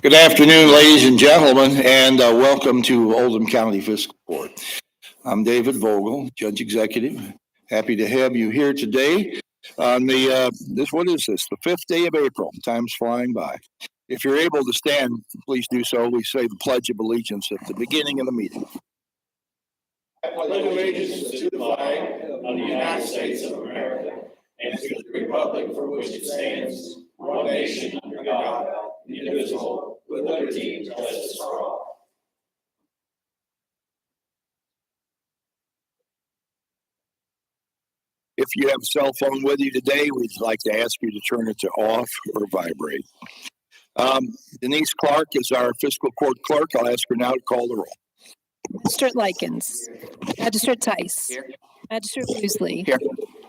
Good afternoon, ladies and gentlemen, and welcome to Oldham County Fiscal Court. I'm David Vogel, Judge Executive. Happy to have you here today on the what is this? The 5th day of April. Time's flying by. If you're able to stand, please do so. We say the Pledge of Allegiance at the beginning of the meeting. I pledge allegiance to the flag of the United States of America and to the republic for which it stands, one nation under God, indivisible, with liberty and justice for all. If you have a cell phone with you today, we'd like to ask you to turn it to off or vibrate. Denise Clark is our fiscal court clerk. I'll ask her now to call the roll. Magistrate Likens. Magistrate Tice. Here. Magistrate Woosley. Here.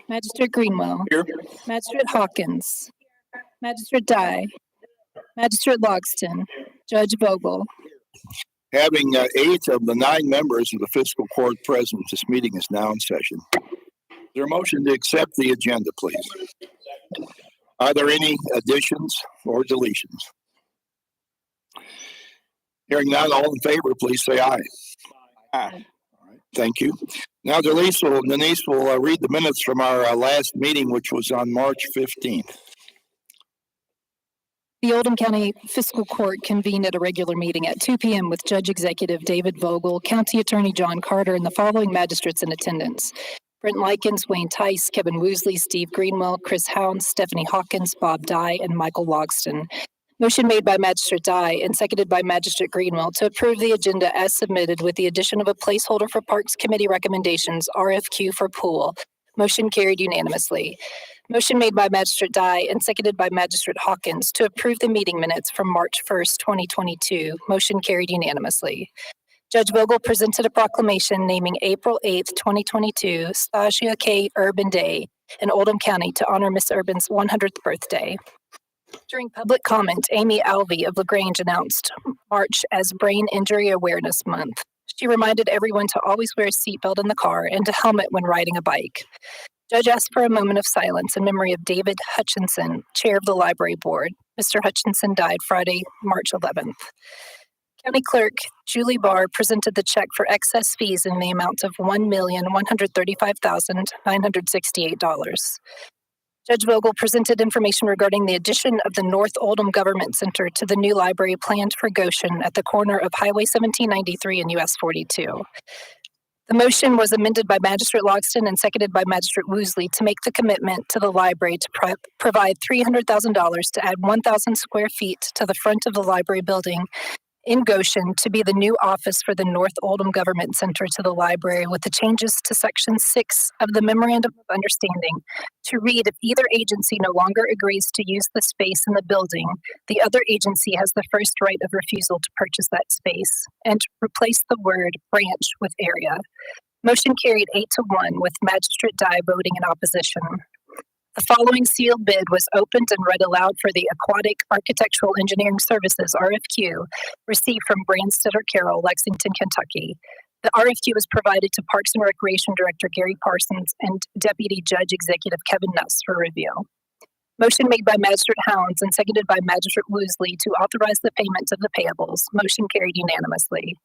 Magistrate Greenwell. Here. Magistrate Hawkins. Magistrate Dye. Magistrate Logston. Judge Vogel. Having 8 of the 9 members of the fiscal court present, this meeting is now in session. Is there a motion to accept the agenda, please? Are there any additions or deletions? Hearing none, all in favor, please say aye. Aye. All right, thank you. Now, Denise will read the minutes from our last meeting, which was on March 15th. The Oldham County Fiscal Court convened at a regular meeting at 2 p.m. with Judge Executive David Vogel, County Attorney John Carter, and the following magistrates in attendance: Brent Likens, Wayne Tice, Kevin Woosley, Steve Greenwell, Chris Hound, Stephanie Hawkins, Bob Dye, and Michael Logston. Motion made by Magistrate Dye and seconded by Magistrate Greenwell to approve the agenda as submitted with the addition of a placeholder for Parks Committee recommendations, RFQ for pool. Motion carried unanimously. Motion made by Magistrate Dye and seconded by Magistrate Hawkins to approve the meeting minutes from March 1st, 2022. Motion carried unanimously. Judge Vogel presented a proclamation naming April 8th, 2022, Stasia K. Urban Day in Oldham County to honor Miss Urban's 100th birthday. During public comment, Amy Alvey of LaGrange announced March as Brain Injury Awareness Month. She reminded everyone to always wear a seatbelt in the car and a helmet when riding a bike. Judge asked for a moment of silence in memory of David Hutchinson, chair of the library board. Mr. Hutchinson died Friday, March 11th. County Clerk Julie Barr presented the check for excess fees in the amount of $1,135,968. Judge Vogel presented information regarding the addition of the North Oldham Government Center to the new library planned for Goshen at the corner of Highway 1793 and US 42. The motion was amended by Magistrate Logston and seconded by Magistrate Woosley to make the commitment to the library to provide $300,000 to add 1,000 square feet to the front of the library building in Goshen to be the new office for the North Oldham Government Center to the library, with the changes to Section 6 of the Memorandum of Understanding to read: if either agency no longer agrees to use the space in the building, the other agency has the first right of refusal to purchase that space, and to replace the word branch with area. Motion carried 8-1, with Magistrate Dye voting in opposition. The following sealed bid was opened and read aloud for the Aquatic Architectural Engineering Services RFQ received from Branstetter Carroll, Lexington, Kentucky. The RFQ was provided to Parks and Recreation Director Gary Parsons and Deputy Judge Executive Kevin Nuss for review. Motion made by Magistrate Hounds and seconded by Magistrate Woosley to authorize the payment of the payables. Motion carried unanimously.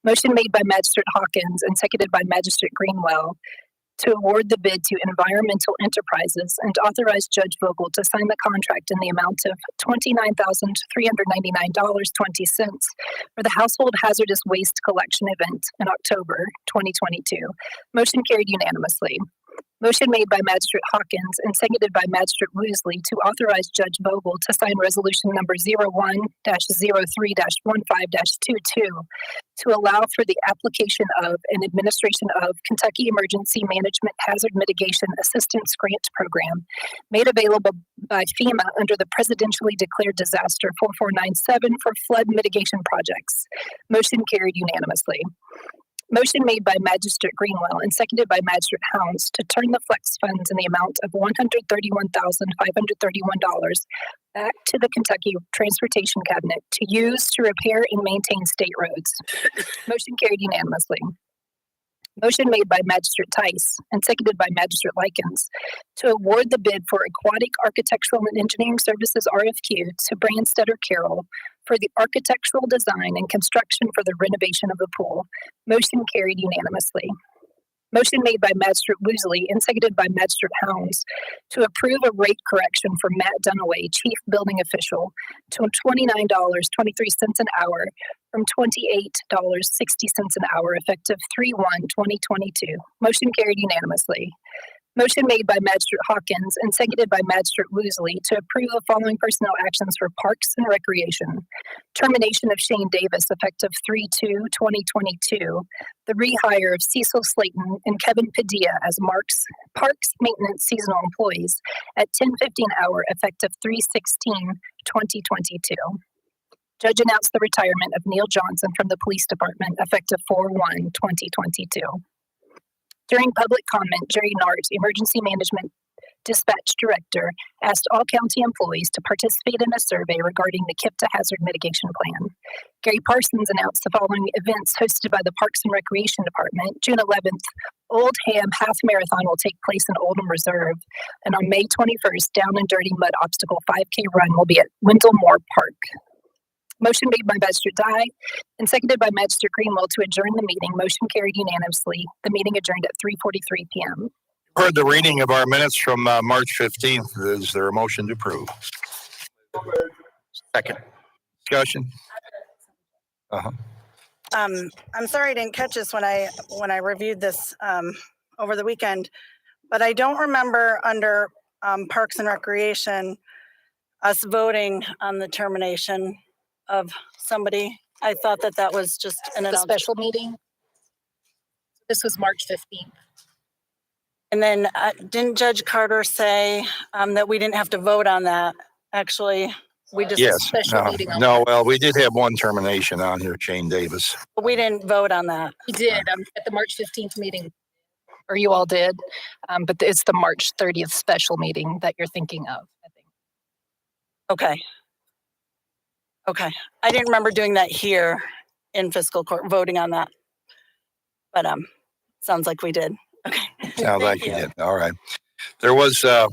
Motion made by Magistrate Hawkins and seconded by Magistrate Greenwell to award the bid to Environmental Enterprises and authorize Judge Vogel to sign the contract in the amount of $29,399.20 for the Household Hazardous Waste Collection event in October 2022. Motion carried unanimously. Motion made by Magistrate Hawkins and seconded by Magistrate Woosley to authorize Judge Vogel to sign resolution number 01-03-15-22 to allow for the application of and administration of Kentucky Emergency Management Hazard Mitigation Assistance Grant Program made available by FEMA under the Presidentially Declared Disaster 4497 for flood mitigation projects. Motion carried unanimously. Motion made by Magistrate Greenwell and seconded by Magistrate Hounds to turn the flex funds in the amount of $131,531 back to the Kentucky Transportation Cabinet to use to repair and maintain state roads. Motion carried unanimously. Motion made by Magistrate Tice and seconded by Magistrate Likens to award the bid for Aquatic Architectural and Engineering Services RFQ to Branstetter Carroll for the architectural design and construction for the renovation of the pool. Motion carried unanimously. Motion made by Magistrate Woosley and seconded by Magistrate Hounds to approve a rate correction for Matt Dunaway, Chief Building Official, to $29.23 an hour from $28.60 an hour effective 3/1/2022. Motion carried unanimously. Motion made by Magistrate Hawkins and seconded by Magistrate Woosley to approve the following personnel actions for Parks and Recreation. Termination of Shane Davis effective 3/2/2022. The rehire of Cecil Slayton and Kevin Padilla as Parks Maintenance Seasonal Employees at $10.50 an hour effective 3/16/2022. Judge announced the retirement of Neil Johnson from the Police Department effective 4/1/2022. During public comment, Jerry Nart, Emergency Management Dispatch Director, asked all county employees to participate in a survey regarding the KIPTA Hazard Mitigation Plan. Gary Parsons announced the following events hosted by the Parks and Recreation Department. June 11th, Oldham Half Marathon will take place in Oldham Reserve, and on May 21st, Down and Dirty Mud Obstacle 5K Run will be at Wendell-Moore Park. Motion made by Magistrate Dye and seconded by Magistrate Greenwell to adjourn the meeting. Motion carried unanimously. The meeting adjourned at 3:43 p.m. Heard the reading of our minutes from March 15th. Is there a motion to approve? Second. Discussion? I'm sorry I didn't catch this when I reviewed this over the weekend, but I don't remember under Parks and Recreation us voting on the termination of somebody. I thought that was just The special meeting. This was March 15th. And then didn't Judge Carter say that we didn't have to vote on that? Actually, we just Yes. special meeting on No, well, we did have one termination on here, Shane Davis. we didn't vote on that. We did at the March 15th meeting, or you all did, but it's the March 30th special meeting that you're thinking of, I think. Okay. I didn't remember doing that here in fiscal court, voting on that. But sounds like we did. Okay. Sounds like you did. All right. There was as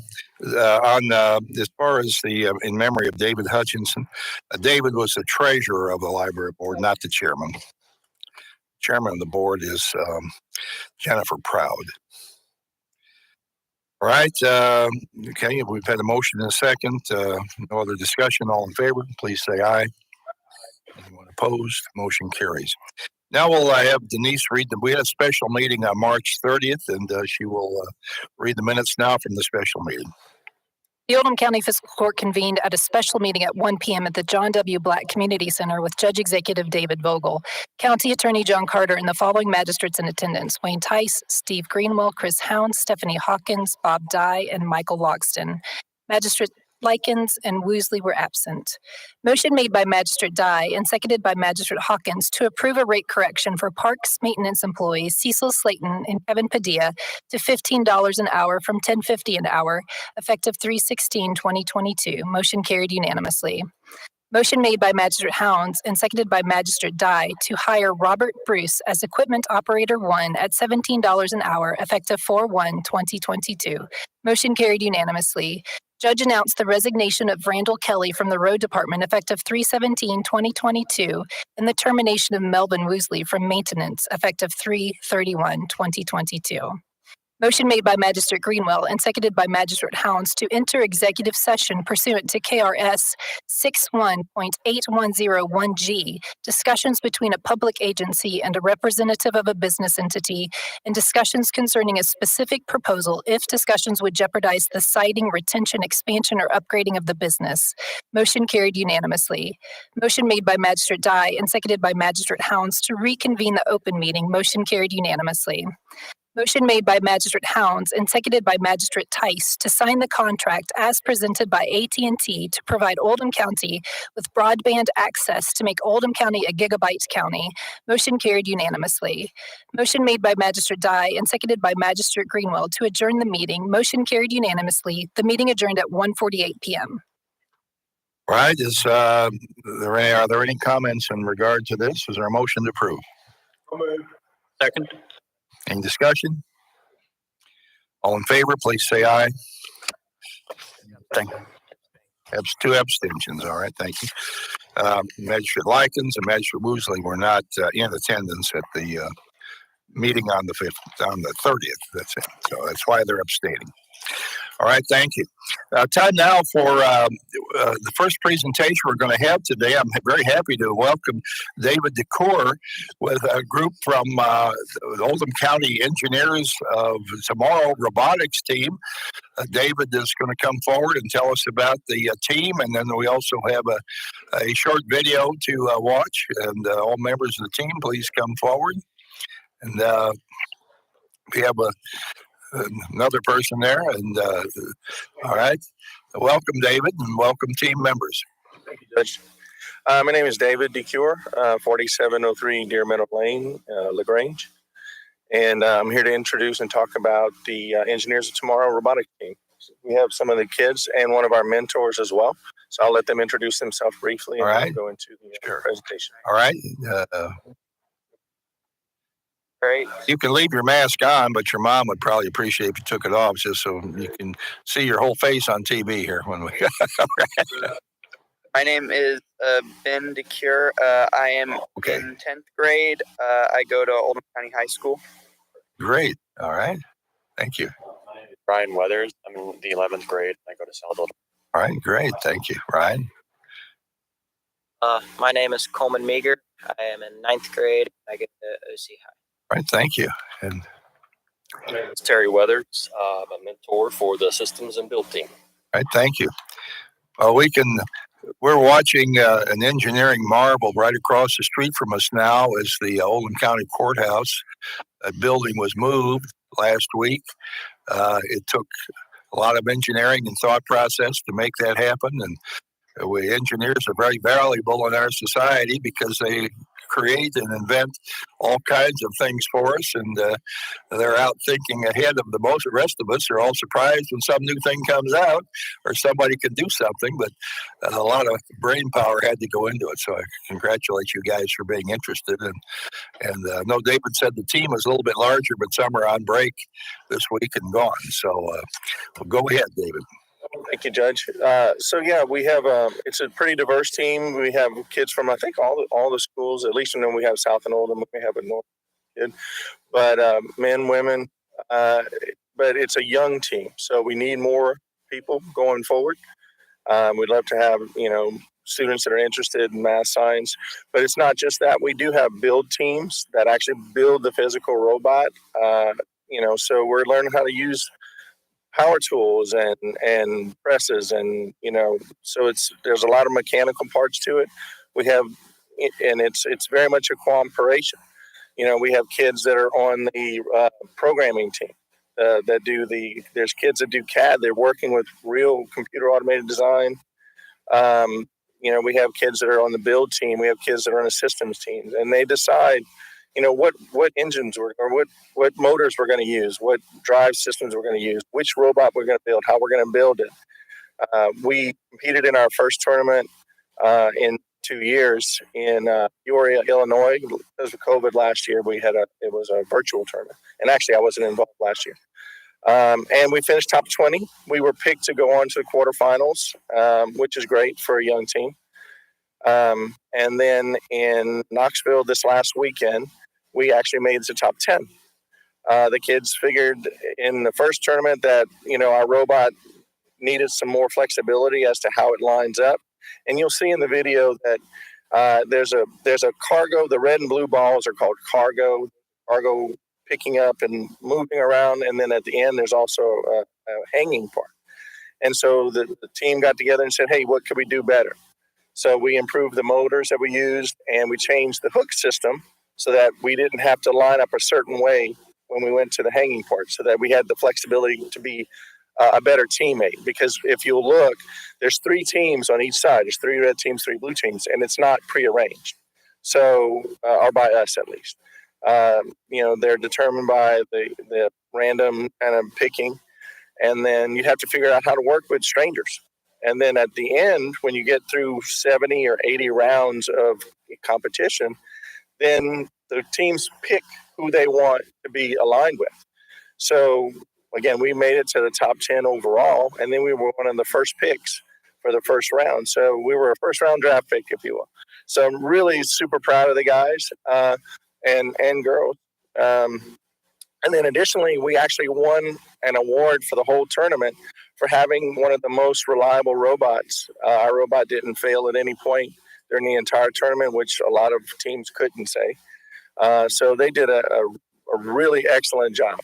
far as the in memory of David Hutchinson, David was the treasurer of the library board, not the chairman. Chairman of the board is Jennifer Proud. All right. Okay. We've had a motion in a second. No other discussion. All in favor, please say aye. Anyone opposed? Motion carries. Now we'll have Denise read we had a special meeting on March 30th, and she will read the minutes now from the special meeting. The Oldham County Fiscal Court convened at a special meeting at 1 p.m. at the John W. Black Community Center with Judge Executive David Vogel, County Attorney John Carter, and the following magistrates in attendance: Wayne Tice, Steve Greenwell, Chris Hound, Stephanie Hawkins, Bob Dye, and Michael Logston. Magistrate Likens and Woosley were absent. Motion made by Magistrate Dye and seconded by Magistrate Hawkins to approve a rate correction for Parks Maintenance Employees Cecil Slayton and Kevin Padilla to $15 an hour from $10.50 an hour, effective 3/16/2022. Motion carried unanimously. Motion made by Magistrate Hounds and seconded by Magistrate Dye to hire Robert Bruce as Equipment Operator 1 at $17 an hour, effective 4/1/2022. Motion carried unanimously. Judge announced the resignation of Randall Kelly from the Road Department effective 3/17/2022 and the termination of Melvin Woosley from Maintenance effective 3/31/2022. Motion made by Magistrate Greenwell and seconded by Magistrate Hounds to enter executive session pursuant to KRS 61.8101G, discussions between a public agency and a representative of a business entity, and discussions concerning a specific proposal if discussions would jeopardize the siting, retention, expansion, or upgrading of the business. Motion carried unanimously. Motion made by Magistrate Dye and seconded by Magistrate Hounds to reconvene the open meeting. Motion carried unanimously. Motion made by Magistrate Hounds and seconded by Magistrate Tice to sign the contract as presented by AT&T to provide Oldham County with broadband access to make Oldham County a gigabyte county. Motion carried unanimously. Motion made by Magistrate Dye and seconded by Magistrate Greenwell to adjourn the meeting. Motion carried unanimously. The meeting adjourned at 1:48 p.m. All right. Are there any comments in regard to this? Is there a motion to approve? Second. Any discussion? All in favor, please say aye. Thank you. That's 2 abstentions. All right, thank you. Magistrate Likens and Magistrate Woosley were not in attendance at the meeting on the 30th. That's it. So that's why they're abstaining. All right, thank you. Time now for the first presentation we're going to have today. I'm very happy to welcome David DeCour with a group from the Oldham County Engineers of Tomorrow Robotics team. David is going to come forward and tell us about the team, and then we also have a short video to watch. And all members of the team, please come forward. And we have another person there. And all right, welcome, David, and welcome, team members. Thank you, Judge. My name is David DeCour, 4703 Deer Meadow Lane, LaGrange. And I'm here to introduce and talk about the Engineers of Tomorrow robotic team. We have some of the kids and one of our mentors as well. So I'll let them introduce themselves briefly and then go into the presentation. All right. Great. You can leave your mask on, but your mom would probably appreciate if you took it off just so you can see your whole face on TV here when we. My name is Ben DeCour. I am in 10th grade. I go to Oldham County High School. Great. All right. Thank you. Ryan Weathers. I'm in the 11th grade. I go to South Oldham. All right. Great. Thank you, Ryan. My name is Coleman Meager. I am in 9th grade. I get to OC High. All right. Thank you. And my name is Terry Weathers. I'm a mentor for the systems and build team. All right. Thank you. Well, we're watching an engineering marvel right across the street from us now as the Oldham County Courthouse building was moved last week. It took a lot of engineering and thought process to make that happen. And engineers are very valuable in our society because they create and invent all kinds of things for us, and they're out thinking ahead of the rest of us. Are all surprised when some new thing comes out or somebody can do something, but a lot of brain power had to go into it. So I congratulate you guys for being interested. And I know David said the team is a little bit larger, but some are on break this week and gone. So go ahead, David. Thank you, Judge. We have it's a pretty diverse team. We have kids from I think all the schools. At least we have South and Oldham. We have a North kid, but men, women. But it's a young team, so we need more people going forward. We'd love to have students that are interested in math, science, but it's not just that. We do have build teams that actually build the physical robot. So we're learning how to use power tools and presses and so there's a lot of mechanical parts to it. We have and it's very much a cooperation. We have kids that are on the programming team there's kids that do CAD. They're working with real computer automated design. We have kids that are on the build team. We have kids that are on the systems teams, and they decide what engines or what motors we're going to use, what drive systems we're going to use, which robot we're going to build, how we're going to build it. We competed in our first tournament in 2 years in Peoria, Illinois. Because of COVID last year, it was a virtual tournament, and actually I wasn't involved last year. And we finished top 20. We were picked to go on to the quarterfinals, which is great for a young team. And then in Knoxville this last weekend, we actually made it to top 10. The kids figured in the first tournament that, our robot needed some more flexibility as to how it lines up. And you'll see in the video that there's a cargo. The red and blue balls are called cargo picking up and moving around. And then at the end, there's also a hanging part. And so the team got together and said, hey, what could we do better? So we improved the motors that we used, and we changed the hook system so that we didn't have to line up a certain way when we went to the hanging part, so that we had the flexibility to be a better teammate. Because if you look, there's 3 teams on each side. There's 3 red teams, 3 blue teams, and it's not prearranged. So, or by us at least. They're determined by the random kind of picking, and then you have to figure out how to work with strangers. And then at the end, when you get through 70 or 80 rounds of competition, then the teams pick who they want to be aligned with. So again, we made it to the top 10 overall, and then we were one of the first picks for the first round. So we were a first round draft pick, if you will. So I'm really super proud of the guys and girls. And then additionally, we actually won an award for the whole tournament for having one of the most reliable robots. Our robot didn't fail at any point during the entire tournament, which a lot of teams couldn't say. So they did a really excellent job.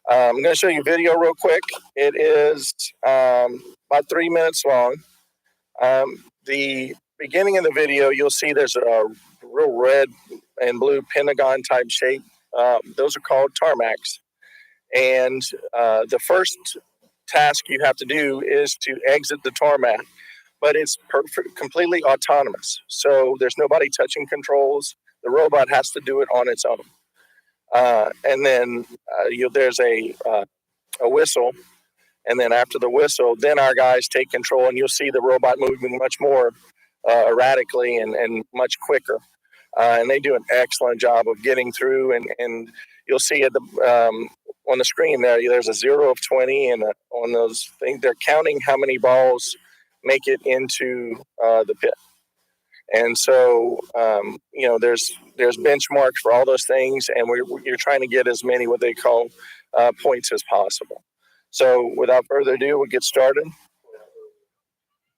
I'm going to show you a video real quick. It is about 3 minutes long. The beginning of the video, you'll see there's a real red and blue pentagon type shape. Those are called tarmacs. And the first task you have to do is to exit the tarmac, but it's completely autonomous. So there's nobody touching controls. The robot has to do it on its own. And then there's a whistle. And then after the whistle, then our guys take control, and you'll see the robot moving much more erratically and much quicker. And they do an excellent job of getting through. And you'll see at the on the screen there's a 0 of 20, and on those things they're counting how many balls make it into the pit. And so there's benchmarks for all those things, and you're trying to get as many what they call points as possible. So without further ado, we'll get started.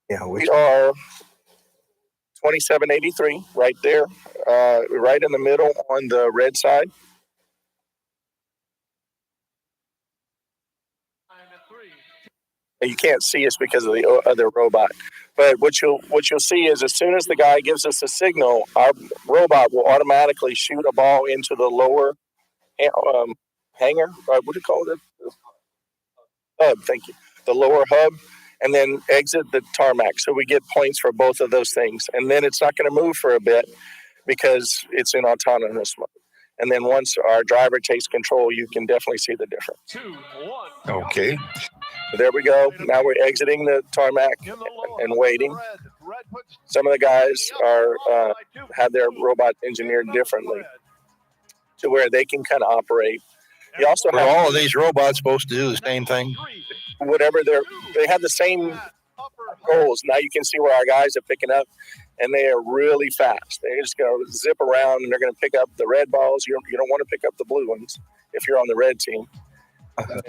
Yeah, we are 2783 right there, right in the middle on the red side. You can't see us because of the other robot, but what you'll see is as soon as the guy gives us a signal, our robot will automatically shoot a ball into the lower hanger. What do you call it? Hub. Thank you. The lower hub, and then exit the tarmac. So we get points for both of those things, and then it's not going to move for a bit because it's in autonomous mode. And then once our driver takes control, you can definitely see the difference. 2, 1. Okay. So there we go. Now we're exiting the tarmac and waiting. Some of the guys have their robot engineered differently to where they can kind of operate. You also Are all of these robots supposed to do the same thing? Whatever they have the same goals. Now you can see where our guys are picking up, and they are really fast. They're just going to zip around, and they're going to pick up the red balls. You don't want to pick up the blue ones if you're on the red team,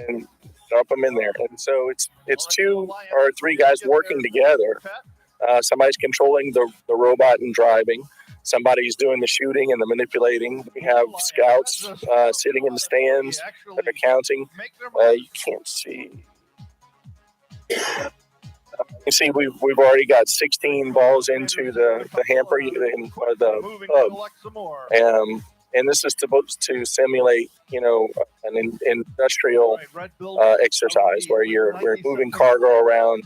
and drop them in there. And so it's 2 or 3 guys working together. Somebody's controlling the robot and driving. Somebody's doing the shooting and the manipulating. We have scouts sitting in the stands that are counting. You can't see. You see, we've already got 16 balls into the hamper, the hub. And this is supposed to simulate, an industrial exercise where we're moving cargo around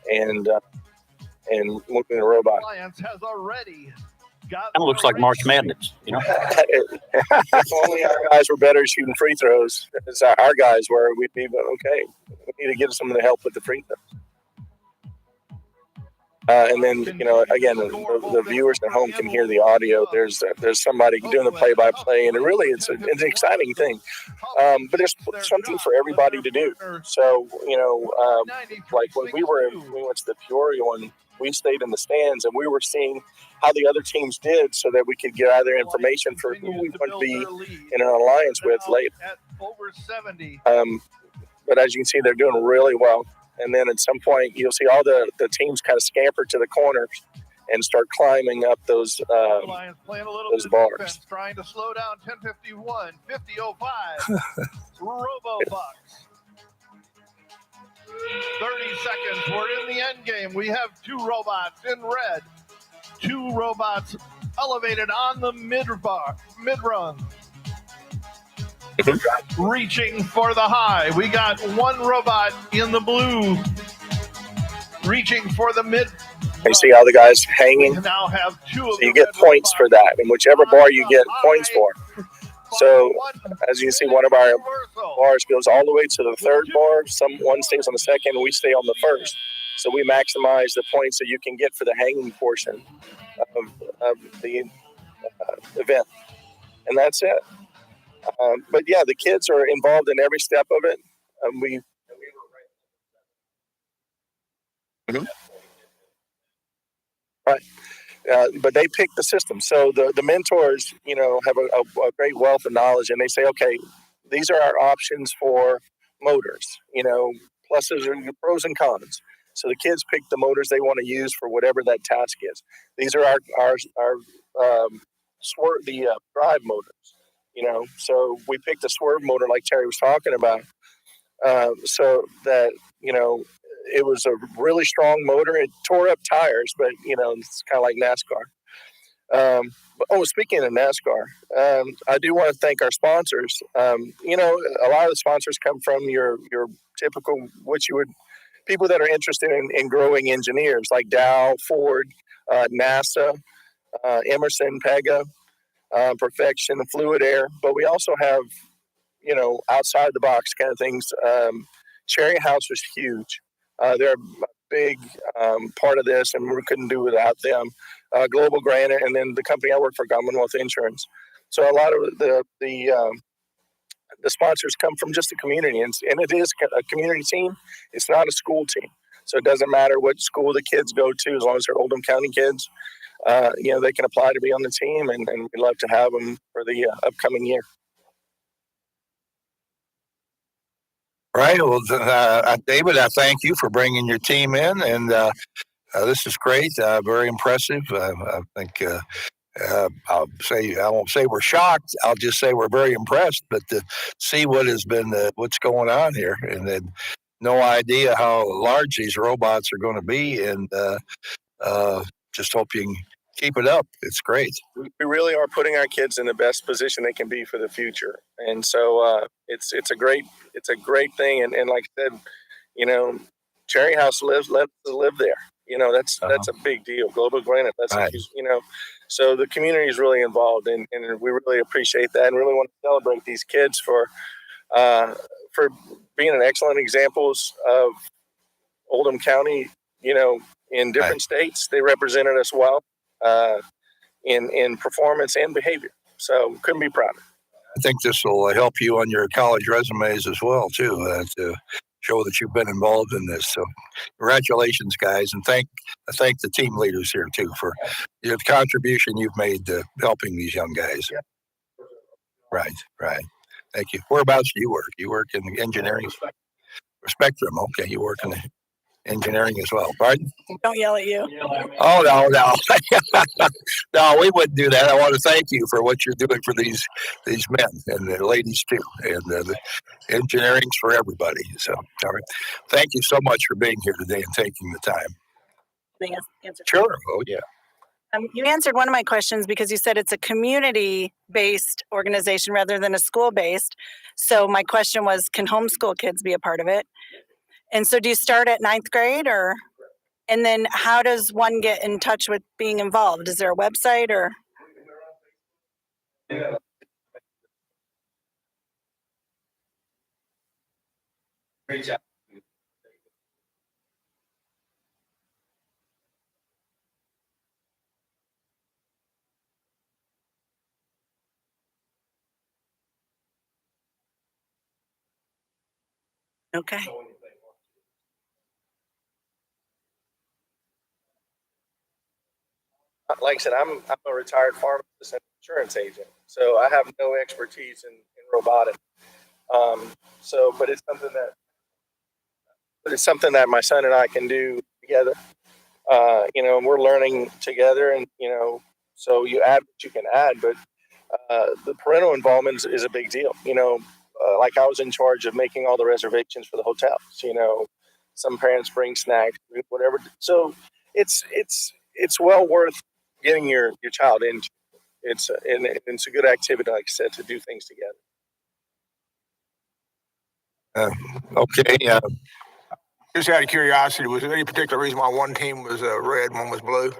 and moving the robot. That looks like March Madness, If only our guys were better shooting free throws, as our guys were, we'd be okay. We need to get some of the help with the free throws. And then, again, the viewers at home can hear the audio. There's somebody doing the play-by-play, and really it's an exciting thing. But there's something for everybody to do. So, like when we went to the Peoria one, we stayed in the stands, and we were seeing how the other teams did so that we could gather information for who we want to be in an alliance with later. But as you can see, they're doing really well. And then at some point, you'll see all the teams kind of scamper to the corners and start climbing up those bars. Trying to slow down 10:51, 50:05. RoboBucks. 30 seconds. We're in the end game. We have 2 robots in red. 2 robots elevated on the mid-run. Reaching for the high. We got 1 robot in the blue. Reaching for the mid. You see how the guy's hanging? We now have 2 of so you get points for that, and whichever bar you get points for. So as you can see, one of our bars goes all the way to the 3rd bar. One stays on the 2nd, and we stay on the 1st. So we maximize the points that you can get for the hanging portion of the event. And that's it. But yeah, the kids are involved in every step of it. Mhm. Right. But they pick the system. So the mentors, have a great wealth of knowledge, and they say, okay, these are our options for motors, pluses and pros and cons. So the kids pick the motors they want to use for whatever that task is. These are our drive motors, so we picked a swerve motor like Terry was talking about, so that, it was a really strong motor. It tore up tires, but it's kind of like NASCAR. Speaking of NASCAR, I do want to thank our sponsors. A lot of the sponsors come from your typical people that are interested in growing engineers like Dow, Ford, NASA, Emerson, Pega, Perfection, Fluid Air. But we also have, outside the box kind of things. Cherry House was huge. They're a big part of this, and we couldn't do without them. Global Granite, and then the company I work for, Commonwealth Insurance. So a lot of the sponsors come from just the community, and it is a community team. It's not a school team, so it doesn't matter what school the kids go to, as long as they're Oldham County kids. They can apply to be on the team, and we'd love to have them for the upcoming year. Right. Well, David, I thank you for bringing your team in, and this is great. Very impressive. I think I won't say we're shocked. I'll just say we're very impressed. But to see what's going on here, and then no idea how large these robots are going to be, and just hope you can keep it up. It's great. We really are putting our kids in the best position they can be for the future, and so it's a great thing. And like I said, Cherry House lets us live there. That's a big deal. Global Granite, that's right. So the community is really involved, and we really appreciate that, and really want to celebrate these kids for being an excellent examples of Oldham County. In different states, they represented us well. In performance and behavior. So couldn't be prouder. I think this will help you on your college resumes as well, too, to show that you've been involved in this. So congratulations, guys, and thank the team leaders here, too, for the contribution you've made to helping these young guys. Yeah. Right. Thank you. Whereabouts do you work? You work in engineering? Spectrum. Okay, you work in the engineering as well. Pardon? Don't yell at you. Oh, no. No, we wouldn't do that. I want to thank you for what you're doing for these men and the ladies too. And the engineering's for everybody. So, all right. Thank you so much for being here today and taking the time. Sure. Oh, yeah. You answered one of my questions because you said it's a community-based organization rather than a school-based. So my question was, can homeschool kids be a part of it? And so do you start at 9th grade and then how does one get in touch with being involved? Is there a website or? Reach out. Okay. Like I said, I'm a retired pharmacist and insurance agent, so I have no expertise in robotics. But it's something that my son and I can do together. We're learning together, and so you add what you can add, but the parental involvement is a big deal. Like I was in charge of making all the reservations for the hotels. Some parents bring snacks, whatever. So it's well worth getting your child into. It's a good activity, like I said, to do things together. Okay. Just out of curiosity, was there any particular reason why one team was red and one was blue?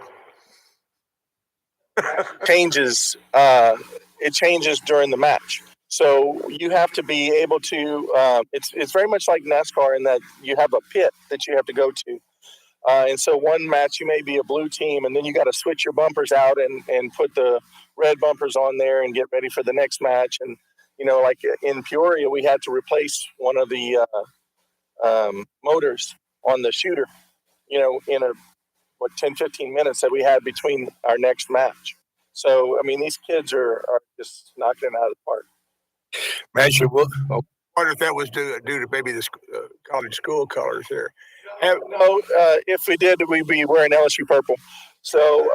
It changes during the match. So you have to be able to, it's very much like NASCAR in that you have a pit that you have to go to. And so one match you may be a blue team, and then you got to switch your bumpers out and put the red bumpers on there and get ready for the next match. And like in Peoria, we had to replace one of the motors on the shooter, in 10, 15 minutes that we had between our next match. So, I mean, these kids are just knocking it out of the park. Imagine, I wonder if that was due to maybe the college school colors there. No, if we did, we'd be wearing LSU purple. So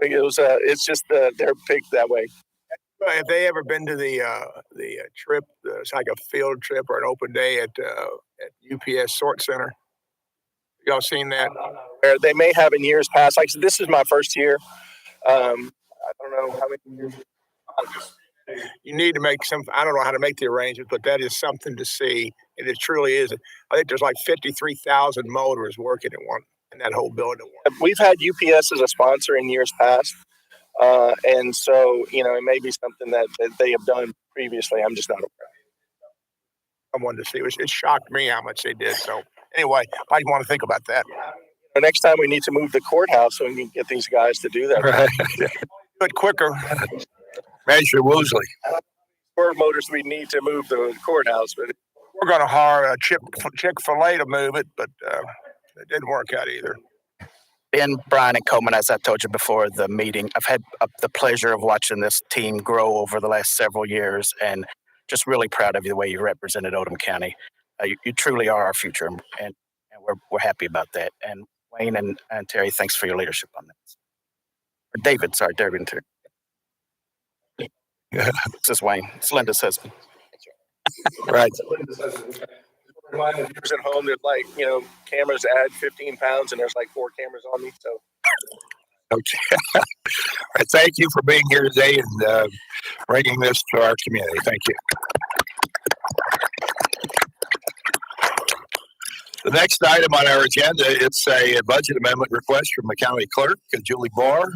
it's just they're picked that way. Have they ever been to the trip? It's like a field trip or an open day at UPS Sort Center. Y'all seen that? They may have in years past. Like I said, this is my first year. I don't know how many years. You need to make some. I don't know how to make the arrangements, but that is something to see, and it truly is. I think there's like 53,000 motors working in that whole building. We've had UPS as a sponsor in years past, and so it may be something that they have done previously. I'm just not aware. I wanted to see. It shocked me how much they did. So anyway, I want to think about that. Next time we need to move the courthouse so we can get these guys to do that. Right. Do it quicker. Measure Woosley. Four motors we need to move the courthouse, but we're going to hire a Chick-fil-A to move it, but it didn't work out either. Ben, Brian, and Coleman, as I told you before the meeting, I've had the pleasure of watching this team grow over the last several years, and just really proud of you the way you represented Oldham County. You truly are our future, and we're happy about that. And Wayne and Terry, thanks for your leadership on this. Or David, sorry, David and Terry. This is Wayne. It's Linda's husband. Right. Viewers at home, there's like, cameras add 15 pounds and there's like 4 cameras on me. So. Okay. All right, thank you for being here today and bringing this to our community. Thank you. The next item on our agenda, it's a budget amendment request from the county clerk, Julie Barr.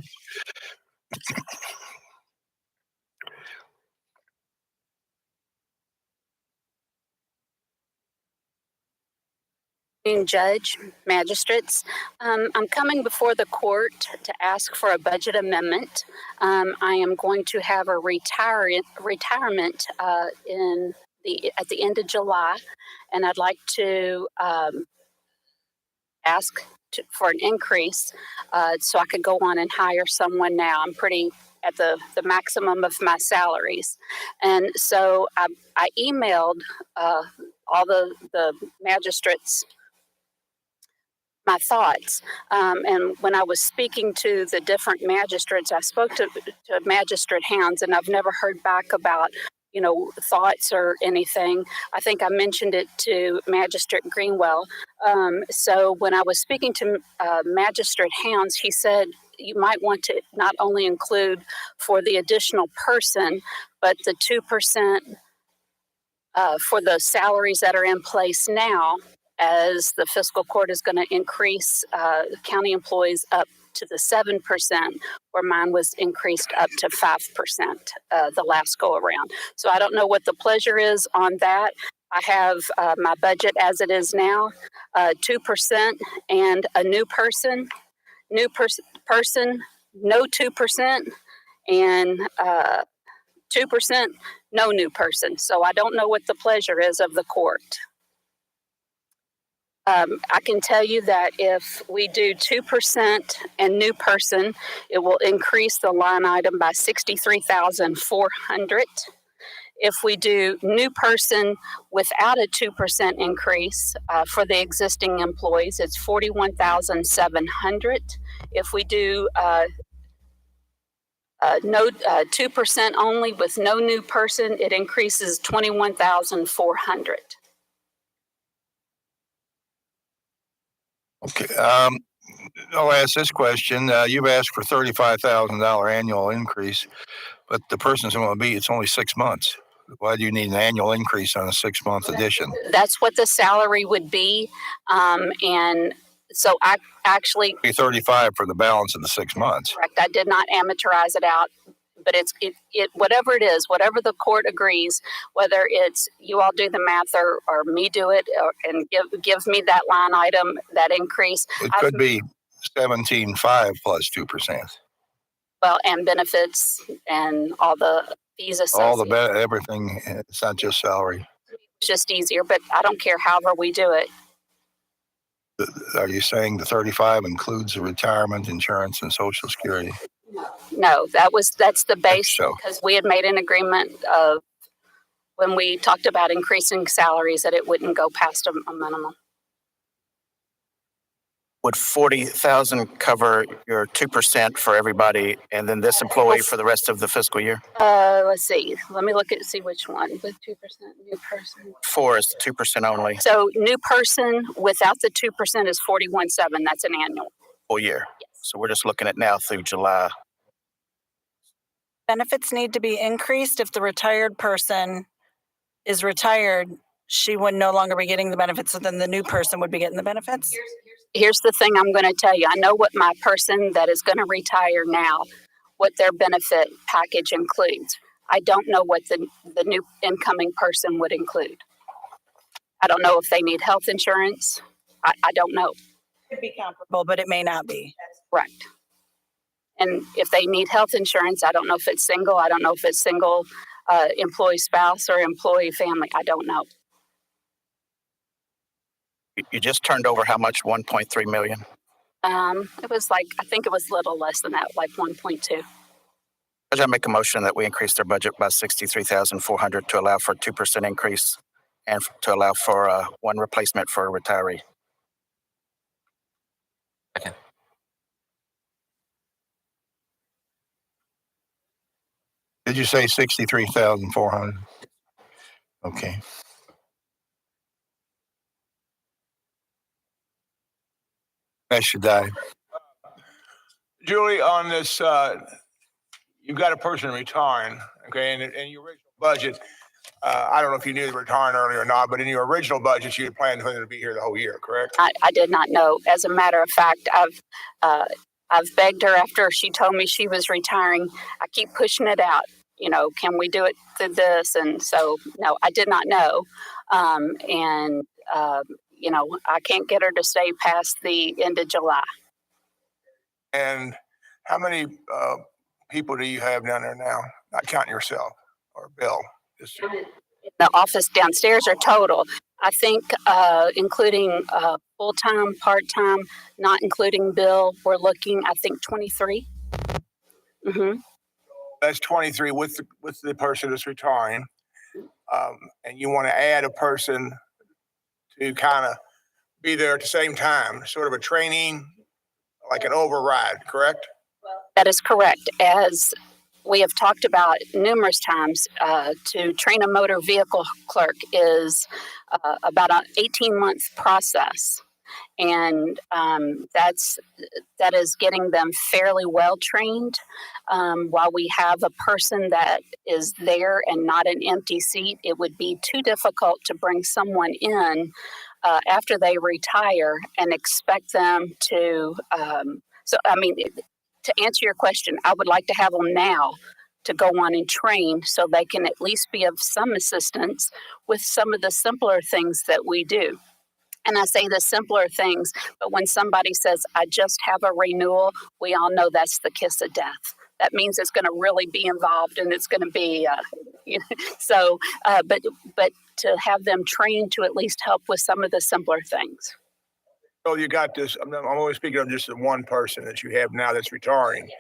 Judge, magistrates, I'm coming before the court to ask for a budget amendment. I am going to have a retirement at the end of July, and I'd like to ask for an increase so I could go on and hire someone now. I'm pretty at the maximum of my salaries, and so I emailed all the magistrates my thoughts. And when I was speaking to the different magistrates, I spoke to Magistrate Hounds, and I've never heard back about, thoughts or anything. I think I mentioned it to Magistrate Greenwell. So when I was speaking to Magistrate Hounds, he said you might want to not only include for the additional person, but the 2% for the salaries that are in place now, as the fiscal court is going to increase county employees up to the 7%, where mine was increased up to 5% the last go around. So I don't know what the pleasure is on that. I have my budget as it is now, 2% and a new person, no 2%, and 2%, no new person. So I don't know what the pleasure is of the court. I can tell you that if we do 2% and new person, it will increase the line item by $63,400. If we do new person without a 2% increase for the existing employees, it's $41,700. If we do no 2% only with no new person, it increases $21,400. Okay. I'll ask this question. You've asked for $35,000 annual increase, but the person's going to be, it's only 6 months. Why do you need an annual increase on a 6-month addition? That's what the salary would be. And so I actually... 35 for the balance of the 6 months. Correct. I did not amateurize it out. But it whatever it is, whatever the court agrees, whether it's you all do the math or me do it, and give me that line item, that increase. It could be 17.5 plus 2%. Well, and benefits and all the fees All associated. everything. It's not just salary. It's just easier, but I don't care however we do it. Are you saying the 35 includes the retirement, insurance, and Social Security? No, that's the base So because we had made an agreement of when we talked about increasing salaries that it wouldn't go past a minimum. Would 40,000 cover your 2% for everybody, and then this employee for the rest of the fiscal year? Let's see. Let me see which one with 2% new person. 4 is 2% only. So new person without the 2% is 41.7. That's an annual. Full year. Yes. So we're just looking at now through July. Benefits need to be increased if the retired person is retired. She would no longer be getting the benefits, so then the new person would be getting the benefits. Here's the thing I'm going to tell you. I know what my person that is going to retire now, what their benefit package includes. I don't know what the new incoming person would include. I don't know if they need health insurance. I don't know. It could be comparable, but it may not be. Correct. And if they need health insurance, I don't know if it's single. I don't know if it's single employee spouse or employee family. I don't know. You just turned over how much? 1.3 million? It was I think it was a little less than that, like 1.2. I make a motion that we increase their budget by 63,400 to allow for a 2% increase and to allow for one replacement for a retiree. Did you say 63,400? Okay. That should die. Julie, on this, you've got a person retiring, okay, and your original budget, I don't know if you knew they were retiring early or not, but in your original budget, you had planned for them to be here the whole year, correct? I did not know. As a matter of fact, I've begged her after she told me she was retiring. I keep pushing it out. You know, can we do it through this? And so, no, I did not know. You know, I can't get her to stay past the end of July. And how many people do you have down there now? Not counting yourself or Bill. The office downstairs are total. I think including full-time, part-time, not including Bill, we're looking, I think, 23. Mm-hmm. That's 23 with the person that's retiring. And you want to add a person to kind of be there at the same time, sort of a training, like an override, correct? That is correct. As we have talked about numerous times, to train a motor vehicle clerk is about an 18-month process. And that is getting them fairly well trained. While we have a person that is there and not an empty seat, it would be too difficult to bring someone in after they retire and expect them to. To answer your question, I would like to have them now to go on and train so they can at least be of some assistance with some of the simpler things that we do. And I say the simpler things, but when somebody says, I just have a renewal, we all know that's the kiss of death. That means it's going to really be involved and it's going to be, but to have them trained to at least help with some of the simpler things. So you got this, I'm only speaking of just the one person that you have now that's retiring.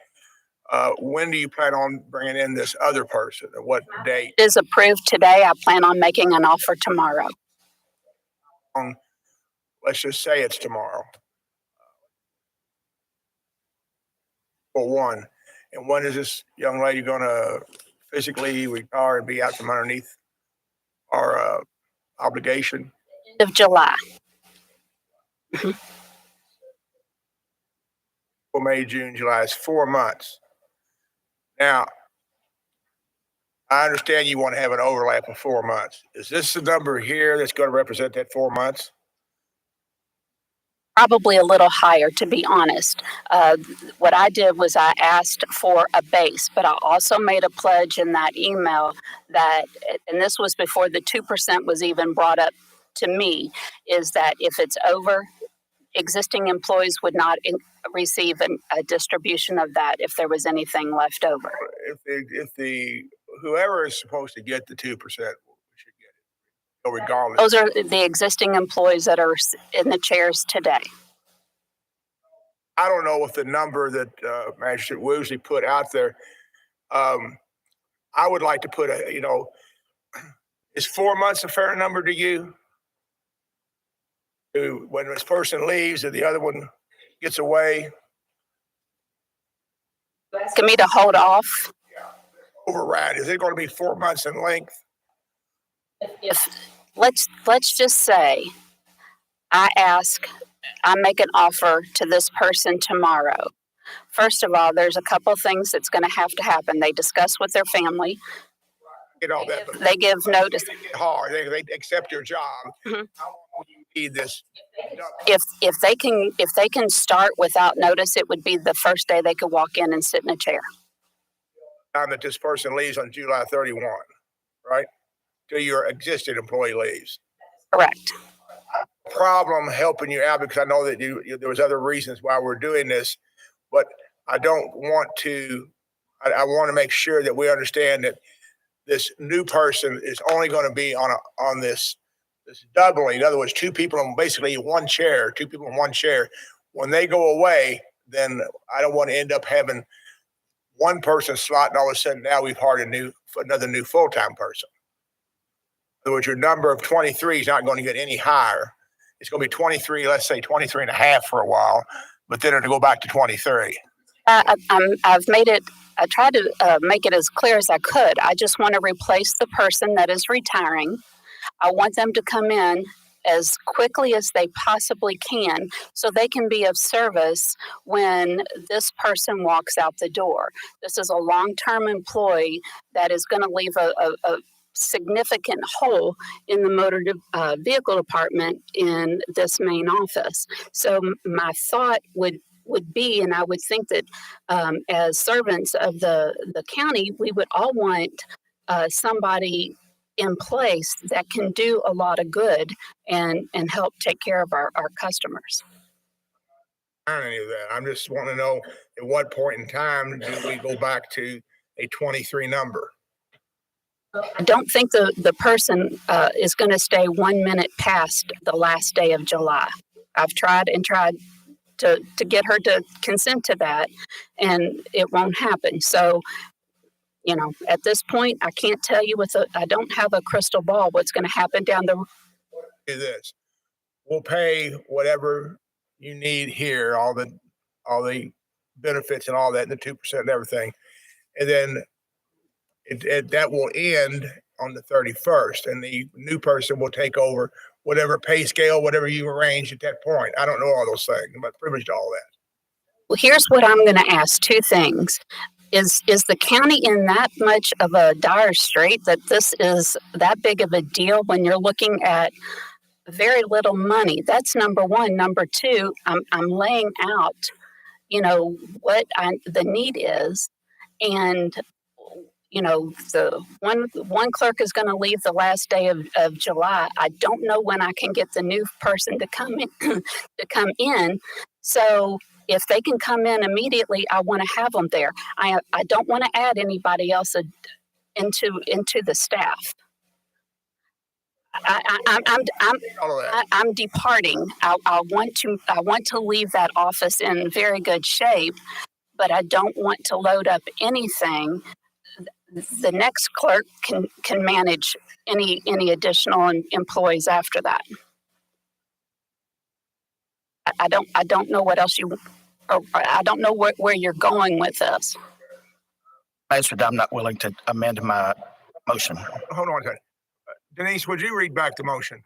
When do you plan on bringing in this other person? At what date? It is approved today. I plan on making an offer tomorrow. Let's just say it's tomorrow. For one. And when is this young lady going to physically retire and be out from underneath our obligation? End of July. For May, June, July, it's 4 months. Now, I understand you want to have an overlap of 4 months. Is this the number here that's going to represent that 4 months? Probably a little higher, to be honest. What I did was I asked for a base, but I also made a pledge in that email that, and this was before the 2% was even brought up to me, is that if it's over, existing employees would not receive a distribution of that if there was anything left over. whoever is supposed to get the 2% should get it, regardless. Those are the existing employees that are in the chairs today. I don't know if the number that Magistrate Woosley put out there. I would like to put is 4 months a fair number to you? When this person leaves and the other one gets away? Asking me to hold off. Override. Is it going to be 4 months in length? If let's just say I make an offer to this person tomorrow. First of all, there's a couple things that's going to have to happen. They discuss with their family. They give notice. They get hard. They accept your job. Mm-hmm. How long will you need this? If they can start without notice, it would be the first day they could walk in and sit in a chair. Time that this person leaves on July 31, right? Till your existing employee leaves. Correct. Problem helping you out because I know that there was other reasons why we're doing this, but I don't want to. I want to make sure that we understand that this new person is only going to be on this doubling. In other words, two people in basically one chair. Two people in one chair. When they go away, then I don't want to end up having one person slot, and all of a sudden now we've hired another new full-time person. In other words, your number of 23 is not going to get any higher. It's going to be 23, let's say 23 and a half for a while, but then it'll go back to 23. I've made it, I tried to make it as clear as I could. I just want to replace the person that is retiring. I want them to come in as quickly as they possibly can so they can be of service when this person walks out the door. This is a long-term employee that is going to leave a significant hole in the motor vehicle department in this main office. So my thought would be, and I would think that as servants of the county, we would all want somebody in place that can do a lot of good and help take care of our customers. I don't know any of that. I'm just wanting to know at what point in time do we go back to a 23 number? I don't think the person is going to stay 1 minute past the last day of July. I've tried to get her to consent to that, and it won't happen. So, at this point, I can't tell you I don't have a crystal ball what's going to happen down the road. This, we'll pay whatever you need here, all the benefits and all that, and the 2% and everything, and then that will end on the 31st, and the new person will take over whatever pay scale, whatever you arrange at that point. I don't know all those things. I'm not privileged to all that. Well, here's what I'm going to ask. Two things. Is the county in that much of a dire strait that this is that big of a deal when you're looking at very little money? That's number one. Number two, I'm laying out, what the need is, and the one clerk is going to leave the last day of July. I don't know when I can get the new person to come in. So if they can come in immediately, I want to have them there. I don't want to add anybody else into the staff. I'm departing. I want to leave that office in very good shape, but I don't want to load up anything. The next clerk can manage any additional employees after that. I don't know what else I don't know where you're going with this. I'm not willing to amend my motion. Hold on a second. Denise, would you read back the motion?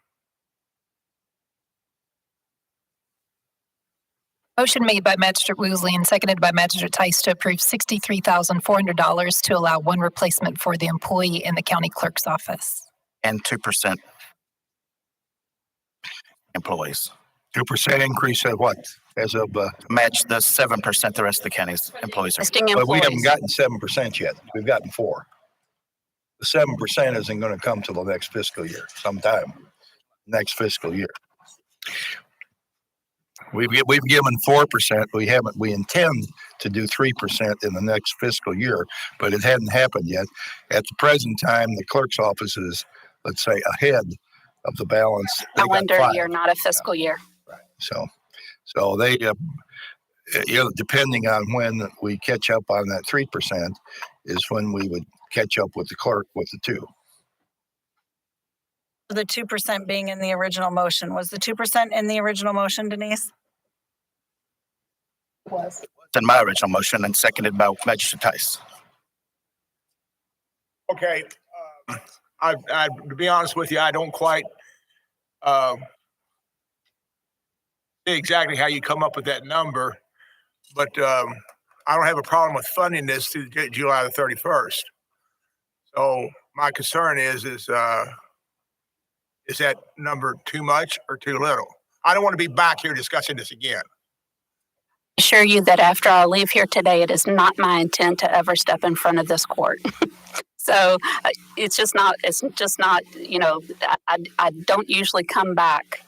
Motion made by Magistrate Woosley and seconded by Magistrate Tice to approve $63,400 to allow one replacement for the employee in the county clerk's office. And 2% employees. 2% increase of what? As of match the 7% the rest of the county's employees are. But we haven't gotten 7% yet. We've gotten 4%. The 7% isn't going to come till the next fiscal year, sometime next fiscal year. We've given 4%. We intend to do 3% in the next fiscal year, but it hadn't happened yet. At the present time, the clerk's office is, let's say, ahead of the balance. Calendar year, not a fiscal year. So they, depending on when we catch up on that 3%, is when we would catch up with the clerk with the 2. The 2% being in the original motion. Was the 2% in the original motion, Denise? It's in my original motion and seconded by Magistrate Tice. Okay, to be honest with you, I don't quite see exactly how you come up with that number, but I don't have a problem with funding this through July the 31st. So my concern is that number too much or too little? I don't want to be back here discussing this again. I assure you that after I leave here today, it is not my intent to ever step in front of this court. So it's just not, I don't usually come back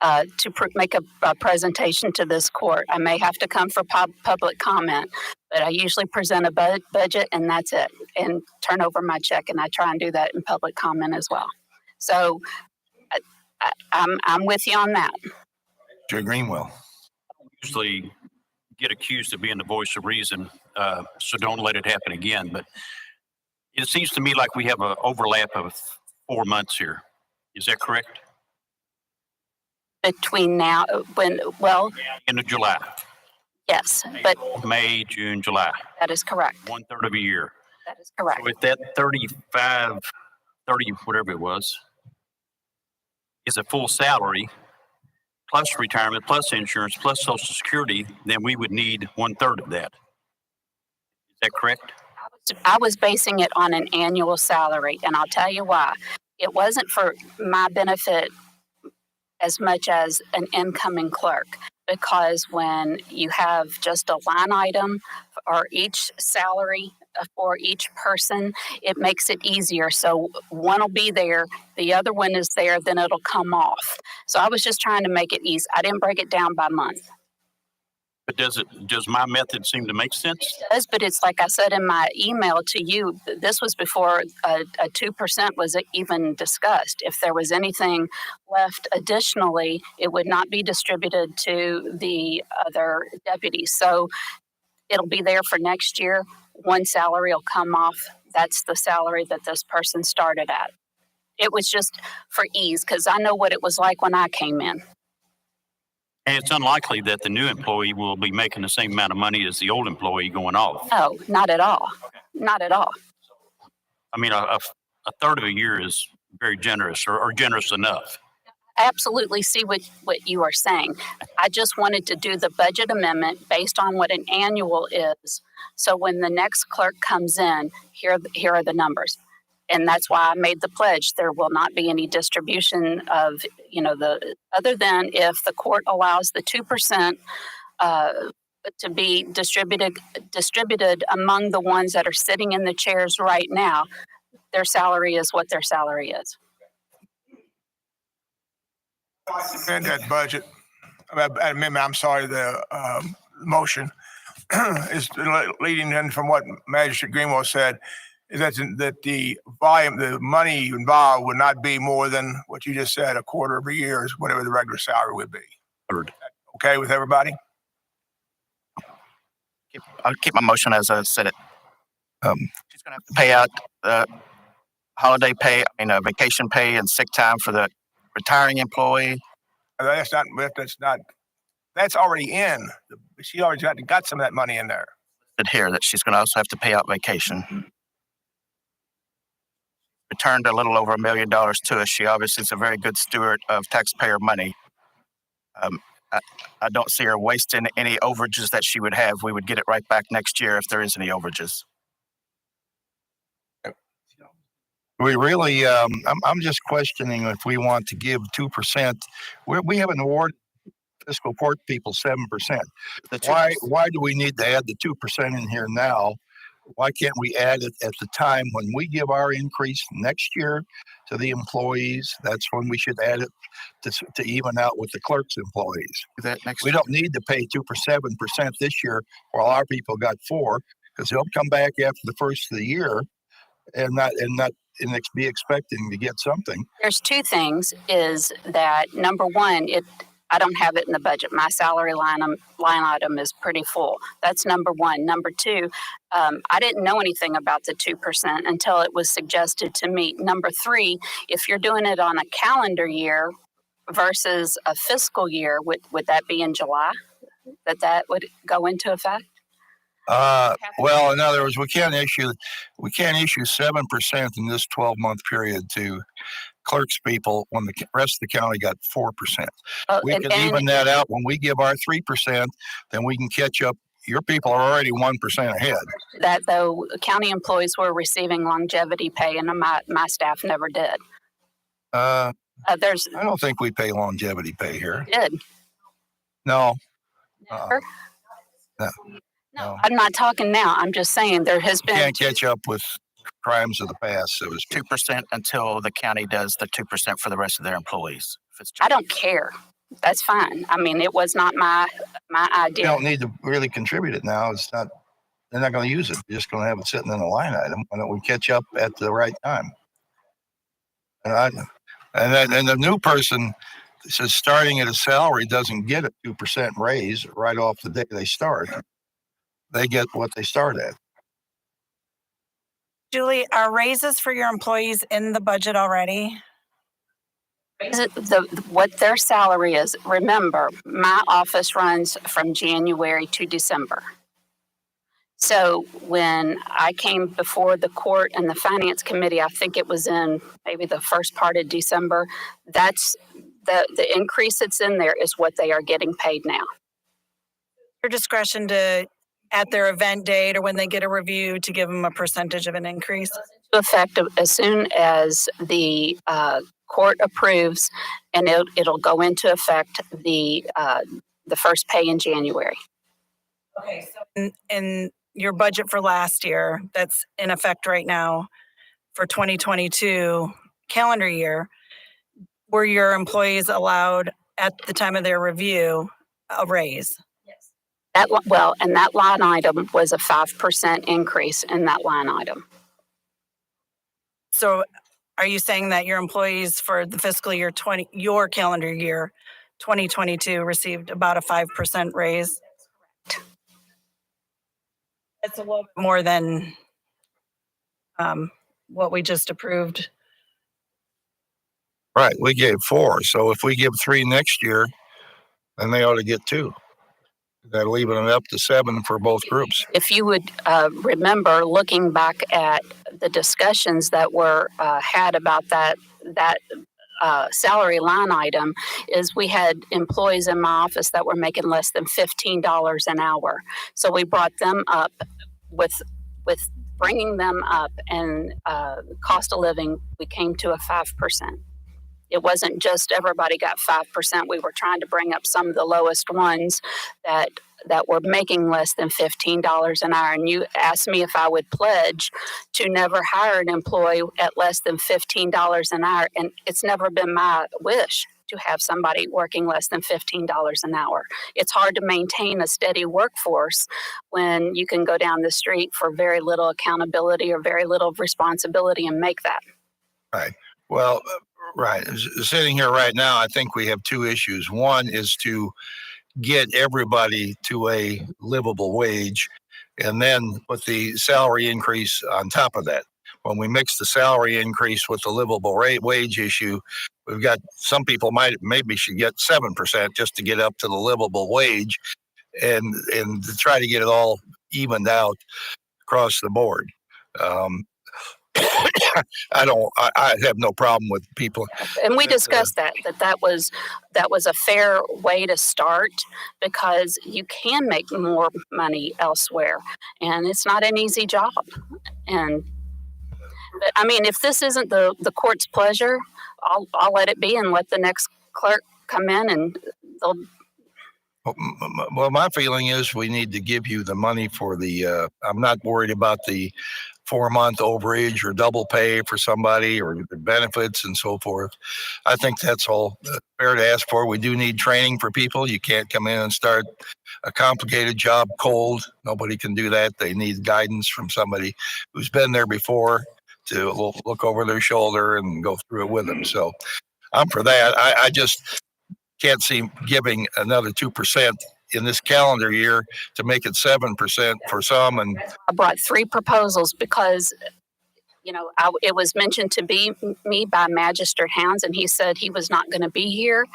to make a presentation to this court. I may have to come for public comment, but I usually present a budget and that's it, and turn over my check, and I try and do that in public comment as well. So I'm with you on that. Mr. Greenwell. Usually get accused of being the voice of reason, so don't let it happen again. But it seems to me like we have an overlap of 4 months here. Is that correct? Between now, End of July. Yes, but May, June, July. that is correct. 1/3 of a year. That is correct. So if that 30, whatever it was, is a full salary, plus retirement, plus insurance, plus Social Security, then we would need 1/3 of that. Is that correct? I was basing it on an annual salary, and I'll tell you why. It wasn't for my benefit as much as an incoming clerk, because when you have just a line item or each salary for each person, it makes it easier. So one will be there, the other one is there, then it'll come off. So I was just trying to make it easy. I didn't break it down by month. But does my method seem to make sense? It does, but it's like I said in my email to you, this was before a 2% was even discussed. If there was anything left additionally, it would not be distributed to the other deputies. So it'll be there for next year. One salary will come off. That's the salary that this person started at. It was just for ease, because I know what it was like when I came in. And it's unlikely that the new employee will be making the same amount of money as the old employee going off. No, not at all. Not at all. I mean, a third of a year is very generous, or generous enough. I absolutely see what you are saying. I just wanted to do the budget amendment based on what an annual is. So when the next clerk comes in, here are the numbers. And that's why I made the pledge. There will not be any distribution of, other than if the court allows the 2% to be distributed among the ones that are sitting in the chairs right now. Their salary is what their salary is. And that budget, I'm sorry, the motion is leading in from what Magistrate Greenwell said, is that the volume, the money involved would not be more than what you just said, a quarter of a year is whatever the regular salary would be. Okay with everybody? I'll keep my motion as I said it. She's going to have to pay out holiday pay, vacation pay and sick time for the retiring employee. That's already in. She already got some of that money in there. Here that she's going to also have to pay out vacation. Returned a little over $1 million to us. She obviously is a very good steward of taxpayer money. I don't see her wasting any overages that she would have. We would get it right back next year if there is any overages. We really, I'm just questioning if we want to give 2%. We have an award fiscal court people 7%. Why do we need to add the 2% in here now why can't we add it at the time when we give our increase next year to the employees? That's when we should add it to even out with the clerk's employees. That next We don't need to pay 7% this year while our people got 4%, because they'll come back after the first of the year and be expecting to get something. There's two things. Is that number one? I don't have it in the budget. My salary line item is pretty full. That's number one. Number two, I didn't know anything about the 2% until it was suggested to me. Number three, if you're doing it on a calendar year versus a fiscal year, would that be in July that would go into effect? Well, in other words, we can't issue 7% in this 12-month period to clerks people when the rest of the county got 4%. We can even that out. When we give our 3%, then we can catch up. Your people are already 1% ahead. That though, county employees were receiving longevity pay, and my staff never did. I don't think we pay longevity pay here. Did. No. Never? No. I'm not talking now. I'm just saying there has been. Can't catch up with crimes of the past, so to speak. 2% until the county does the 2% for the rest of their employees. I don't care. That's fine. I mean, it was not my idea. You don't need to really contribute it now. It's not. They're not going to use it. You're just going to have it sitting in a line item, and it will catch up at the right time. And the new person says starting at a salary doesn't get a 2% raise right off the day they start. They get what they start at. Julie, are raises for your employees in the budget already? What their salary is. Remember, my office runs from January to December. So when I came before the court and the finance committee, I think it was in maybe the first part of December, that's the increase that's in there is what they are getting paid now. Your discretion to, at their event date or when they get a review, to give them a percentage of an increase? Effective as soon as the court approves, and it'll go into effect the first pay in January. Okay, so in your budget for last year, that's in effect right now for 2022 calendar year, were your employees allowed at the time of their review a raise? Yes. And that line item was a 5% increase in that line item. So are you saying that your employees for the fiscal year your calendar year 2022 received about a 5% raise? It's a little bit more than what we just approved. Right, we gave 4. So if we give 3 next year, then they ought to get 2. That'll even it up to 7 for both groups. If you would remember looking back at the discussions that were had about that salary line item, is we had employees in my office that were making less than $15 an hour. So we brought them up with bringing them up, and cost of living, we came to a 5%. It wasn't just everybody got 5%. We were trying to bring up some of the lowest ones that were making less than $15 an hour. And you asked me if I would pledge to never hire an employee at less than $15 an hour. And it's never been my wish to have somebody working less than $15 an hour. It's hard to maintain a steady workforce when you can go down the street for very little accountability or very little responsibility and make that. Right. Well, right. Sitting here right now, I think we have 2 issues. One is to get everybody to a livable wage, and then put the salary increase on top of that. When we mix the salary increase with the livable wage issue, we've got some people maybe should get 7% just to get up to the livable wage, and to try to get it all evened out across the board. I have no problem with people. And we discussed that was a fair way to start, because you can make more money elsewhere, and it's not an easy job. But I mean, if this isn't the court's pleasure, I'll let it be and let the next clerk come in and Well, my feeling is we need to give you the money for the, I'm not worried about the 4-month overage or double pay for somebody or the benefits and so forth. I think that's all fair to ask for. We do need training for people. You can't come in and start a complicated job cold. Nobody can do that. They need guidance from somebody who's been there before to look over their shoulder and go through it with them. So I'm for that. I just can't see giving another 2% in this calendar year to make it 7% for some. And I brought 3 proposals because, you know, it was mentioned to be me by Magistrate Hounds, and he said he was not going to be here.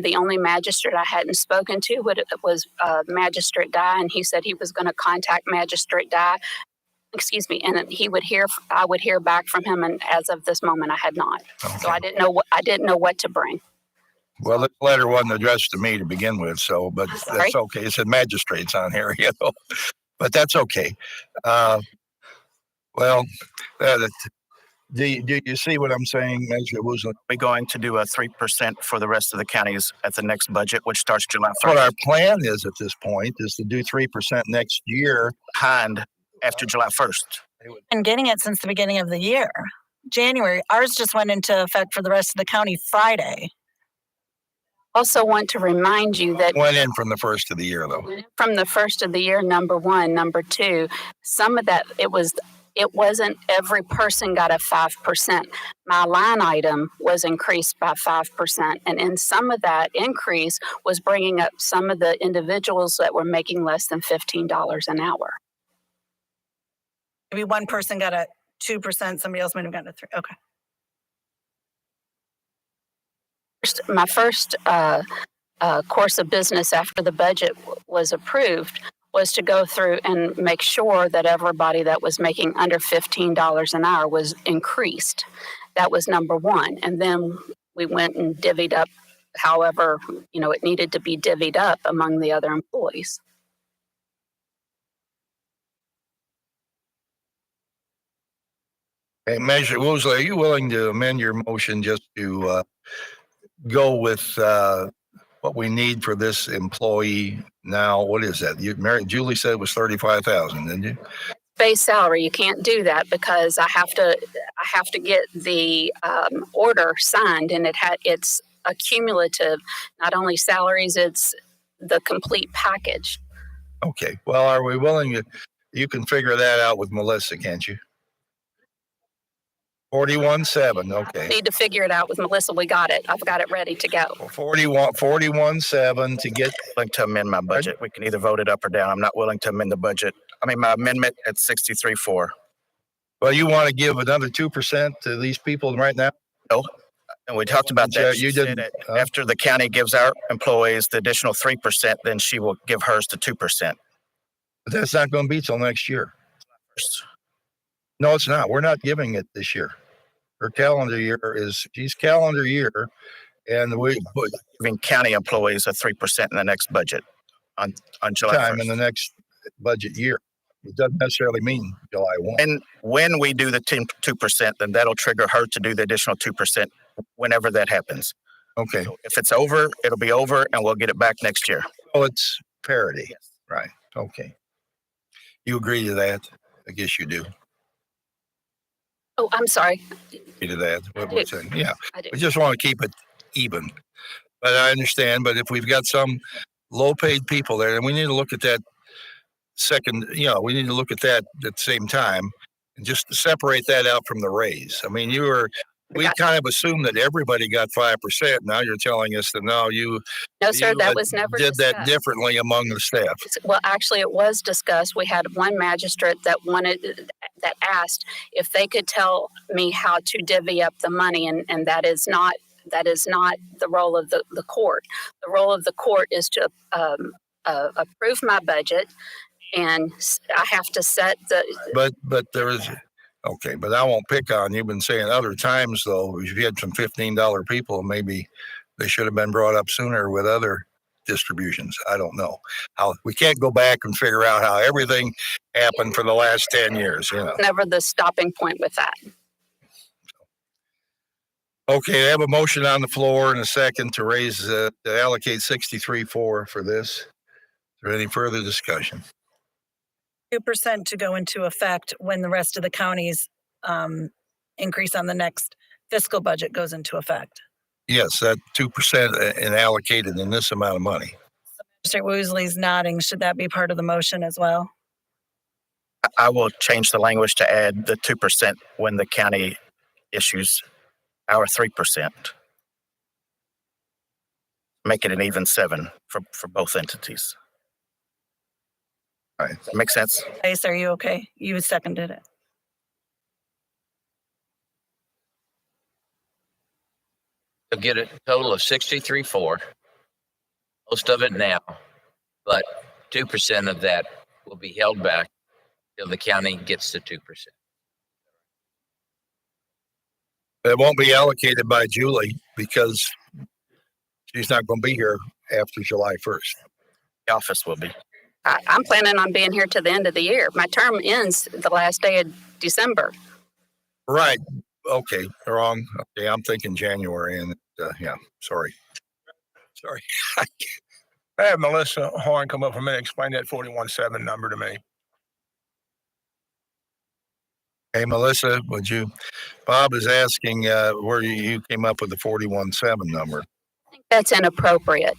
The only magistrate I hadn't spoken to was Magistrate Dye, and he said he was going to contact Magistrate Dye. Excuse me, and I would hear back from him, and as of this moment, I had not. Okay. So I didn't know what to bring. Well, this letter wasn't addressed to me to begin with, so, but that's okay. It said magistrates on here, you know, but that's okay. Well, do you see what I'm saying, Measure Woozley? We're going to do a 3% for the rest of the counties at the next budget, which starts July 1st. What our plan is at this point is to do 3% next year. Behind after July 1st. And getting it since the beginning of the year. January, ours just went into effect for the rest of the county Friday. Also want to remind you that went in from the first of the year, though. From the first of the year, number one. Number two, some of that, it wasn't every person got a 5%. My line item was increased by 5%. And in some of that increase was bringing up some of the individuals that were making less than $15 an hour. Maybe one person got a 2%, somebody else might have gotten a 3%. Okay. My first course of business after the budget was approved was to go through and make sure that everybody that was making under $15 an hour was increased. That was number one. And then we went and divvied up however, you know, it needed to be divvied up among the other employees. Hey, Measure Woozley, are you willing to amend your motion just to go with what we need for this employee now? What is that? Julie said it was $35,000, didn't you? Base salary. You can't do that because I have to get the order signed, and it's a cumulative, not only salaries, it's the complete package. Okay. Well, are we willing to? You can figure that out with Melissa, can't you? 41.7. Okay. Need to figure it out with Melissa. We got it. I've got it ready to go. 41.7 to get. Willing to amend my budget. We can either vote it up or down. I'm not willing to amend the budget. I mean, my amendment at 63.4. Well, you want to give another 2% to these people right now? No. And we talked about that. You didn't. After the county gives our employees the additional 3%, then she will give hers to 2%. But that's not going to be till next year. No, it's not. We're not giving it this year. Her calendar year she's calendar year, and we giving county employees a 3% in the next budget on July 1st. In the next budget year. It doesn't necessarily mean July 1. And when we do the 2%, then that'll trigger her to do the additional 2% whenever that happens. Okay. So if it's over, it'll be over, and we'll get it back next year. Oh, it's parity. Yes. Right. Okay. You agree to that? I guess you do. Oh, I'm sorry. To that. What we're saying. Yeah. I do. We just want to keep it even. But I understand. But if we've got some low-paid people there, then we need to look at that second. We need to look at that at the same time and just separate that out from the raise. I mean, we kind of assumed that everybody got 5%. Now you're telling us that no, sir, that was never did discussed. That differently among the staff. Well, actually, it was discussed. We had one magistrate that asked if they could tell me how to divvy up the money, and that is not the role of the court. The role of the court is to approve my budget, and I have to set the. But there is. Okay, but I won't pick on you. You've been saying other times, though, if you had some $15 people, maybe they should have been brought up sooner with other distributions. I don't know. We can't go back and figure out how everything happened for the last 10 years. Never the stopping point with that. Okay, I have a motion on the floor and a second to raise, to allocate 63.4 for this. Is there any further discussion? 2% to go into effect when the rest of the county's increase on the next fiscal budget goes into effect. Yes, that 2% and allocated in this amount of money. Mr. Woosley's nodding. Should that be part of the motion as well? I will change the language to add the 2% when the county issues our 3%. Make it an even 7 for both entities. All right. Does that make sense? Ace, are you okay? You seconded it. You'll get a total of 63.4, most of it now, but 2% of that will be held back till the county gets to 2%. It won't be allocated by Julie because she's not going to be here after July 1st. The office will be. I'm planning on being here to the end of the year. My term ends the last day of December. Right. Okay. Wrong. Okay. I'm thinking January and yeah, sorry. I have Melissa Horn come up for a minute, explain that 41.7 number to me. Hey, Melissa, would you, Bob is asking where you came up with the 41.7 number. I think that's inappropriate.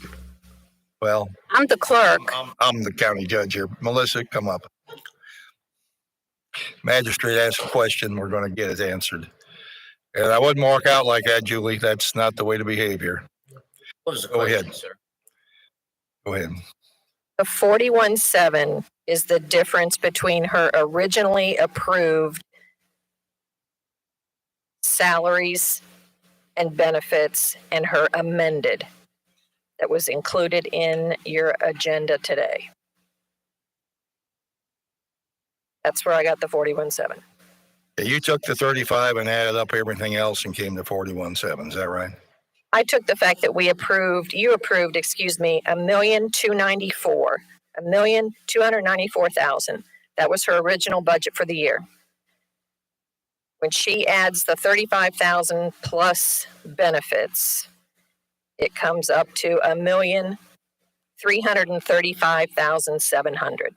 Well, I'm the clerk. I'm the county judge here. Melissa, come up. Magistrate asked a question, we're going to get it answered. And I wouldn't walk out like that, Julie. That's not the way to behave here. What was the Go question, ahead. sir? Go ahead. The 41.7 is the difference between her originally approved salaries and benefits and her amended that was included in your agenda today. That's where I got the 41.7. Yeah, you took the 35 and added up everything else and came to 41.7. Is that right? I took the fact that you approved, $1,294,000. That was her original budget for the year. When she adds the 35,000 plus benefits, it comes up to $1,335,700.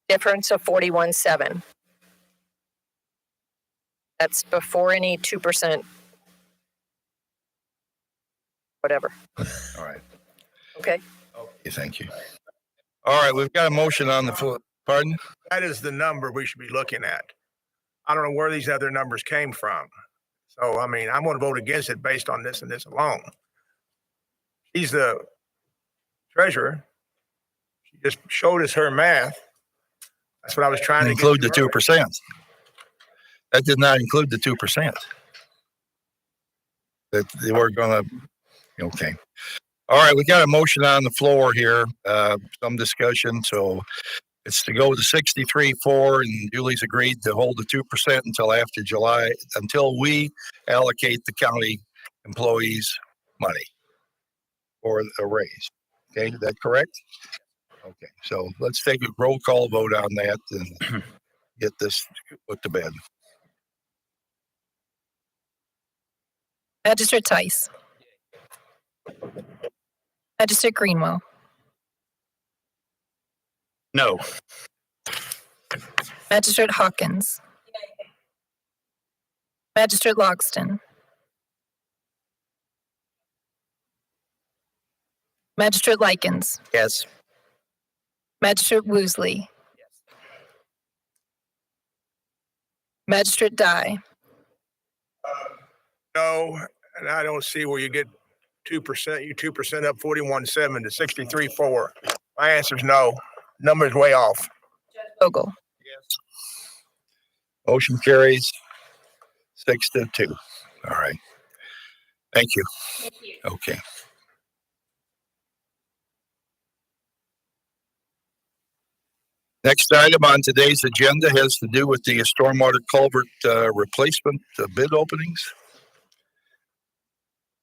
Difference of 41.7. That's before any 2%, whatever. All right. Okay. Okay, thank you. All right, we've got a motion on the floor. Pardon? That is the number we should be looking at. I don't know where these other numbers came from. So, I mean, I'm going to vote against it based on this and this alone. She's the treasurer. She just showed us her math. That's what I was trying to include the get to 2%. That did not include the 2%. That they were going to, okay. All right, we got a motion on the floor here, some discussion. So it's to go to 63.4, and Julie's agreed to hold the 2% until after July, until we allocate the county employees money for a raise. Okay, is that correct? Okay, so let's take a roll call vote on that and get this put to bed. Magistrate Tice. Magistrate Greenwell. No. Magistrate Hawkins. Magistrate Logston. Magistrate Likens. Yes. Magistrate Woosley. Magistrate Dye. No, and I don't see where you get 2%. You 2% up 41.7 to 63.4. My answer is no. Number's way off. Vogel. Yes. Motion carries 6-2. All right. Thank you. Okay. Next item on today's agenda has to do with the stormwater culvert replacement bid openings.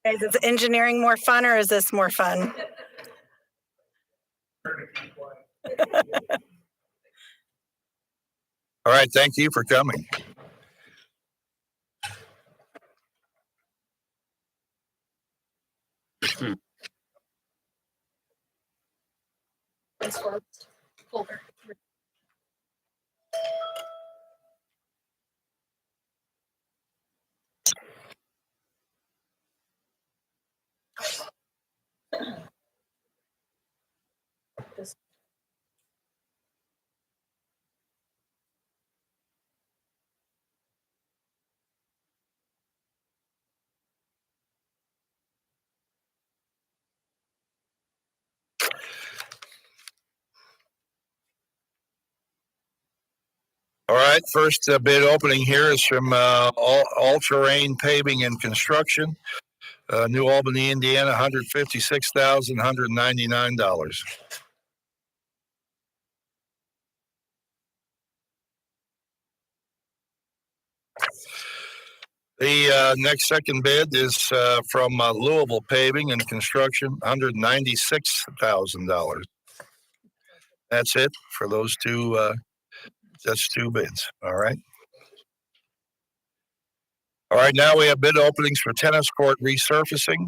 Guys, is engineering more fun or is this more fun? All right, thank you for coming. All right, first bid opening here is from All Terrain Paving and Construction, New Albany, Indiana, $156,199. The next second bid is from Louisville Paving and Construction, $196,000. That's it for those two. That's two bids. All right. All right. Now we have bid openings for tennis court resurfacing,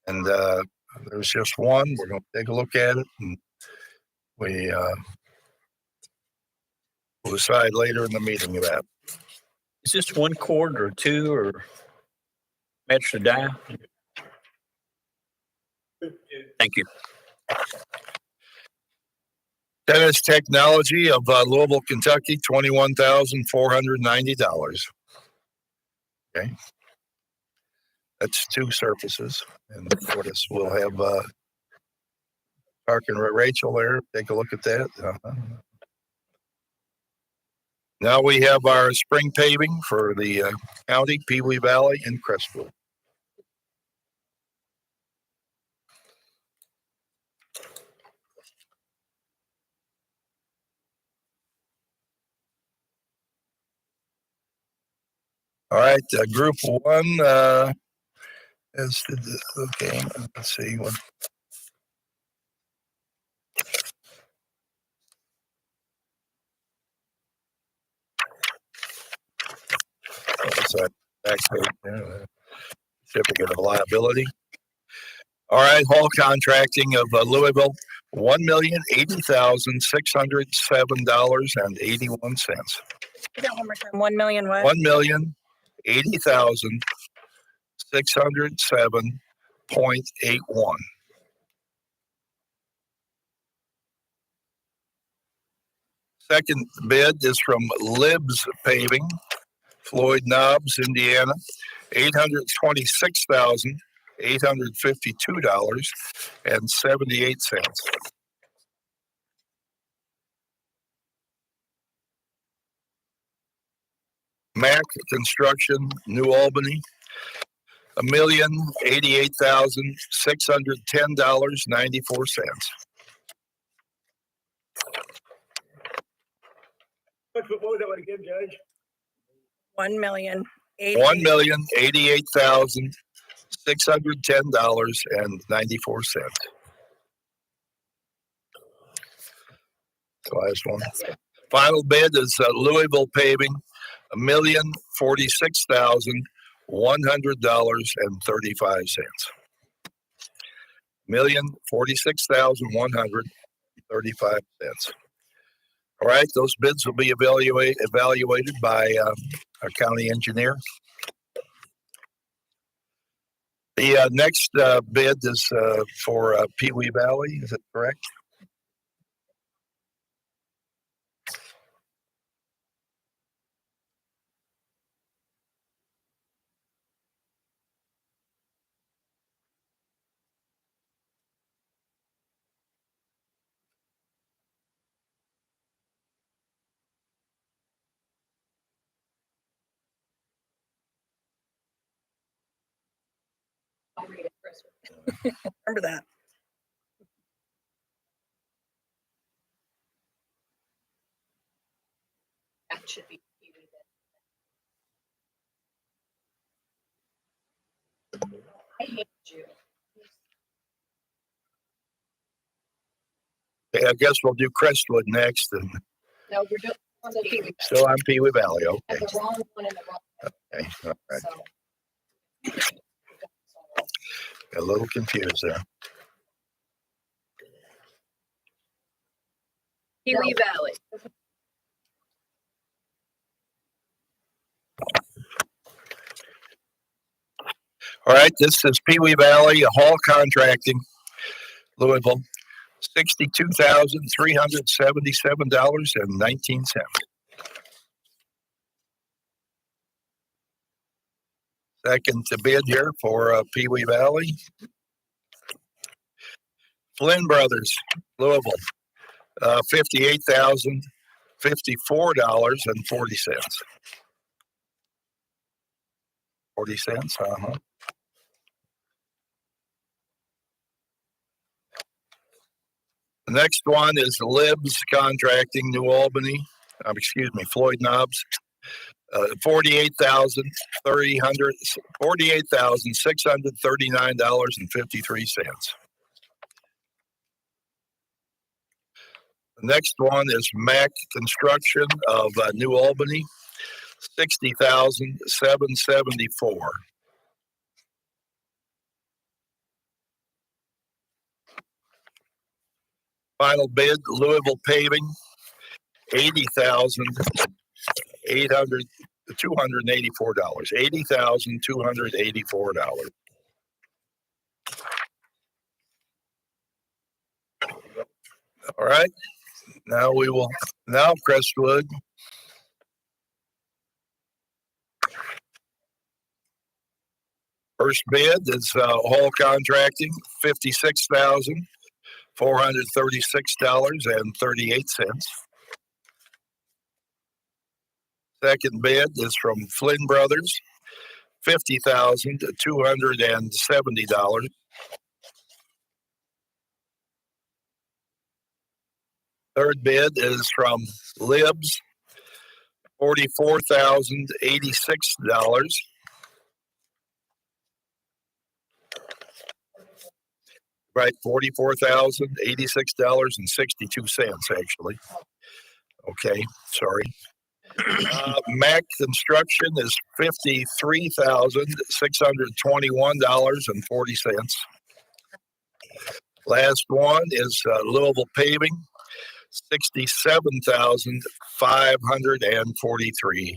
and there's just one. We're going to take a look at it, and we'll decide later in the meeting about it. Is this one cord or two or match the die? Thank you. Tennis Technology of Louisville, Kentucky, $21,490. Okay. That's two surfaces. And of course, we'll have Park and Rachel there. Take a look at that. Now we have our spring paving for the county, Pee Wee Valley, and Crestwood. All right, group one is okay. Let's see what. That's a back page there. Certificate of liability. All right, Hall Contracting of Louisville, $1,080,607.81. $1 million what? $1,080,607.81. Second bid is from Libs Paving, Floyd Knobs, Indiana, $826,852.78. Mac Construction, New Albany, $1,088,610.94. What was that one again, Judge? $1,088,610.94. The last one. Final bid is Louisville Paving, $1,046,100.35. $1,046,100.35. All right, those bids will be evaluated by our county engineer. The next bid is for Pee Wee Valley. Is that correct? I'll read it. Remember that. That should be. I hate you. Okay, I guess we'll do Crestwood next. And No, we're doing Pee Wee. still on Pee Wee Valley. Okay. The wrong one in the wrong. Okay. All right. So. Got a little confused there. Pee Valley. All right, this is Pee Wee Valley Hall Contracting, Louisville, $62,377.19. Second to bid here for Pee Wee Valley. Flynn Brothers, Louisville, $58,054.40. 40 cents, The next one is Libs Contracting, New Albany. Floyd Knobs. $48,639.53. The next one is Mac Construction of New Albany, $60,774. Final bid, Louisville Paving, $80,284. $80,284. All right. Now Crestwood. First bid is Hall Contracting, $56,436.38. Second bid is from Flynn Brothers, $50,270. Third bid is from Libs, $44,086. Right, $44,086.62, actually. Okay, sorry. Mac Construction is $53,621.40. Last one is Louisville Paving, $67,543.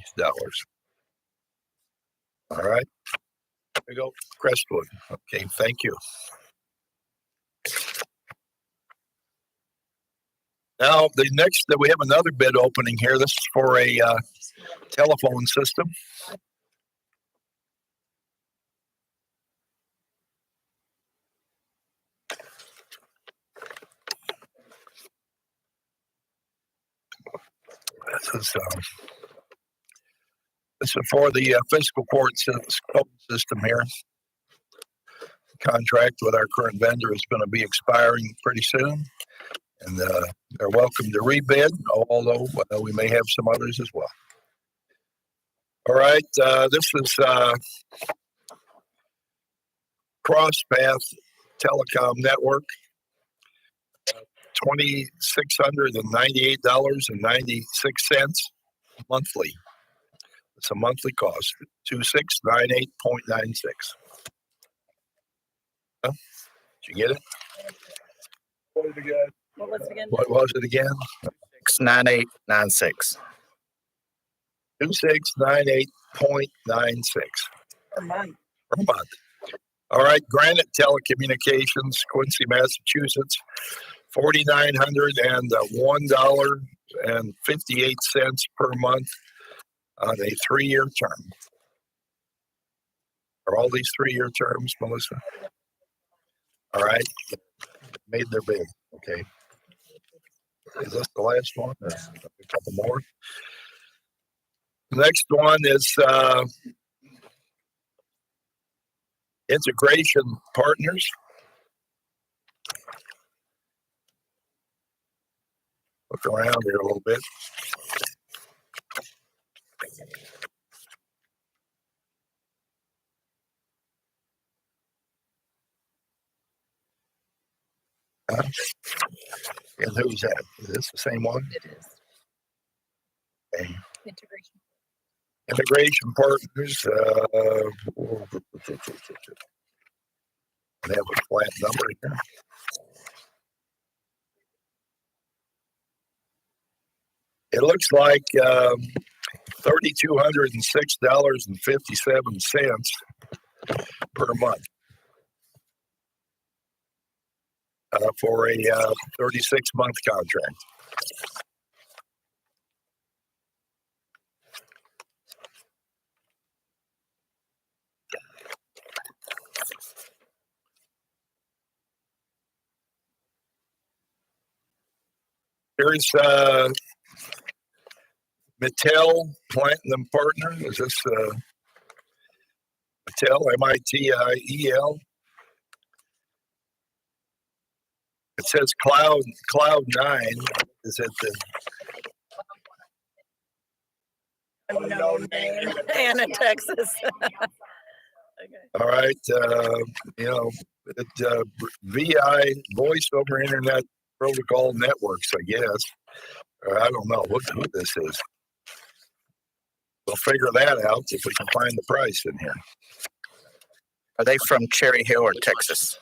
All right. There we go, Crestwood. Okay, thank you. Now, we have another bid opening here. This is for a telephone system. This is for the fiscal court system here. Contract with our current vendor is going to be expiring pretty soon, and they're welcome to rebid, although we may have some others as well. All right, this is Crosspath Telecom Network, $2,698.96 monthly. It's a monthly cost, 2698.96. Did you get it? What was it again? What was it again? 9896. 2698.96 Per month. per month. All right, Granite Telecommunications, Quincy, Massachusetts, $4,901.58 per month on a 3-year term. Are all these 3-year terms, Melissa? All right, made their bid. Okay. Is this the last one? Or a couple more. Next one is Integration Partners. Look around here a little bit. And who's that? Is this the same one? It is. Okay. Integration. Integration Partners. They have a flat number here. It looks like $3,206.57 per month for a 36-month contract. Here's Mattel Platinum Partner. Is this Mattel, Mittiel? It says Cloud9. Is it the Unknown name. Anna, Texas. all right? VI Voice over Internet Protocol Networks, I guess. I don't know who this is. We'll figure that out if we can find the price in here. Are they from Cherry Hill or Texas?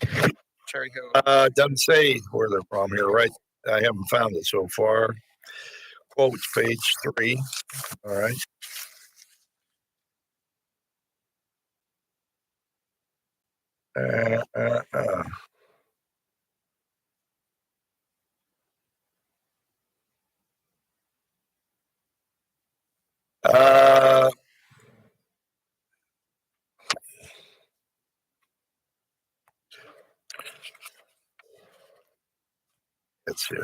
Cherry Hill. It doesn't say where they're from here, right? I haven't found it so far. Quotes, page 3. All right. Let's see.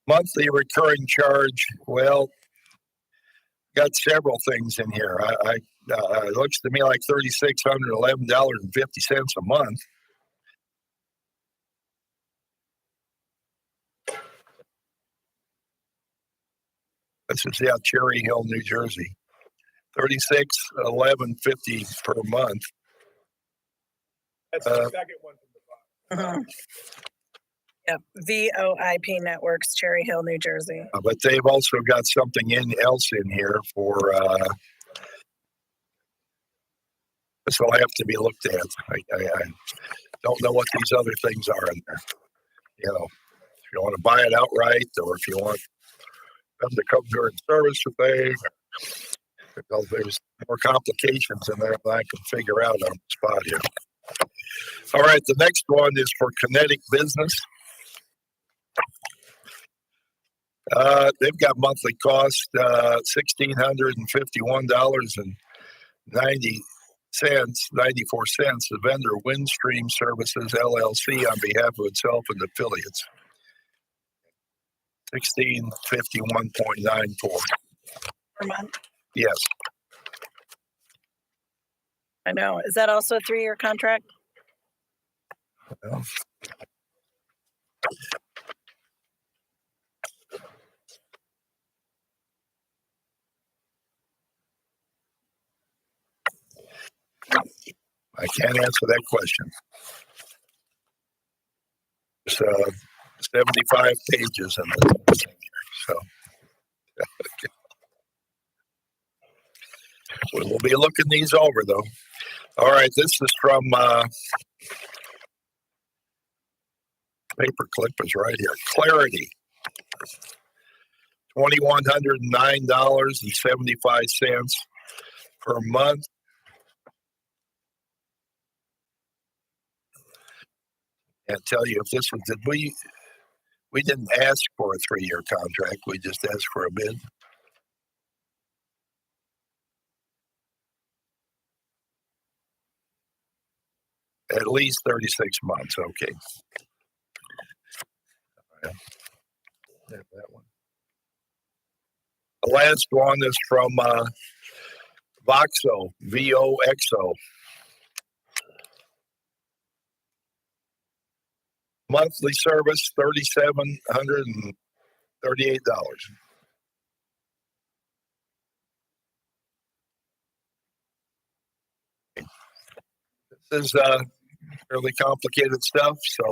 Monthly recurring charge. Well, got several things in here. It looks to me like $3,611.50 a month. This is Cherry Hill, New Jersey. $3,611.50 per month. That's the second one from the bottom. Yep. VoIP Networks, Cherry Hill, New Jersey. But they've also got something else in here for. This will have to be looked at. I don't know what these other things are in there. If you want to buy it outright, or if you want them to come here and service the thing, because there's more complications in there than I can figure out on the spot here. All right, the next one is for Kinetic Business. They've got monthly cost $1,651.94. The vendor Windstream Services LLC on behalf of itself and affiliates. 1651.94 Per month. Yes. I know. Is that also a 3-year contract? Well, I can't answer that question. It's 75 pages in it. So we'll be looking these over, though. All right, this is from paperclip is right here. Clarity. $2,109.75 per month. And tell you if this was, we didn't ask for a 3-year contract. We just asked for a bid. At least 36 months. Okay. Right. That one. The last one is from Voxo, VOXO. Monthly service, $3,738. This is fairly complicated stuff, so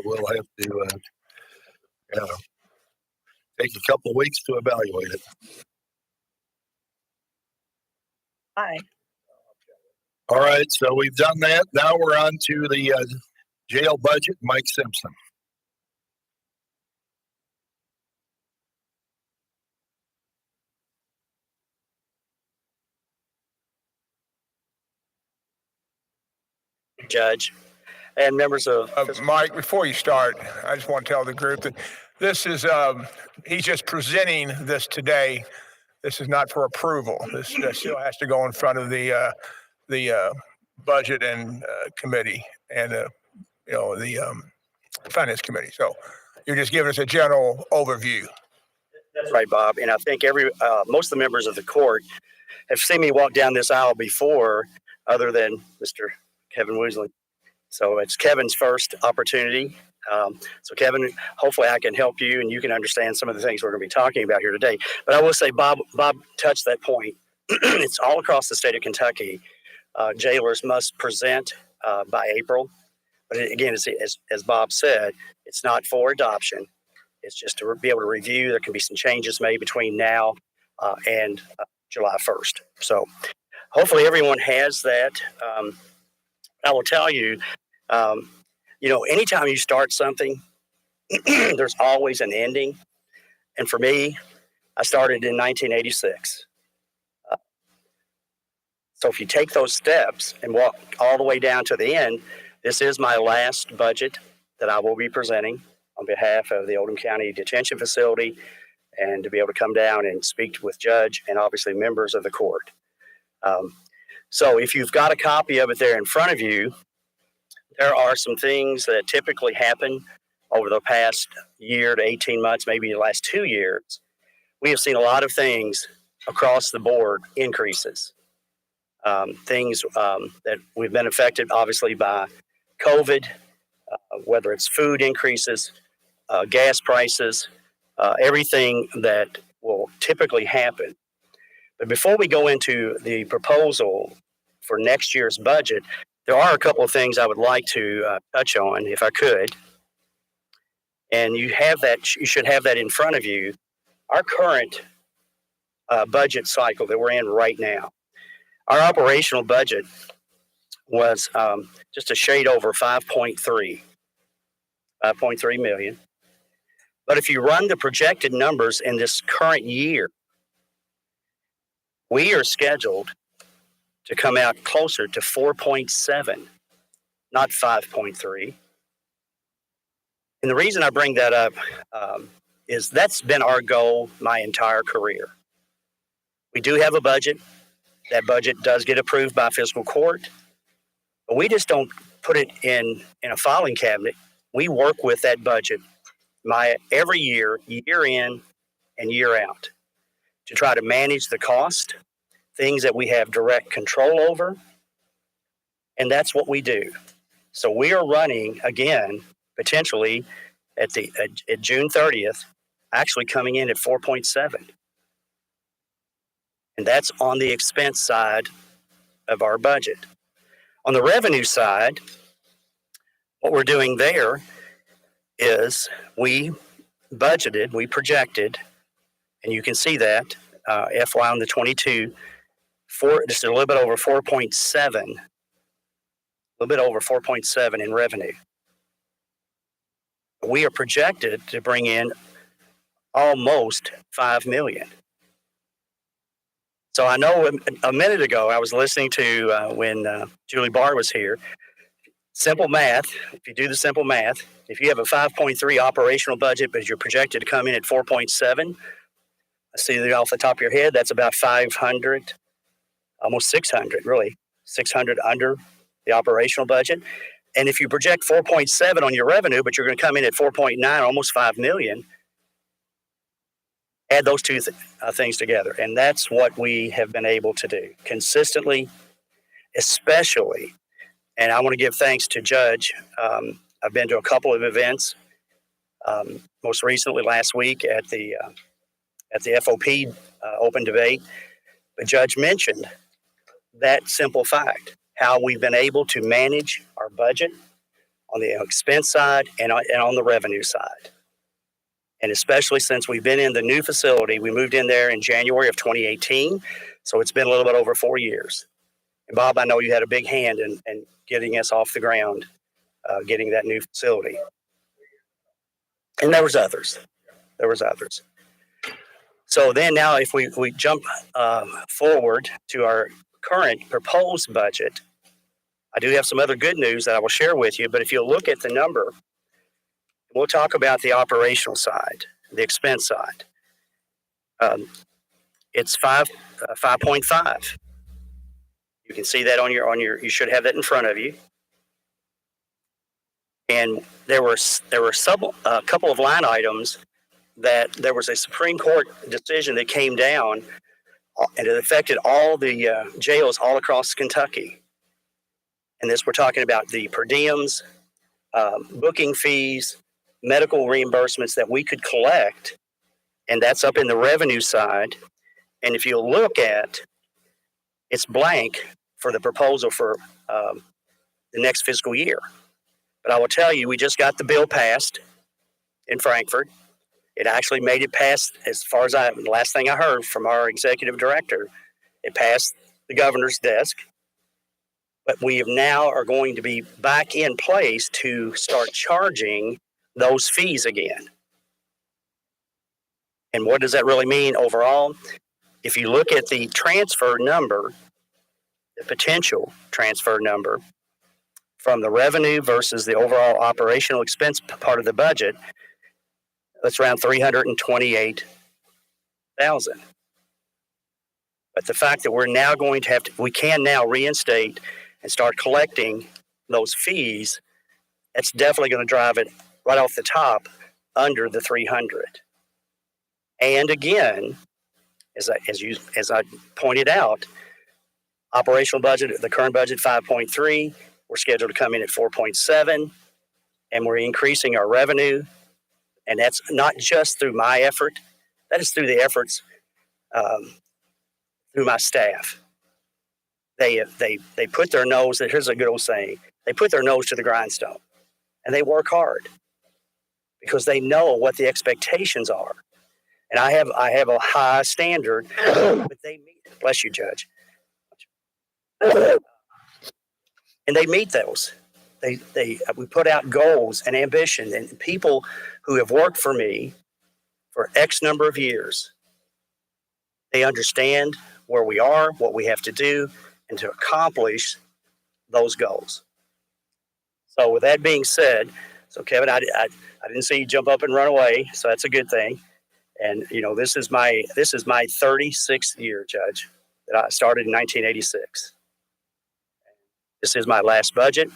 we'll have to take a couple of weeks to evaluate it. Hi. All right, so we've done that. Now we're on to the jail budget. Mike Simpson. Judge, and members of. Mike, before you start, I just want to tell the group that this is, he's just presenting this today. This is not for approval. This still has to go in front of the budget and committee and the finance committee. So you're just giving us a general overview. That's right, Bob. And I think most of the members of the court have seen me walk down this aisle before, other than Mr. Kevin Woosley. So it's Kevin's first opportunity. So Kevin, hopefully I can help you and you can understand some of the things we're going to be talking about here today. But I will say, Bob touched that point. It's all across the state of Kentucky. Jailers must present by April. But again, as Bob said, it's not for adoption. It's just to be able to review. There can be some changes made between now and July 1st. So hopefully everyone has that. I will tell you, anytime you start something, there's always an ending. And for me, I started in 1986. So if you take those steps and walk all the way down to the end, this is my last budget that I will be presenting on behalf of the Oldham County Detention Facility, and to be able to come down and speak with Judge and obviously members of the court. So if you've got a copy of it there in front of you, there are some things that typically happen over the past year to 18 months, maybe the last 2 years. We have seen a lot of things across the board increases. Things that we've been affected obviously by COVID, whether it's food increases, gas prices, everything that will typically happen. But before we go into the proposal for next year's budget, there are a couple of things I would like to touch on, if I could. And you should have that in front of you. Our current budget cycle that we're in right now, our operational budget was just a shade over 5.3 million. But if you run the projected numbers in this current year, we are scheduled to come out closer to 4.7, not 5.3. And the reason I bring that up is that's been our goal my entire career. We do have a budget. That budget does get approved by fiscal court, but we just don't put it in a filing cabinet. We work with that budget every year, year in and year out, to try to manage the cost, things that we have direct control over, and that's what we do. So we are running, again, potentially at June 30th, actually coming in at 4.7. And that's on the expense side of our budget. On the revenue side, what we're doing there is we budgeted, we projected, and you can see that FY on the 22, just a little bit over 4.7, a little bit over 4.7 in revenue. We are projected to bring in almost 5 million. So I know a minute ago I was listening to when Julie Barr was here. Simple math, if you do the simple math, if you have a 5.3 operational budget, but you're projected to come in at 4.7, I see that off the top of your head, that's about 500, almost 600, really, 600 under the operational budget. And if you project 4.7 on your revenue, but you're going to come in at 4.9, almost 5 million, add those two things together. And that's what we have been able to do consistently, especially. And I want to give thanks to Judge. I've been to a couple of events, most recently last week at the FOP open debate. But Judge mentioned that simple fact, how we've been able to manage our budget on the expense side and on the revenue side. And especially since we've been in the new facility, we moved in there in January of 2018. So it's been a little bit over 4 years. And Bob, I know you had a big hand in getting us off the ground, getting that new facility. And there was others. So then now if we jump forward to our current proposed budget, I do have some other good news that I will share with you, but if you look at the number, we'll talk about the operational side, the expense side. It's 5.5. You can see that on your, you should have that in front of you. And there were a couple of line items that there was a Supreme Court decision that came down and it affected all the jails all across Kentucky. And this, we're talking about the per diems, booking fees, medical reimbursements that we could collect. And that's up in the revenue side. And if you look at, it's blank for the proposal for the next fiscal year. But I will tell you, we just got the bill passed in Frankfurt. It actually made it past, as far as the last thing I heard from our executive director, it passed the governor's desk. But we now are going to be back in place to start charging those fees again. And what does that really mean overall? If you look at the transfer number, the potential transfer number from the revenue versus the overall operational expense part of the budget, that's around $328,000. But the fact that we're now going to we can now reinstate and start collecting those fees, that's definitely going to drive it right off the top under the 300. And again, as I pointed out, operational budget, the current budget 5.3, we're scheduled to come in at 4.7, and we're increasing our revenue. And that's not just through my effort, that is through the efforts through my staff. They put their nose, here's a good old saying, they put their nose to the grindstone and they work hard because they know what the expectations are. And I have a high standard, but they meet, bless you, Judge. And they meet those. We put out goals and ambition, and people who have worked for me for X number of years, they understand where we are, what we have to do, and to accomplish those goals. So with that being said, so Kevin, I didn't see you jump up and run away, so that's a good thing. And you know, this is my 36th year, Judge, that I started in 1986. This is my last budget.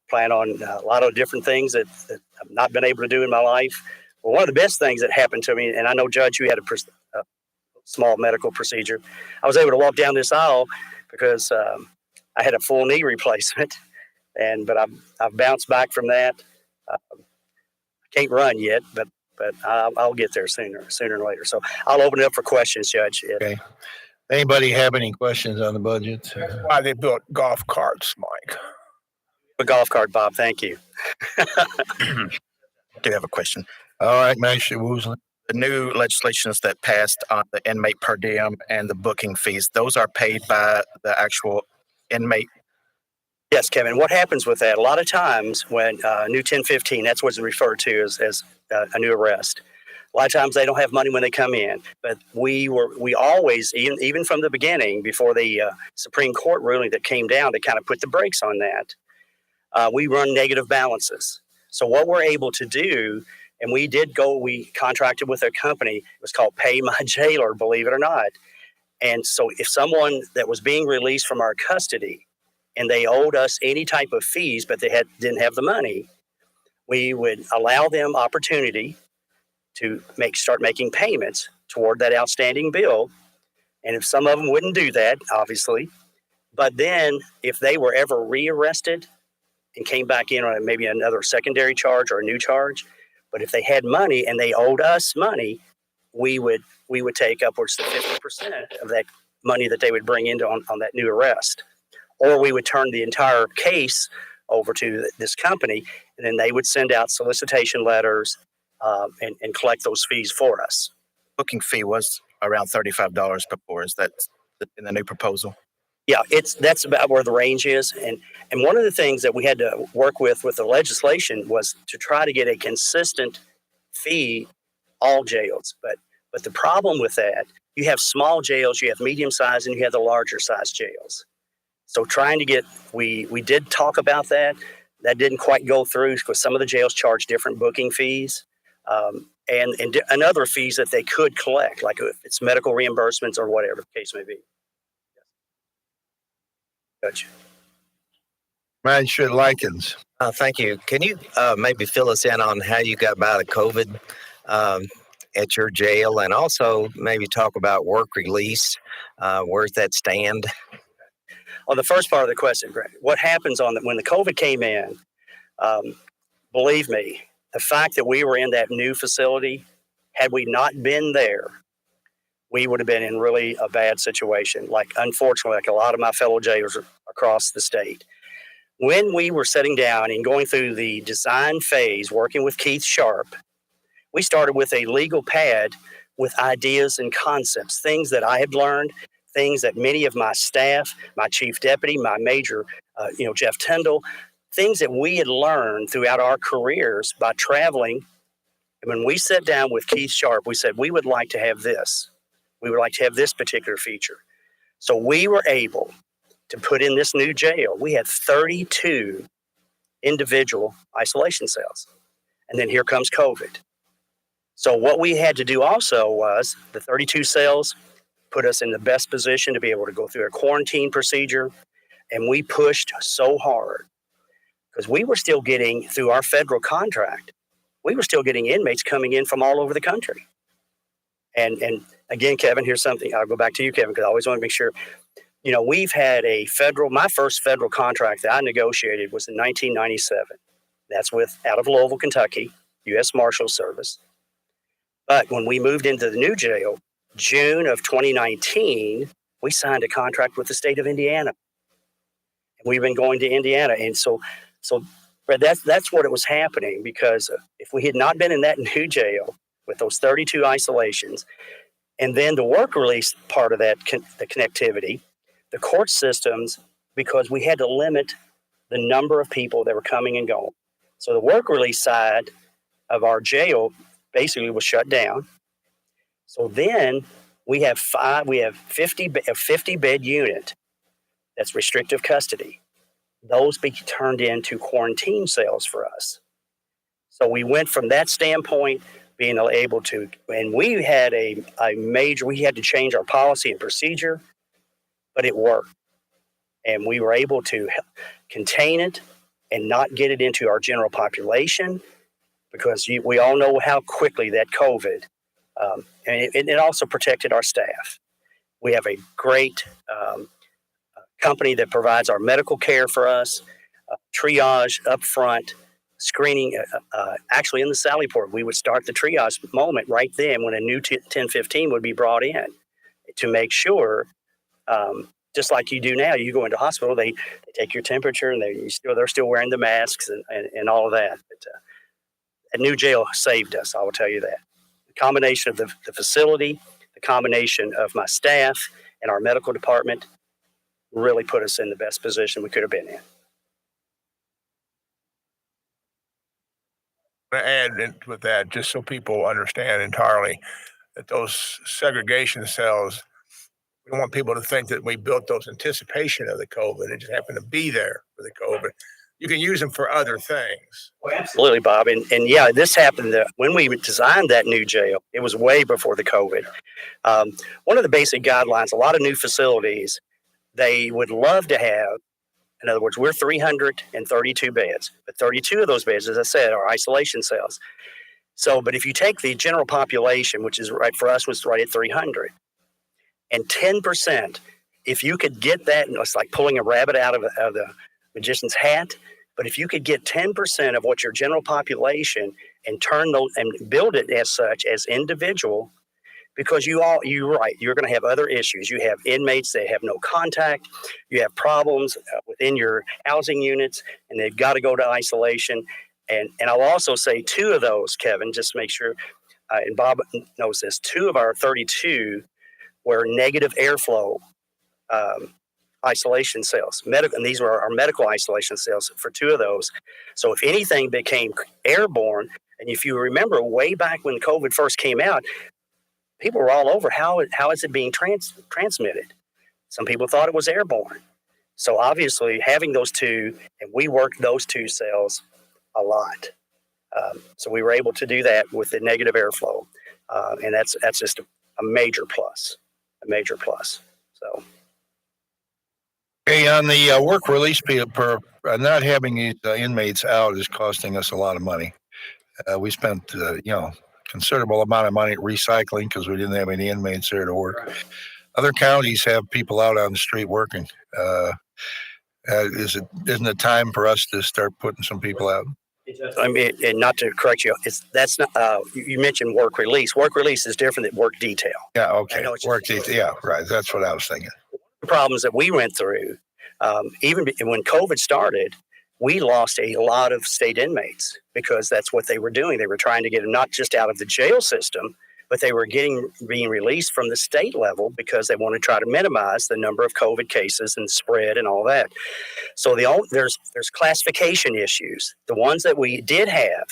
Plan on a lot of different things that I've not been able to do in my life. Well, one of the best things that happened to me, and I know, Judge, you had a small medical procedure. I was able to walk down this aisle because I had a full knee replacement, but I've bounced back from that. I can't run yet, but I'll get there sooner or later. So I'll open it up for questions, Judge. Okay. Anybody have any questions on the budget? That's why they built golf carts, Mike. A golf cart, Bob. Thank you. I do have a question. All right, Master Woosley. The new legislations that passed on the inmate per diem and the booking fees, those are paid by the actual inmate. Yes, Kevin. What happens with that? A lot of times when new 1015, that's what's referred to as a new arrest. A lot of times they don't have money when they come in, but we always, even from the beginning, before the Supreme Court ruling that came down to kind of put the brakes on that, we run negative balances. So what we're able to do, and we contracted with a company, it was called Pay My Jailer, believe it or not. And so if someone that was being released from our custody and they owed us any type of fees, but they didn't have the money, we would allow them opportunity to start making payments toward that outstanding bill. And if some of them wouldn't do that, obviously, but then if they were ever rearrested and came back in on maybe another secondary charge or a new charge, but if they had money and they owed us money, we would take upwards to 50% of that money that they would bring into on that new arrest. Or we would turn the entire case over to this company, and then they would send out solicitation letters and collect those fees for us. Booking fee was around $35 before. Is that in the new proposal? Yeah, that's about where the range is. And one of the things that we had to work with the legislation was to try to get a consistent fee all jails. But the problem with that, you have small jails, you have medium size, and you have the larger size jails. So trying to get, we did talk about that. That didn't quite go through because some of the jails charge different booking fees and other fees that they could collect, like if it's medical reimbursements or whatever the case may be. Gotcha. Manager Likens. Thank you. Can you maybe fill us in on how you got by the COVID at your jail, and also maybe talk about work release? Where's that stand? On the first part of the question, Greg, what happens when the COVID came in, believe me, the fact that we were in that new facility, had we not been there, we would have been in really a bad situation. Like, unfortunately, like a lot of my fellow jailers across the state. When we were sitting down and going through the design phase, working with Keith Sharp, we started with a legal pad with ideas and concepts, things that I had learned, things that many of my staff, my chief deputy, my major, Jeff Tyndall, things that we had learned throughout our careers by traveling. And when we sat down with Keith Sharp, we said, we would like to have this. We would like to have this particular feature. So we were able to put in this new jail. We had 32 individual isolation cells. And then here comes COVID. So what we had to do also was the 32 cells put us in the best position to be able to go through a quarantine procedure. And we pushed so hard because we were still getting, through our federal contract, we were still getting inmates coming in from all over the country. And again, Kevin, here's something. I'll go back to you, Kevin, because I always want to make sure. We've had my first federal contract that I negotiated was in 1997. That's out of Louisville, Kentucky, U.S. Marshal Service. But when we moved into the new jail, June of 2019, we signed a contract with the state of Indiana. And we've been going to Indiana. And so but that's what it was happening, because if we had not been in that new jail with those 32 isolations, and then the work release part of that, the connectivity, the court systems, because we had to limit the number of people that were coming and going. So the work release side of our jail basically was shut down. So then we have 50 bed unit that's restrictive custody. Those be turned into quarantine cells for us. So we went from that standpoint, being able to, and we had we had to change our policy and procedure, but it worked. And we were able to contain it and not get it into our general population, because we all know how quickly that COVID, and it also protected our staff. We have a great company that provides our medical care for us, triage up front, screening. Actually, in the Sally Port, we would start the triage moment right then when a new 1015 would be brought in to make sure, just like you do now, you go into hospital, they take your temperature and they're still wearing the masks and all of that. But a new jail saved us, I will tell you that. The combination of the facility, the combination of my staff and our medical department really put us in the best position we could have been in. To add with that, just so people understand entirely, that those segregation cells, we don't want people to think that we built those in anticipation of the COVID. It just happened to be there for the COVID. You can use them for other things. Well, absolutely, Bob. And yeah, this happened when we designed that new jail. It was way before the COVID. One of the basic guidelines, a lot of new facilities, they would love to have, in other words, we're 332 beds, but 32 of those beds, as I said, are isolation cells. So, but if you take the general population, which is right for us, was right at 300, and 10%, if you could get that, it's like pulling a rabbit out of the magician's hat. But if you could get 10% of what your general population and turn those and build it as such as individual, because you're right, you're going to have other issues. You have inmates that have no contact. You have problems within your housing units, and they've got to go to isolation. And I'll also say 2 of those, Kevin, just to make sure, and Bob knows this, 2 of our 32 were negative airflow isolation cells. And these were our medical isolation cells for 2 of those. So if anything became airborne, and if you remember way back when COVID first came out, people were all over how is it being transmitted. Some people thought it was airborne. So obviously having those two, and we worked those two cells a lot. So we were able to do that with the negative airflow. And that's just a major plus, So. Hey, on the work release per not having these inmates out is costing us a lot of money. We spent, considerable amount of money recycling because we didn't have any inmates there to work. Right. Other counties have people out on the street working. Isn't it time for us to start putting some people out? I mean, and not to correct you, that's not. You mentioned work release. Work release is different than work detail. Yeah, okay. Work detail. Yeah, right. That's what I was thinking. The problems that we went through, even when COVID started, we lost a lot of state inmates because that's what they were doing. They were trying to get them not just out of the jail system, but they were being released from the state level because they want to try to minimize the number of COVID cases and spread and all that. So there's classification issues. The ones that we did have,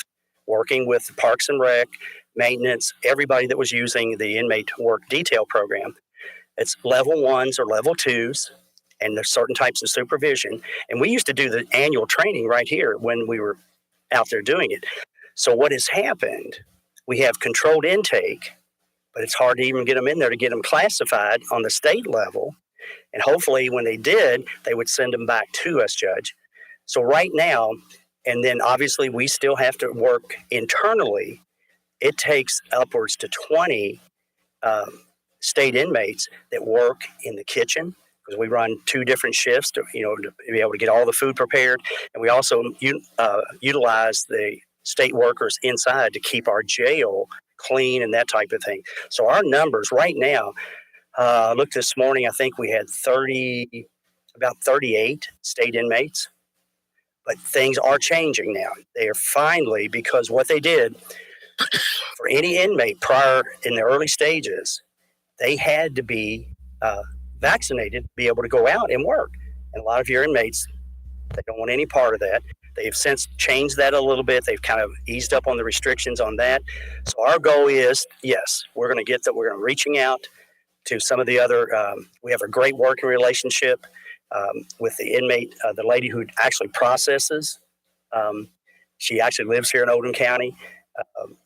working with Parks and Rec, maintenance, everybody that was using the inmate work detail program, it's level 1s or level 2s, and there's certain types of supervision. And we used to do the annual training right here when we were out there doing it. So what has happened, we have controlled intake, but it's hard to even get them in there to get them classified on the state level. And hopefully when they did, they would send them back to us, Judge. So right now, and then obviously we still have to work internally. It takes upwards to 20 state inmates that work in the kitchen, because we run 2 different shifts to be able to get all the food prepared. And we also utilize the state workers inside to keep our jail clean and that type of thing. So our numbers right now, looked this morning, I think we had about 38 state inmates, but things are changing now. They are finally, because what they did for any inmate prior in the early stages, they had to be vaccinated to be able to go out and work. And a lot of your inmates, they don't want any part of that. They've since changed that a little bit. They've kind of eased up on the restrictions on that. So our goal is, yes, we're going to get that. We're going to reaching out to some of the other, we have a great working relationship with the inmate, the lady who actually processes. She actually lives here in Oldham County.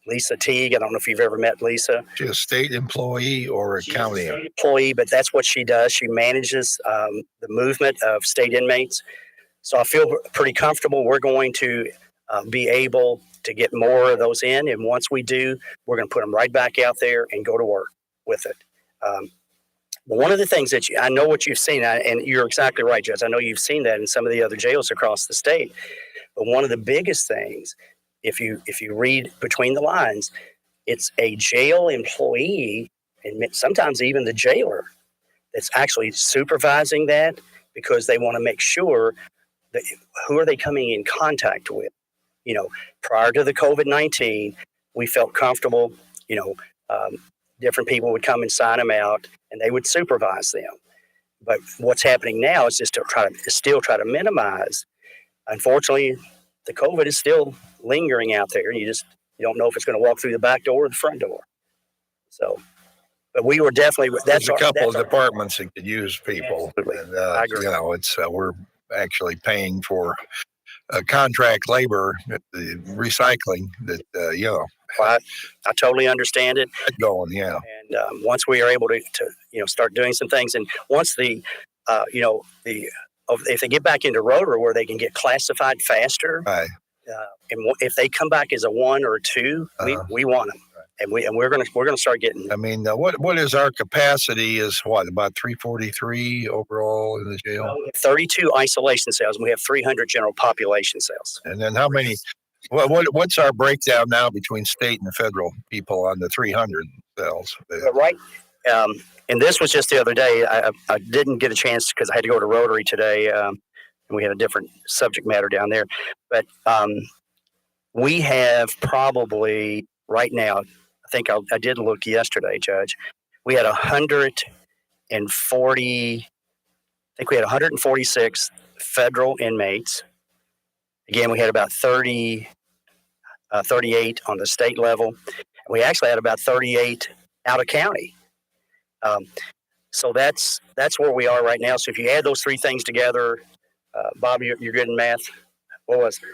Lisa Teague. I don't know if you've ever met Lisa. She's a state employee or a county employee, but that's what she does. She manages the movement of state inmates. So I feel pretty comfortable. We're going to be able to get more of those in. And once we do, we're going to put them right back out there and go to work with it. But one of the things that I know what you've seen, and you're exactly right, Judge. I know you've seen that in some of the other jails across the state. But one of the biggest things, if you read between the lines, it's a jail employee, and sometimes even the jailer, that's actually supervising that, because they want to make sure that who are they coming in contact with. Prior to the COVID-19, we felt comfortable, different people would come and sign them out and they would supervise them. But what's happening now is just to try to minimize. Unfortunately, the COVID is still lingering out there. You don't know if it's going to walk through the back door or the front door. So, but we were definitely, there's a couple of departments that could use people. And, I agree. It's we're actually paying for contract labor, the recycling that, I totally understand it. Going, yeah. And once we are able to start doing some things, and once if they get back into Rotary where they can get classified faster, right. And if they come back as a 1 or a 2, we want them, right. and we're gonna start getting. I mean, what is our capacity? Is about 343 overall in the jail? 32 isolation cells, and we have 300 general population cells. And then how many? What's our breakdown now between state and federal people on the 300 cells? Right. And this was just the other day. I didn't get a chance because I had to go to Rotary today, and we had a different subject matter down there. But we have probably right now, I think I did look yesterday, Judge. We had 146 federal inmates. Again, we had about 38 on the state level. We actually had about 38 out of county. So that's where we are right now. So if you add those three things together, Bob, you're good in math. What was it?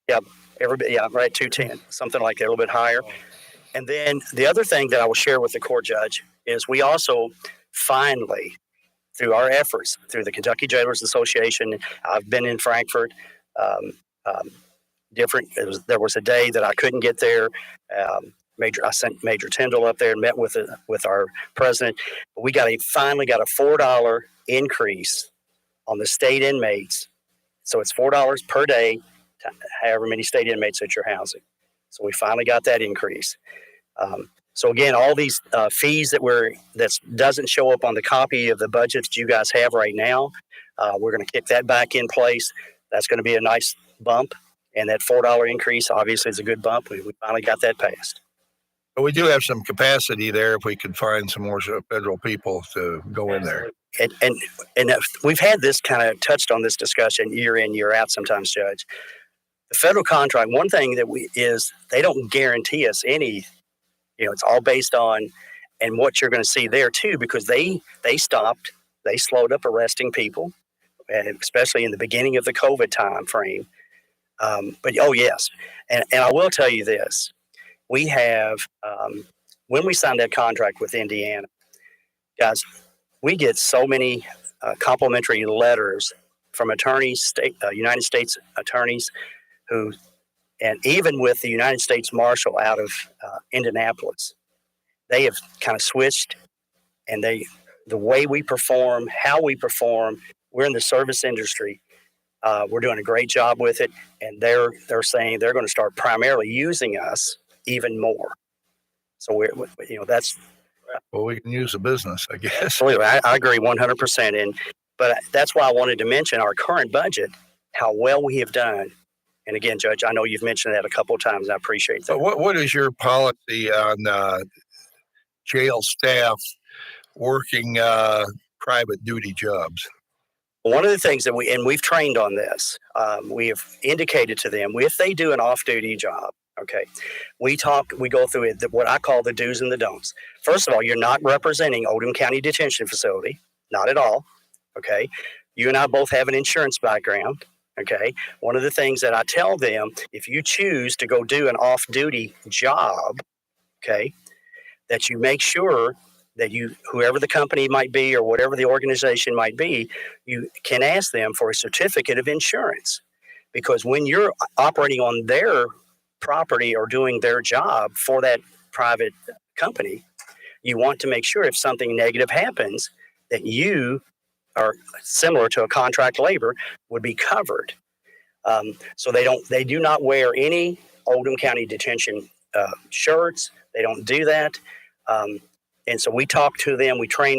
Yeah, yeah, right, 210, something like that, a little bit higher. And then the other thing that I will share with the court judge is we also finally, through our efforts, through the Kentucky Jailers Association, I've been in Frankfurt, there was a day that I couldn't get there. I sent Major Tyndall up there and met with our president. We finally got a $4 increase on the state inmates. So it's $4 per day, however many state inmates that you're housing. So we finally got that increase. So again, all these fees that doesn't show up on the copy of the budget that you guys have right now, we're going to kick that back in place. That's going to be a nice bump. And that $4 increase obviously is a good bump. We finally got that passed. But we do have some capacity there if we could find some more federal people to go in there. And we've had this kind of touched on this discussion year in, year out sometimes, Judge. The federal contract, one thing that they don't guarantee us any, it's all based on, and what you're going to see there too, because they slowed up arresting people, and especially in the beginning of the COVID time frame. But oh yes, and I will tell you this, we have, when we signed that contract with Indiana, guys, we get so many complimentary letters from attorneys, United States attorneys and even with the United States Marshal out of Indianapolis, they have kind of switched, and the way we perform, how we perform, we're in the service industry. We're doing a great job with it, and they're saying they're going to start primarily using us even more. So that's. Well, we can use the business, I guess. Absolutely, I agree 100%. But that's why I wanted to mention our current budget, how well we have done. And again, Judge, I know you've mentioned that a couple of times. I appreciate that. But what is your policy on jail staff working private duty jobs? One of the things that we've trained on this, we have indicated to them, if they do an off-duty job, okay, we go through it, what I call the do's and the don'ts. First of all, you're not representing Oldham County Detention Facility, not at all, okay? You and I both have an insurance background, okay? One of the things that I tell them, if you choose to go do an off-duty job, okay, that you make sure that whoever the company might be or whatever the organization might be, you can ask them for a certificate of insurance. Because when you're operating on their property or doing their job for that private company, you want to make sure if something negative happens that you are similar to a contract labor would be covered. So they do not wear any Oldham County detention shirts. They don't do that. And so we talk to them, we talk,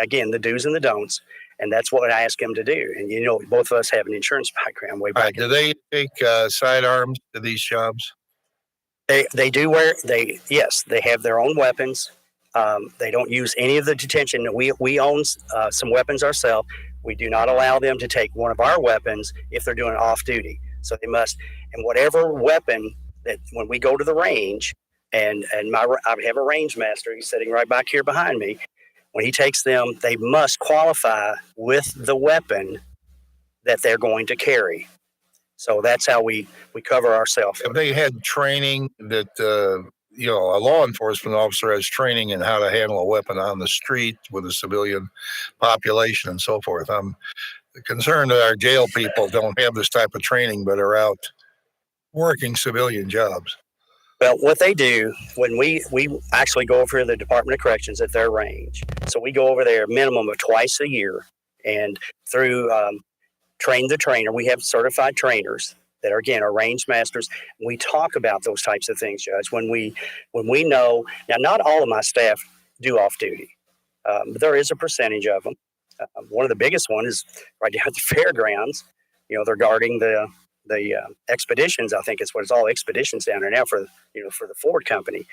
again, the do's and the don'ts, and that's what I ask them to do. And, both of us have an insurance background way back. Do they take sidearms to these jobs? They do yes, they have their own weapons. They don't use any of the detention. We own some weapons ourselves. We do not allow them to take one of our weapons if they're doing off duty. So they must, and whatever weapon that when we go to the range, and I have a range master. He's sitting right back here behind me. When he takes them, they must qualify with the weapon that they're going to carry. So that's how we cover ourselves. Have they had training that a law enforcement officer has training in how to handle a weapon on the street with a civilian population and so forth? I'm concerned that our jail people don't have this type of training, but are out working civilian jobs. Well, what they do when we actually go over to the Department of Corrections at their range. So we go over there a minimum of twice a year, and through Train the Trainer, we have certified trainers that are range masters. We talk about those types of things, Judge. When we know, now not all of my staff do off duty, but there is a percentage of them. One of the biggest one is right down at the fairgrounds. They're guarding the expeditions. I think it's what it's all expeditions down there now for the Ford company.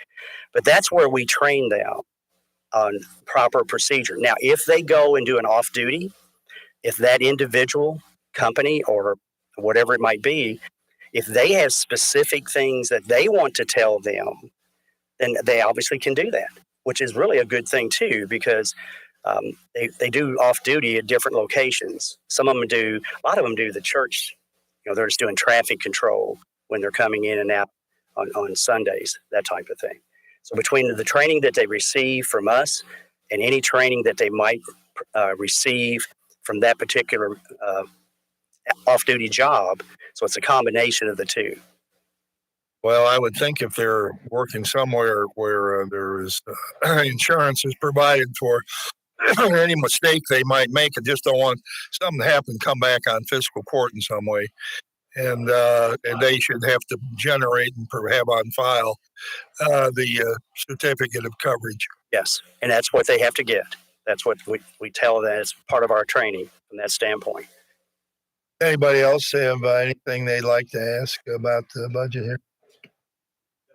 But that's where we train them on proper procedure. Now, if they go and do an off duty, if that individual company or whatever it might be, if they have specific things that they want to tell them, then they obviously can do that. which is really a good thing too, because they do off duty at different locations. A lot of them do the church. They're just doing traffic control when they're coming in and out on Sundays, that type of thing. So between the training that they receive from us and any training that they might receive from that particular off-duty job, so it's a combination of the two. Well, I would think if they're working somewhere where there is insurance is provided for any mistake they might make, I just don't want something to happen, come back on fiscal court in some way. And they should have to generate and have on file the certificate of coverage. Yes, and that's what they have to get. That's what we tell them as part of our training from that standpoint. Anybody else have anything they'd like to ask about the budget here?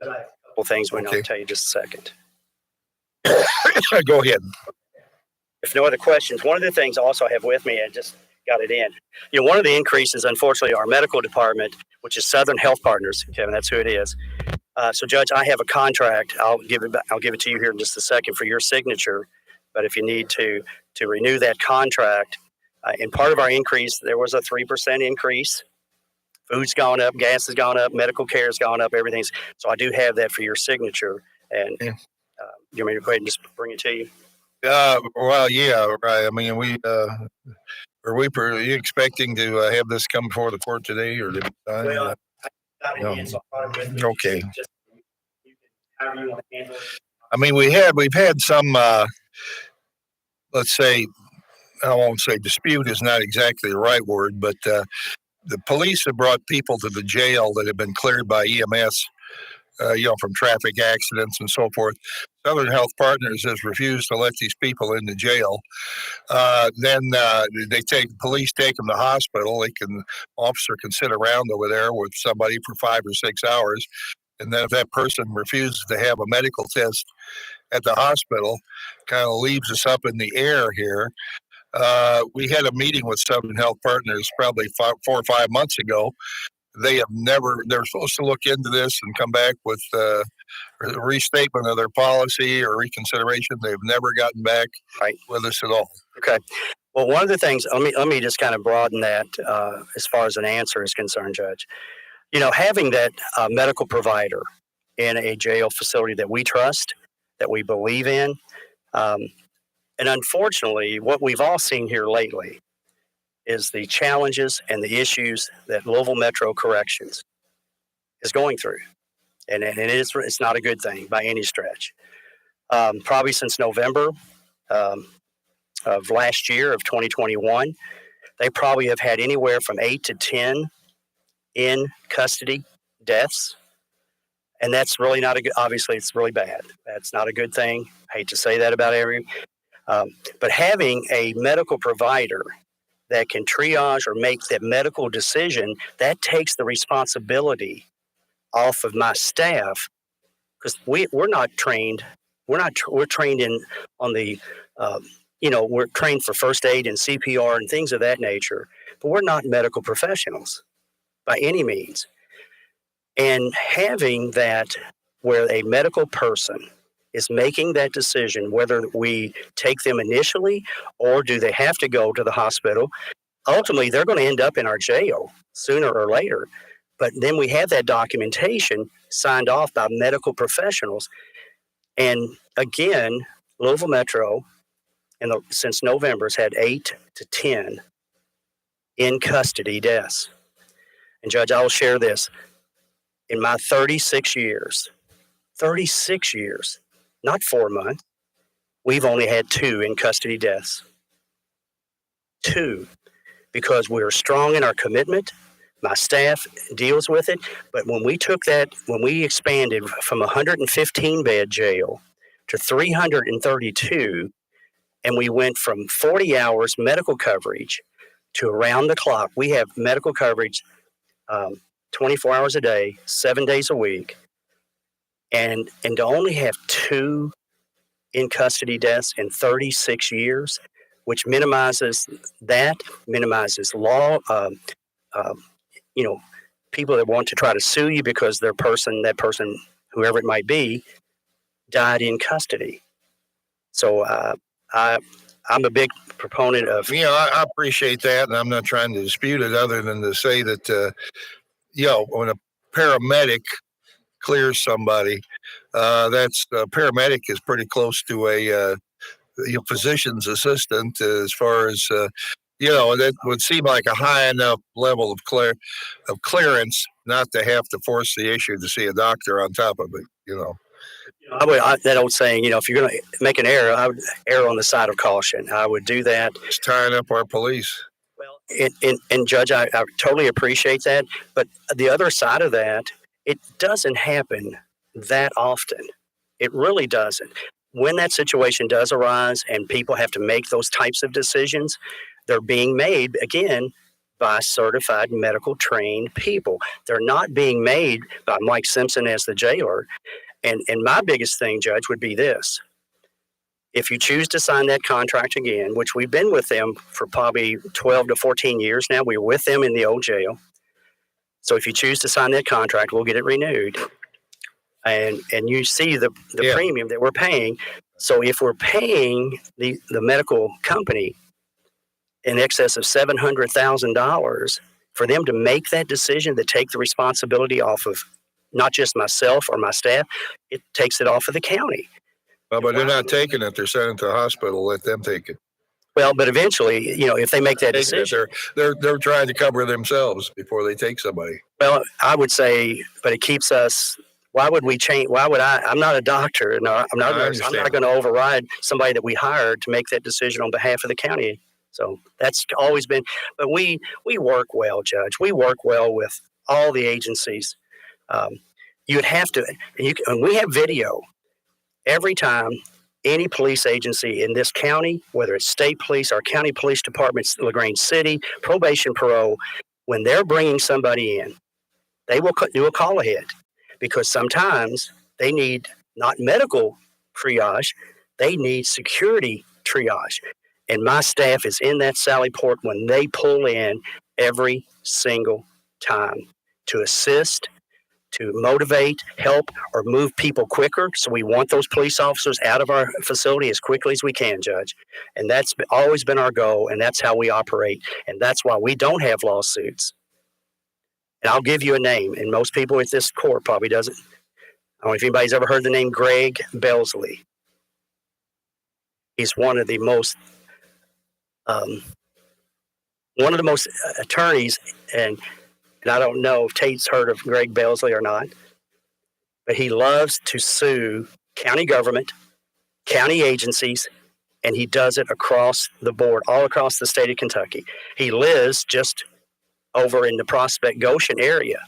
A couple things I'll tell you just a second. Go ahead. If no other questions, one of the things also I have with me, I just got it in. One of the increases, unfortunately, our medical department, which is Southern Health Partners, Kevin, that's who it is. So, Judge, I have a contract. I'll give it to you here in just a second for your signature. But if you need to renew that contract, in part of our increase, there was a 3% increase. Food's gone up, gas has gone up, medical care has gone up, everything's. So I do have that for your signature. And you want me to go ahead and just bring it to you? Well, yeah, right. I mean, are we expecting to have this come before the court today, or did Well, I got it in, so I brought it with me. Okay. Just, however you want to handle it. I mean, we've had some, let's say, I won't say dispute is not exactly the right word, but the police have brought people to the jail that have been cleared by EMS, from traffic accidents and so forth. Southern Health Partners has refused to let these people into jail. Then police take them to hospital. Officer can sit around over there with somebody for 5 or 6 hours. And then if that person refuses to have a medical test at the hospital, kind of leaves us up in the air here. We had a meeting with Southern Health Partners probably 4 or 5 months ago. They're supposed to look into this and come back with a restatement of their policy or reconsideration. They've never gotten back with us at all. Okay. Well, one of the things, let me just kind of broaden that as far as an answer is concerned, Judge. Having that medical provider in a jail facility that we trust, that we believe in, and unfortunately, what we've all seen here lately is the challenges and the issues that Louisville Metro Corrections is going through. And it's not a good thing by any stretch. Probably since November of last year, of 2021, they probably have had anywhere from 8 to 10 in custody deaths. And that's really not a good, obviously it's really bad. That's not a good thing. I hate to say that about but having a medical provider that can triage or make that medical decision, that takes the responsibility off of my staff, because we're not trained. We're trained on the, we're trained for first aid and CPR and things of that nature, but we're not medical professionals by any means. And having that where a medical person is making that decision, whether we take them initially or do they have to go to the hospital, ultimately they're going to end up in our jail sooner or later. But then we have that documentation signed off by medical professionals. And again, Louisville Metro, since November, has had 8 to 10 in custody deaths. And Judge, I will share this. In my 36 years, not 4 months, we've only had 2 in custody deaths. 2, because we're strong in our commitment. My staff deals with it. But when we expanded from a 115-bed jail to 332, and we went from 40 hours medical coverage to around the clock, we have medical coverage 24 hours a day, 7 days a week. And to only have 2 in custody deaths in 36 years, which minimizes law, people that want to try to sue you because that person, whoever it might be, died in custody. So I'm a big proponent of. I appreciate that, and I'm not trying to dispute it other than to say that, when a paramedic clears somebody, that's paramedic is pretty close to a physician's assistant as far as that would seem like a high enough level of clearance not to have to force the issue to see a doctor on top of it. That old saying, if you're going to make an error, I would err on the side of caution. I would do that. It's tying up our police. Well, and Judge, I totally appreciate that. But the other side of that, it doesn't happen that often. It really doesn't. When that situation does arise and people have to make those types of decisions, they're being made, again, by certified medical trained people. They're not being made by Mike Simpson as the jailer. And my biggest thing, Judge, would be this. If you choose to sign that contract again, which we've been with them for probably 12 to 14 years now, we were with them in the old jail. So if you choose to sign that contract, we'll get it renewed. And you see the premium that we're paying. So if we're paying the medical company in excess of $700,000 for them to make that decision, to take the responsibility off of not just myself or my staff, it takes it off of the county. Well, but they're not taking it. They're sending it to the hospital. Let them take it. Well, but eventually, if they make that decision, they're trying to cover themselves before they take somebody. Well, I would say, but it keeps us. Why would we change? Why would I? I'm not a doctor. No, I'm not a nurse. I'm not going to override somebody that we hired to make that decision on behalf of the county. So that's always been. But we work well, Judge. We work well with all the agencies. You'd have to, and we have video every time any police agency in this county, whether it's state police or county police departments, LaGrange City, probation, parole, when they're bringing somebody in, they will do a call ahead because sometimes they need not medical triage, they need security triage. And my staff is in that Sally Port when they pull in every single time to assist, to motivate, help, or move people quicker. So we want those police officers out of our facility as quickly as we can, Judge. And that's always been our goal, and that's how we operate. And that's why we don't have lawsuits. And I'll give you a name, and most people at this court probably doesn't. I don't know if anybody's ever heard the name Greg Belsley. He's one of the most attorneys, and I don't know if Tate's heard of Greg Belsley or not, but he loves to sue county government, county agencies, and he does it across the board, all across the state of Kentucky. He lives just over in the Prospect Goshen area.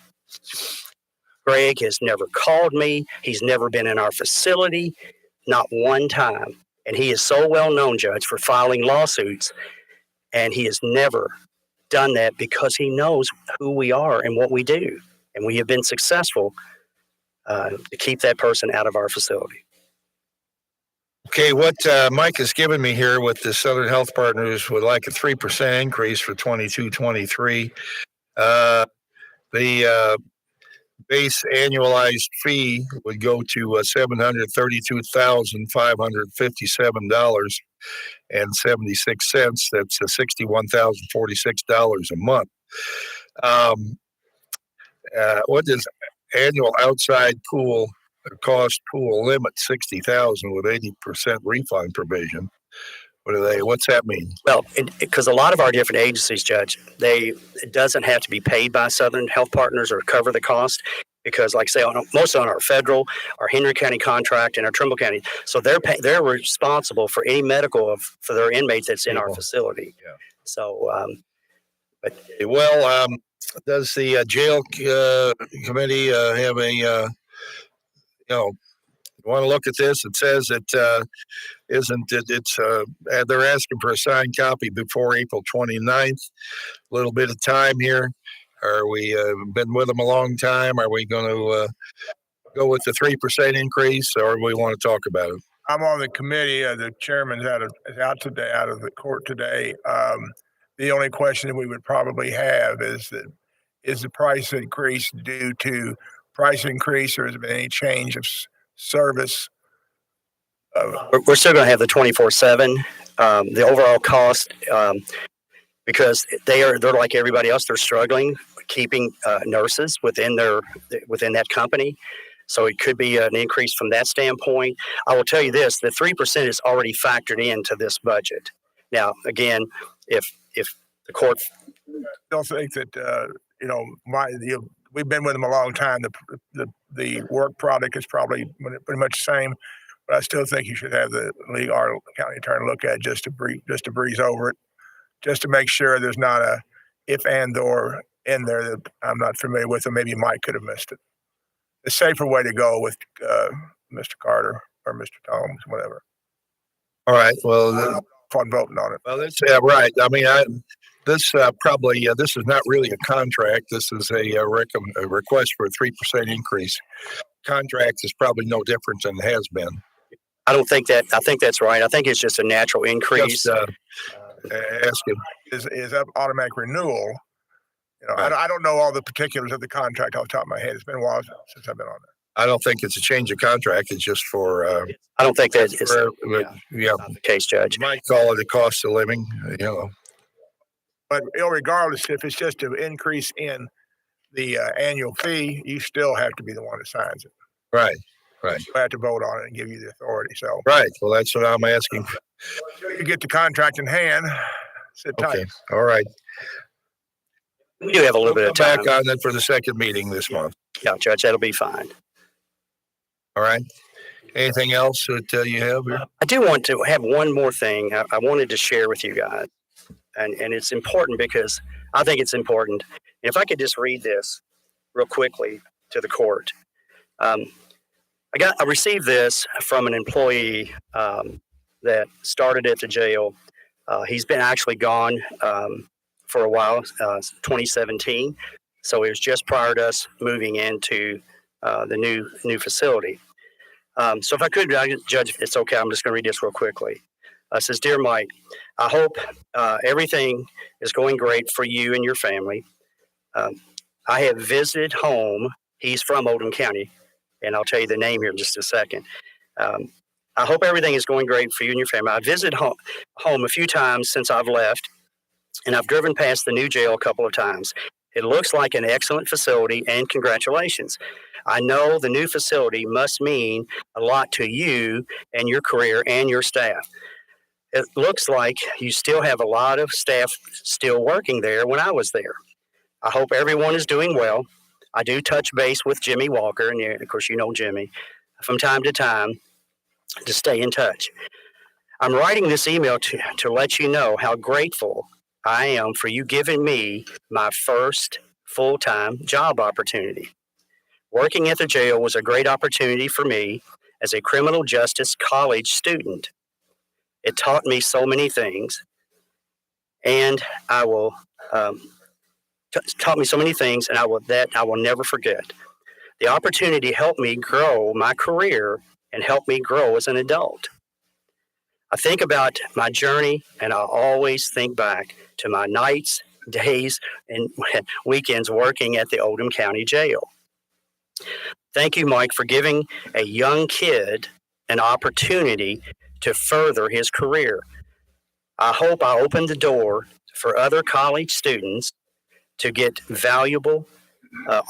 Greg has never called me. He's never been in our facility, not one time. And he is so well known, Judge, for filing lawsuits, and he has never done that because he knows who we are and what we do. And we have been successful to keep that person out of our facility. Okay, what Mike has given me here with the Southern Health Partners would like a 3% increase for 22-23. The base annualized fee would go to $732,557.76. That's $61,046 a month. What does annual outside pool cost pool limit 60,000 with 80% refund provision? What's that mean? Well, because a lot of our different agencies, Judge, it doesn't have to be paid by Southern Health Partners or cover the cost because, like I say, most on our federal, our Henry County contract, and our Trimble County, so they're responsible for any medical for their inmates that's in our facility. Yeah. So, does the jail committee have a you want to look at this? It says it isn't it? It's they're asking for a signed copy before April 29th. A little bit of time here. Are we been with them a long time? Are we going to go with the 3% increase, or do we want to talk about it? I'm on the committee. The chairman's out of the court today. The only question that we would probably have is the price increase due to price increase, or has there been any change of service we're still going to have the 24/7. The overall cost, because they're like everybody else, they're struggling keeping nurses within that company. So it could be an increase from that standpoint. I will tell you this: the 3% is already factored into this budget. Now, again, if the court don't think that we've been with them a long time. The work product is probably pretty much the same, but I still think you should have our county attorney look at it just to breeze over it, just to make sure there's not a if and or in there that I'm not familiar with, or maybe Mike could have missed it. The safer way to go with Mr. Carter or Mr. Thomas, whatever. All right. Well, fun voting on it. Well, that's right. I mean, this is not really a contract. This is a request for a 3% increase. Contract is probably no different than it has been. I don't think that. I think that's right. I think it's just a natural increase. Just asking. Is up automatic renewal. Right. I don't know all the particulars of the contract off the top of my head. It's been a while since I've been on there. I don't think it's a change of contract. It's just for. I don't think that is the case, Judge. You might call it a cost of living, But regardless, if it's just an increase in the annual fee, you still have to be the one that signs it. Right. You have to vote on it and give you the authority. So. Right. Well, that's what I'm asking. You get the contract in hand. Sit tight. Okay. All right. We do have a little bit of time. Back on it for the second meeting this month. Yeah, Judge, that'll be fine. All right. Anything else that you have here? I do want to have one more thing I wanted to share with you guys. And it's important because I think it's important. If I could just read this real quickly to the court. I received this from an employee that started at the jail. He's been actually gone for a while, 2017. So it was just prior to us moving into the new facility. So if I could, Judge, if it's okay, I'm just going to read this real quickly. It says, "Dear Mike, I hope everything is going great for you and your family. I have visited home." He's from Oldham County, and I'll tell you the name here in just a second. I hope everything is going great for you and your family. I visited home a few times since I've left, and I've driven past the new jail a couple of times. It looks like an excellent facility, and congratulations. I know the new facility must mean a lot to you and your career and your staff. It looks like you still have a lot of staff still working there when I was there. I hope everyone is doing well. I do touch base with Jimmy Walker, and of course you know Jimmy, from time to time to stay in touch. I'm writing this email to let you know how grateful I am for you giving me my first full-time job opportunity. Working at the jail was a great opportunity for me as a criminal justice college student. It taught me so many things, and I will taught me so many things, and I will never forget. The opportunity helped me grow my career and helped me grow as an adult. I think about my journey, and I always think back to my nights, days, and weekends working at the Oldham County Jail. Thank you, Mike, for giving a young kid an opportunity to further his career. I hope I opened the door for other college students to get valuable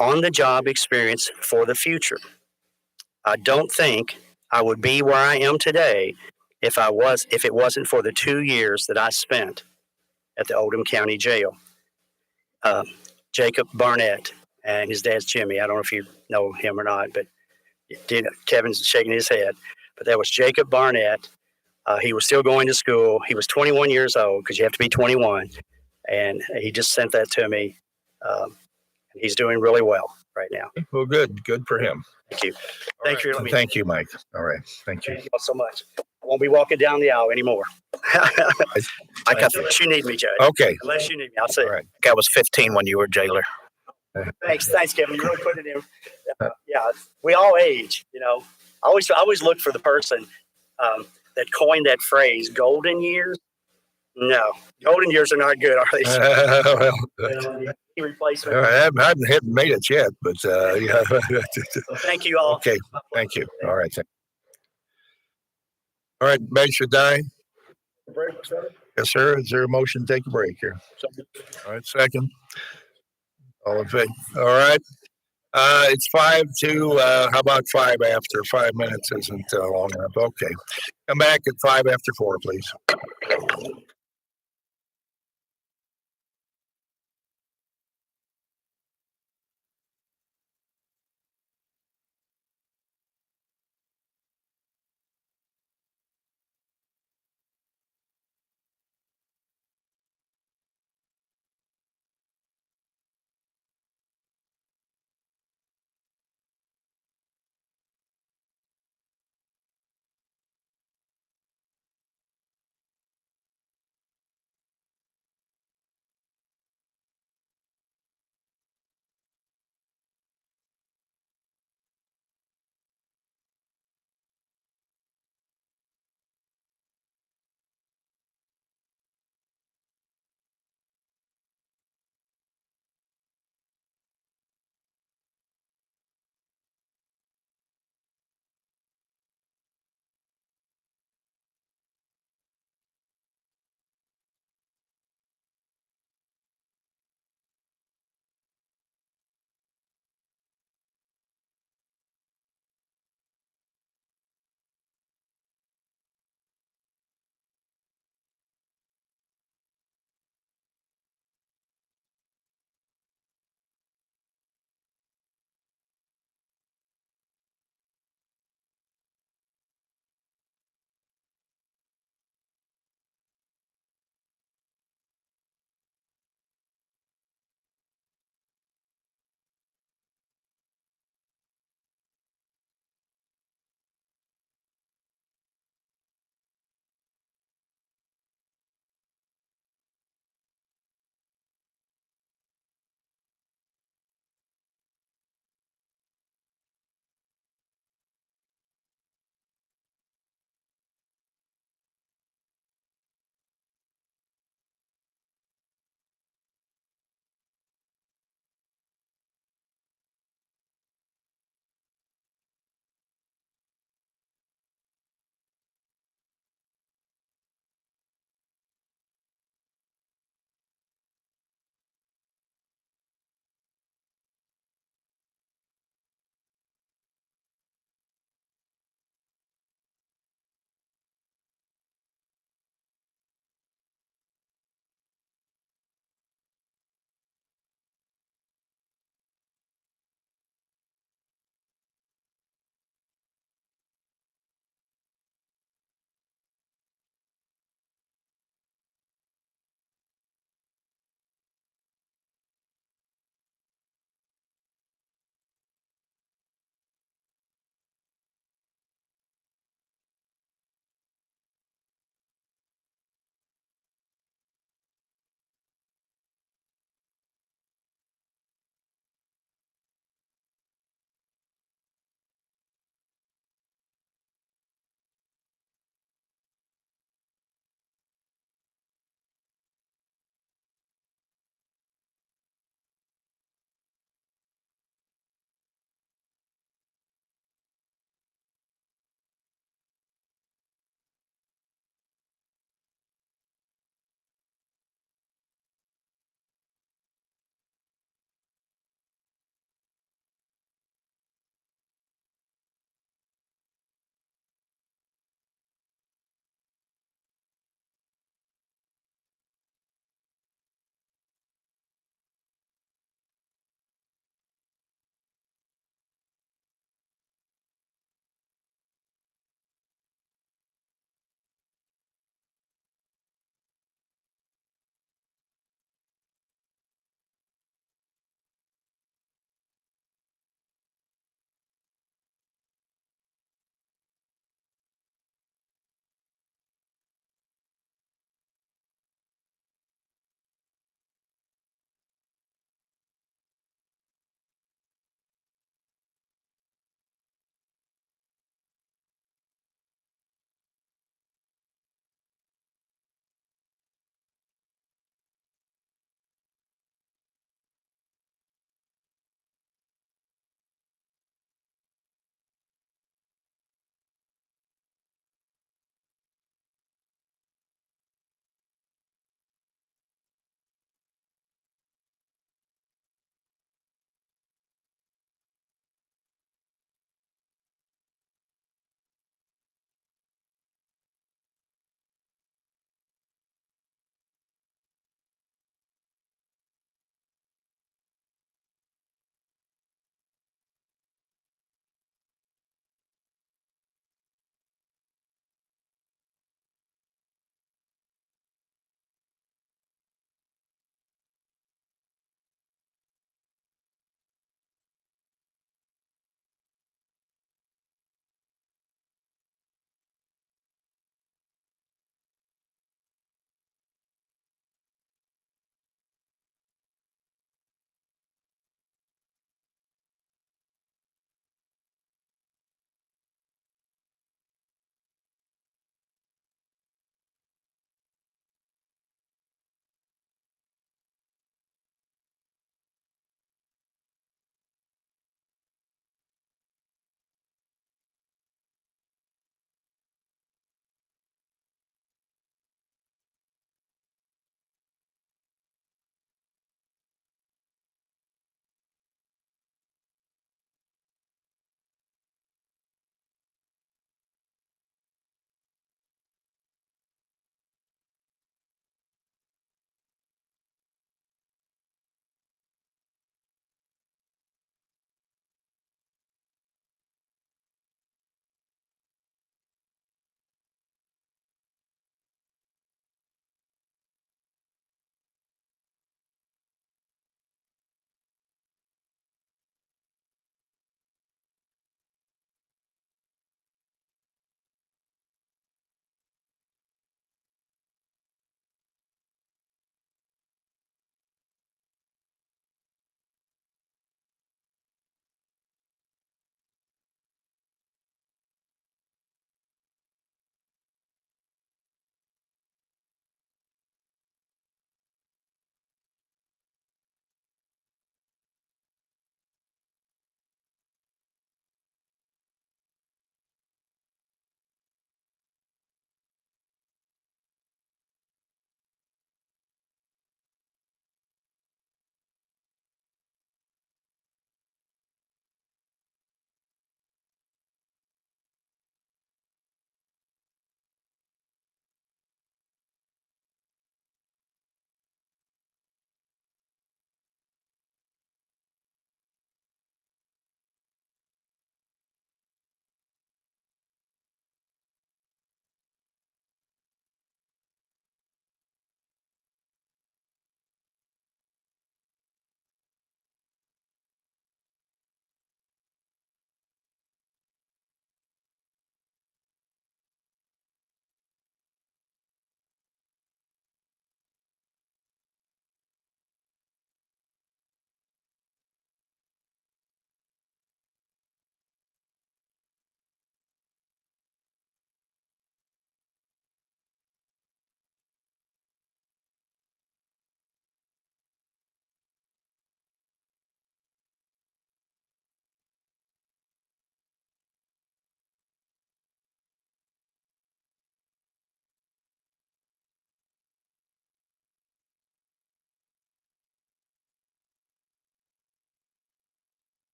on-the-job experience for the future. I don't think I would be where I am today if it wasn't for the 2 years that I spent at the Oldham County Jail. Jacob Barnett, and his dad's Jimmy. I don't know if you know him or not, but Kevin's shaking his head. But that was Jacob Barnett. He was still going to school. He was 21 years old, because you have to be 21. And he just sent that to me. He's doing really well right now. Well, good for him. Thank you. Thank you, Mike. All right. Thank you. Thank you all so much. I won't be walking down the aisle anymore. Unless you need me, Judge. Okay. Unless you need me, I'll say. All right. I was 15 when you were jailer. Thanks, Kevin. You really put it in. Yeah, we all age. I always look for the person that coined that phrase, golden years. No, golden years are not good, are they? Replacement. I haven't made it yet, but yeah. Thank you all. Okay, thank you. All right. All right, bed should die. Break, sir. Yes, sir. Is there a motion to take a break here? All right, second. All in favor? All right. It's 5 to, how about 5 after? 5 minutes isn't long enough. Okay. Come back at 5 after 4, please.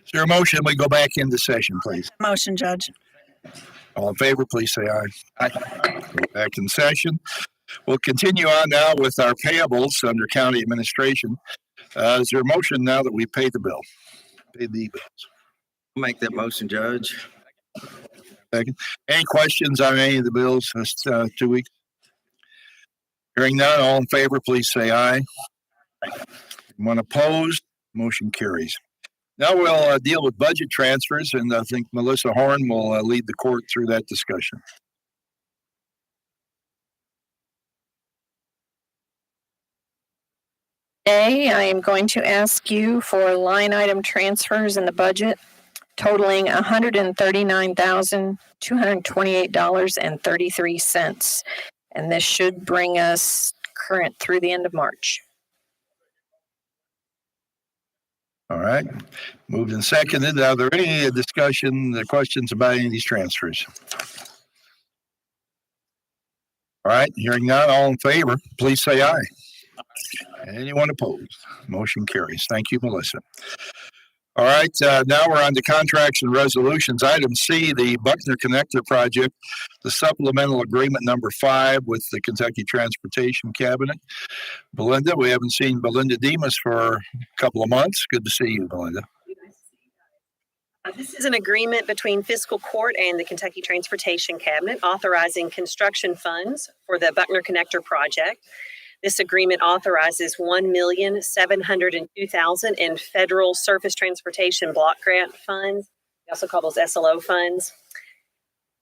Is there a motion? We go back into session, please. Motion, Judge. All in favor, please say aye. Aye. Go back in session. We'll continue on now with our payables under county administration. Is there a motion now that we pay the bill? Pay the bills. Make that motion, Judge. Second. Any questions on any of the bills this 2 weeks? Hearing none, all in favor, please say aye. Anyone opposed? Motion carries. Now we'll deal with budget transfers, and I think Melissa Horn will lead the court through that discussion. Today, I am going to ask you for line item transfers in the budget totaling $139,228.33. And this should bring us current through the end of March. All right. Moved and seconded. Are there any discussion, questions about any of these transfers? All right. Hearing none, all in favor, please say aye. Anyone opposed? Motion carries. Thank you, Melissa. All right. Now we're on to contracts and resolutions. Item C, the Buckner Connector Project, the supplemental agreement number 5 with the Kentucky Transportation Cabinet. Belinda, we haven't seen Belinda Demas for a couple of months. Good to see you, Belinda. This is an agreement between Fiscal Court and the Kentucky Transportation Cabinet authorizing construction funds for the Buckner Connector Project. This agreement authorizes $1,702,000 in federal surface transportation block grant funds. We also call those SLO funds,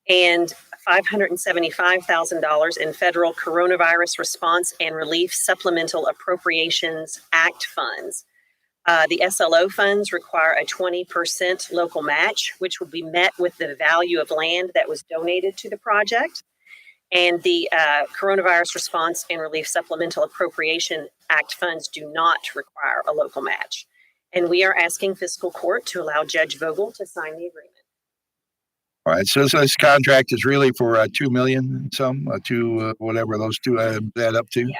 and $575,000 in federal coronavirus response and relief supplemental appropriations act funds. The SLO funds require a 20% local match, which will be met with the value of land that was donated to the project. And the Coronavirus Response and Relief Supplemental Appropriation Act funds do not require a local match. And we are asking Fiscal Court to allow Judge Vogel to sign the agreement. All right. So this contract is really for $2 million, whatever those two add up to, yeah.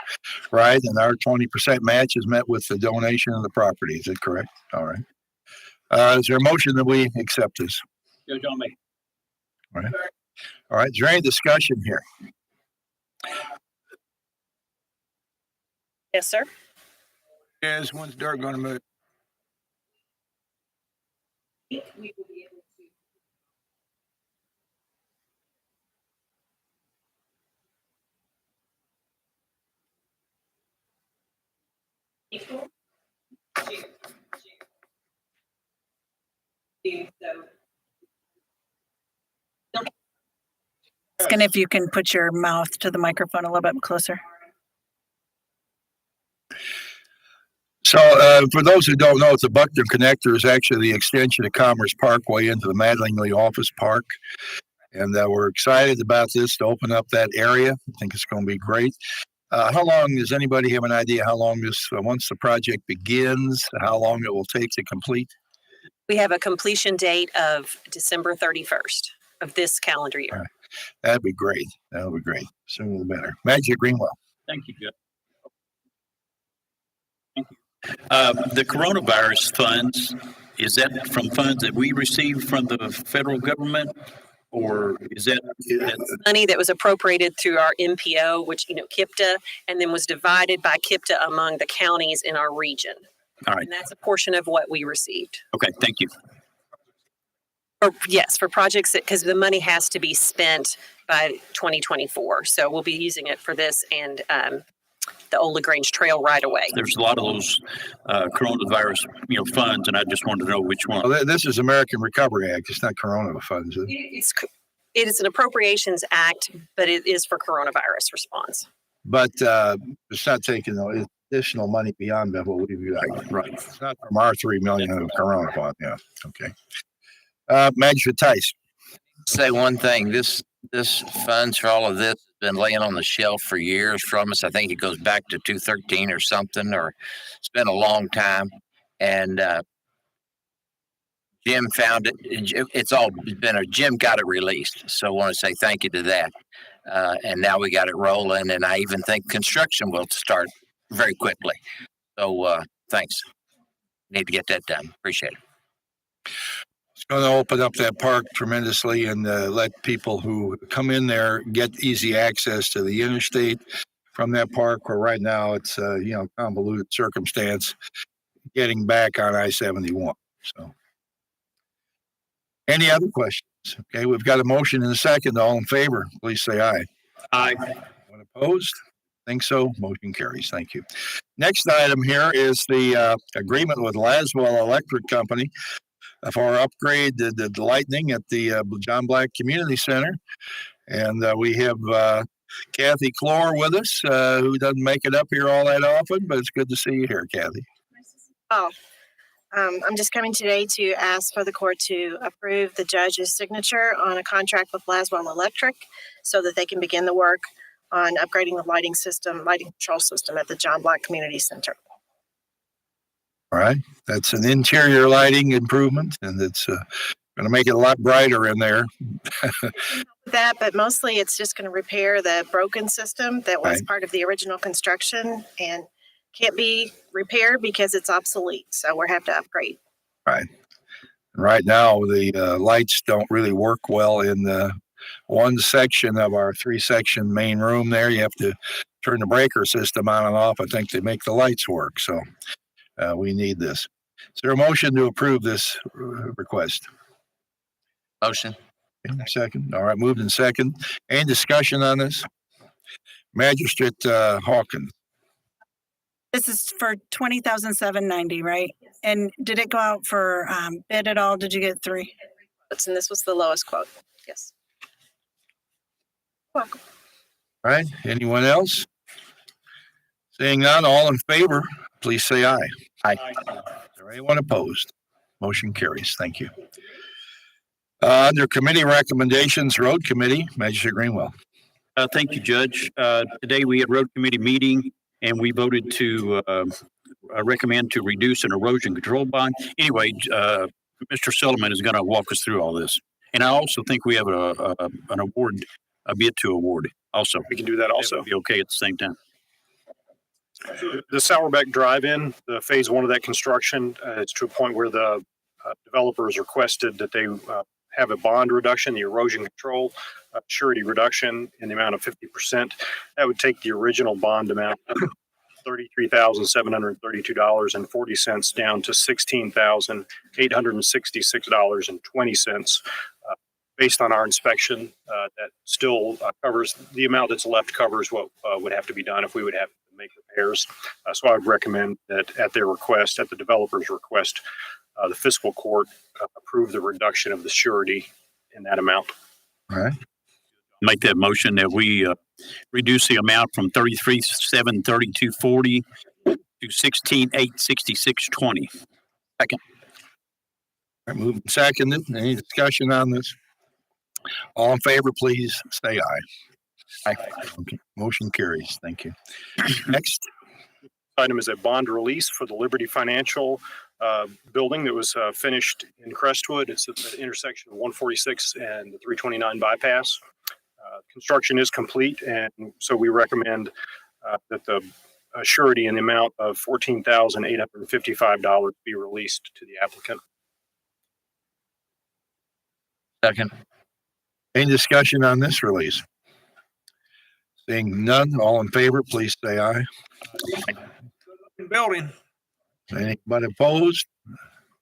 Right? And our 20% match is met with the donation of the property. Is it correct? All right. Is there a motion that we accept this? Judge, I'll make. All right. All right, is there any discussion here? Yes, sir. Yes, when's dirt going to move? Asking if you can put your mouth to the microphone a little bit closer. So for those who don't know, the Buckner Connector is actually the extension of Commerce Parkway into the Mattingly Office Park. And we're excited about this to open up that area. I think it's going to be great. How long, does anybody have an idea how long this, once the project begins, how long it will take to complete? We have a completion date of December 31st of this calendar year. Right. That'd be great. That would be great. Sooner the better. Magic Greenwell. Thank you, Jeff. Thank you. The coronavirus funds, is that from funds that we received from the federal government? Or is that money that was appropriated through our MPO, which, KIPTA, and then was divided by KIPTA among the counties in our region? All right. And that's a portion of what we received. Okay, thank you. Yes, for projects because the money has to be spent by 2024. So we'll be using it for this and the Old LaGrange Trail right away. There's a lot of those coronavirus, funds, and I just wanted to know which one. Well, this is American Recovery Act. It's not Corona funds. It is an appropriations act, but it is for coronavirus response. But it's not taking additional money beyond that what we've got. Right. It's not from our $3 million of Corona fund. Yeah. Okay. Magistrate Tice. Say one thing. This funds for all of this has been laying on the shelf for years from us. I think it goes back to 2013 or something, or it's been a long time. And Jim found it. Jim got it released. So I want to say thank you to that. And now we got it rolling, and I even think construction will start very quickly. So thanks. Need to get that done. Appreciate it. It's going to open up that park tremendously and let people who come in there get easy access to the interstate from that park, where right now it's convoluted circumstance getting back on I-71. So, any other questions? Okay, we've got a motion and a second. All in favor, please say aye. Aye. Anyone opposed? Think so. Motion carries. Thank you. Next item here is the agreement with Laswell Electric Company for upgrade the lighting at the John Black Community Center. And we have Kathy Clore with us, who doesn't make it up here all that often, but it's good to see you here, Kathy. I'm just coming today to ask for the court to approve the judge's signature on a contract with Laswell Electric so that they can begin the work on upgrading the lighting control system at the John Black Community Center. All right. That's an interior lighting improvement, and it's going to make it a lot brighter in there. That, but mostly it's just going to repair the broken system that was part of the original construction and can't be repaired because it's obsolete. So we'll have to upgrade. Right. Right now, the lights don't really work well in the one section of our 3-section main room there. You have to turn the breaker system on and off, I think, to make the lights work. So we need this. Is there a motion to approve this request? Motion. Second. All right, moved in second. Any discussion on this? Magistrate Hawkins. This is for $20,790, right? And did it go out for bid at all? Did you get 3? And this was the lowest quote. Yes. Welcome. All right. Anyone else? Seeing none, all in favor, please say aye. Aye. Is there anyone opposed? Motion carries. Thank you. Under committee recommendations, Road Committee, Magistrate Greenwell. Thank you, Judge. Today we had road committee meeting and we voted to recommend to reduce an erosion control bond. Anyway, Mr. Silliman is going to walk us through all this. And I also think we have an award, a bid to award also. We can do that also. That would be okay at the same time. The Sourbeck Drive-In, the phase 1 of that construction, it's to a point where the developers requested that they have a bond reduction, the erosion control surety reduction in the amount of 50%. That would take the original bond amount of $33,732.40 down to $16,866.20. Based on our inspection, that still covers the amount that's left, covers what would have to be done if we would have to make repairs. So I would recommend that at their request, at the developer's request, the fiscal court approve the reduction of the surety in that amount. All right. Make that motion that we reduce the amount from $33,732.40 to $16,866.20. Second. All right, moved and seconded. Any discussion on this? All in favor, please say aye. Aye. Okay. Motion carries. Thank you. Next item is a bond release for the Liberty Financial building that was finished in Crestwood. It's at the intersection of 146 and the 329 bypass. Construction is complete, and so we recommend that the surety in the amount of $14,855 be released to the applicant. Second. Any discussion on this release? Seeing none, all in favor, please say aye. Building. Anybody opposed?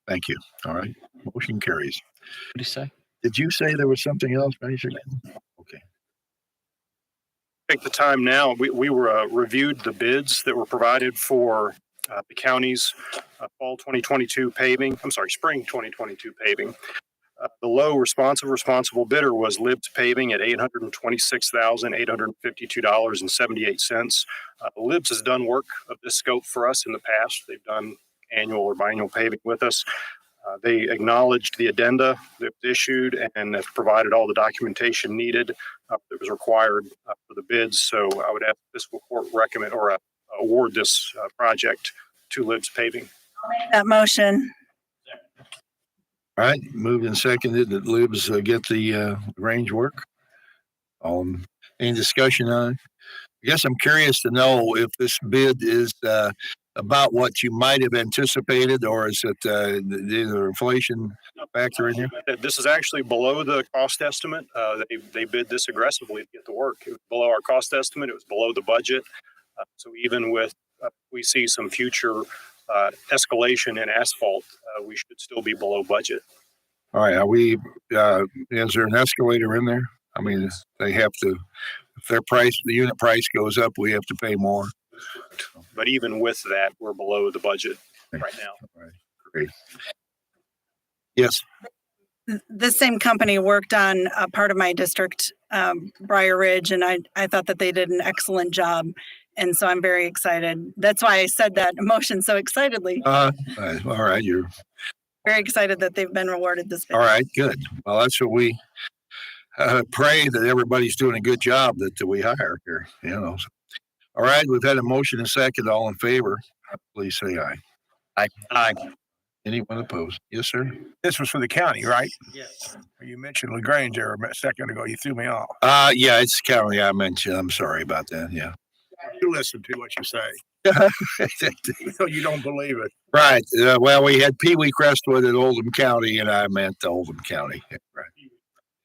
Thank you. All right. Motion carries. What did he say? Did you say there was something else? Okay. Take the time now. We were reviewed the bids that were provided for the county's fall 2022 paving. I'm sorry, spring 2022 paving. The low responsible bidder was Libs Paving at $826,852.78. Libs has done work of this scope for us in the past. They've done annual or biannual paving with us. They acknowledged the addenda that was issued and have provided all the documentation needed that was required for the bids. So I would ask the fiscal court recommend or award this project to Libs Paving. I'll make that motion. All right, moved and seconded that Libs get the range work. Any discussion on it? I guess I'm curious to know if this bid is about what you might have anticipated, or is it the inflation factor in here? This is actually below the cost estimate. They bid this aggressively to get the work. It was below our cost estimate. It was below the budget. So even with we see some future escalation in asphalt, we should still be below budget. All right. Is there an escalator in there? I mean, they have to, if the unit price goes up, we have to pay more. But even with that, we're below the budget right now. All right. Great. Yes. This same company worked on a part of my district, Briar Ridge, and I thought that they did an excellent job. And so I'm very excited. That's why I said that emotion so excitedly. All right. You're very excited that they've been rewarded this bid. All right. Good. Well, that's what we pray, that everybody's doing a good job that we hire here. All right. We've had a motion and second. All in favor, please say aye. Aye. Aye. Anyone opposed? Yes, sir. This was for the county, right? Yes. You mentioned LaGrange there a second ago. You threw me off. Yeah, it's county I mentioned. I'm sorry about that. Yeah. You listen to what you say. So you don't believe it. Right. Well, we had Pee Wee Crestwood at Oldham County, and I meant Oldham County. Right.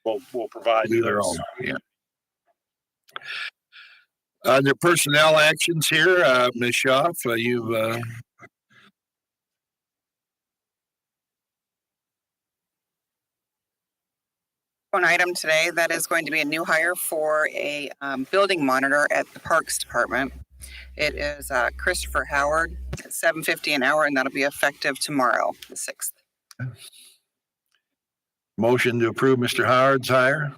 We'll provide their own. Yeah. Under personnel actions here, Ms. Schaaf, you've one item today that is going to be a new hire for a building monitor at the Parks Department. It is Christopher Howard at $7.50 an hour, and that'll be effective tomorrow, the 6th. Motion to approve Mr. Howard's hire.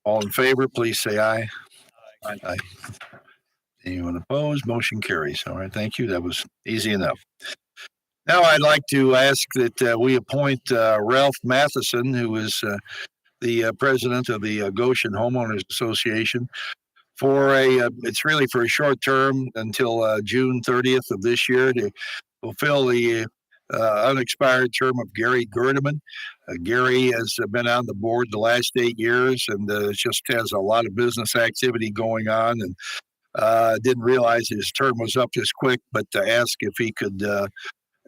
All in favor, please say aye. Aye. Anyone opposed? Motion carries. All right, thank you. That was easy enough. Now I'd like to ask that we appoint Ralph Matheson, who is the president of the Goshen Homeowners Association, it's really for a short term until June 30th of this year, to fulfill the unexpired term of Gary Gerdeman. Gary has been on the board the last 8 years and just has a lot of business activity going on, and didn't realize his term was up this quick, but to ask if he could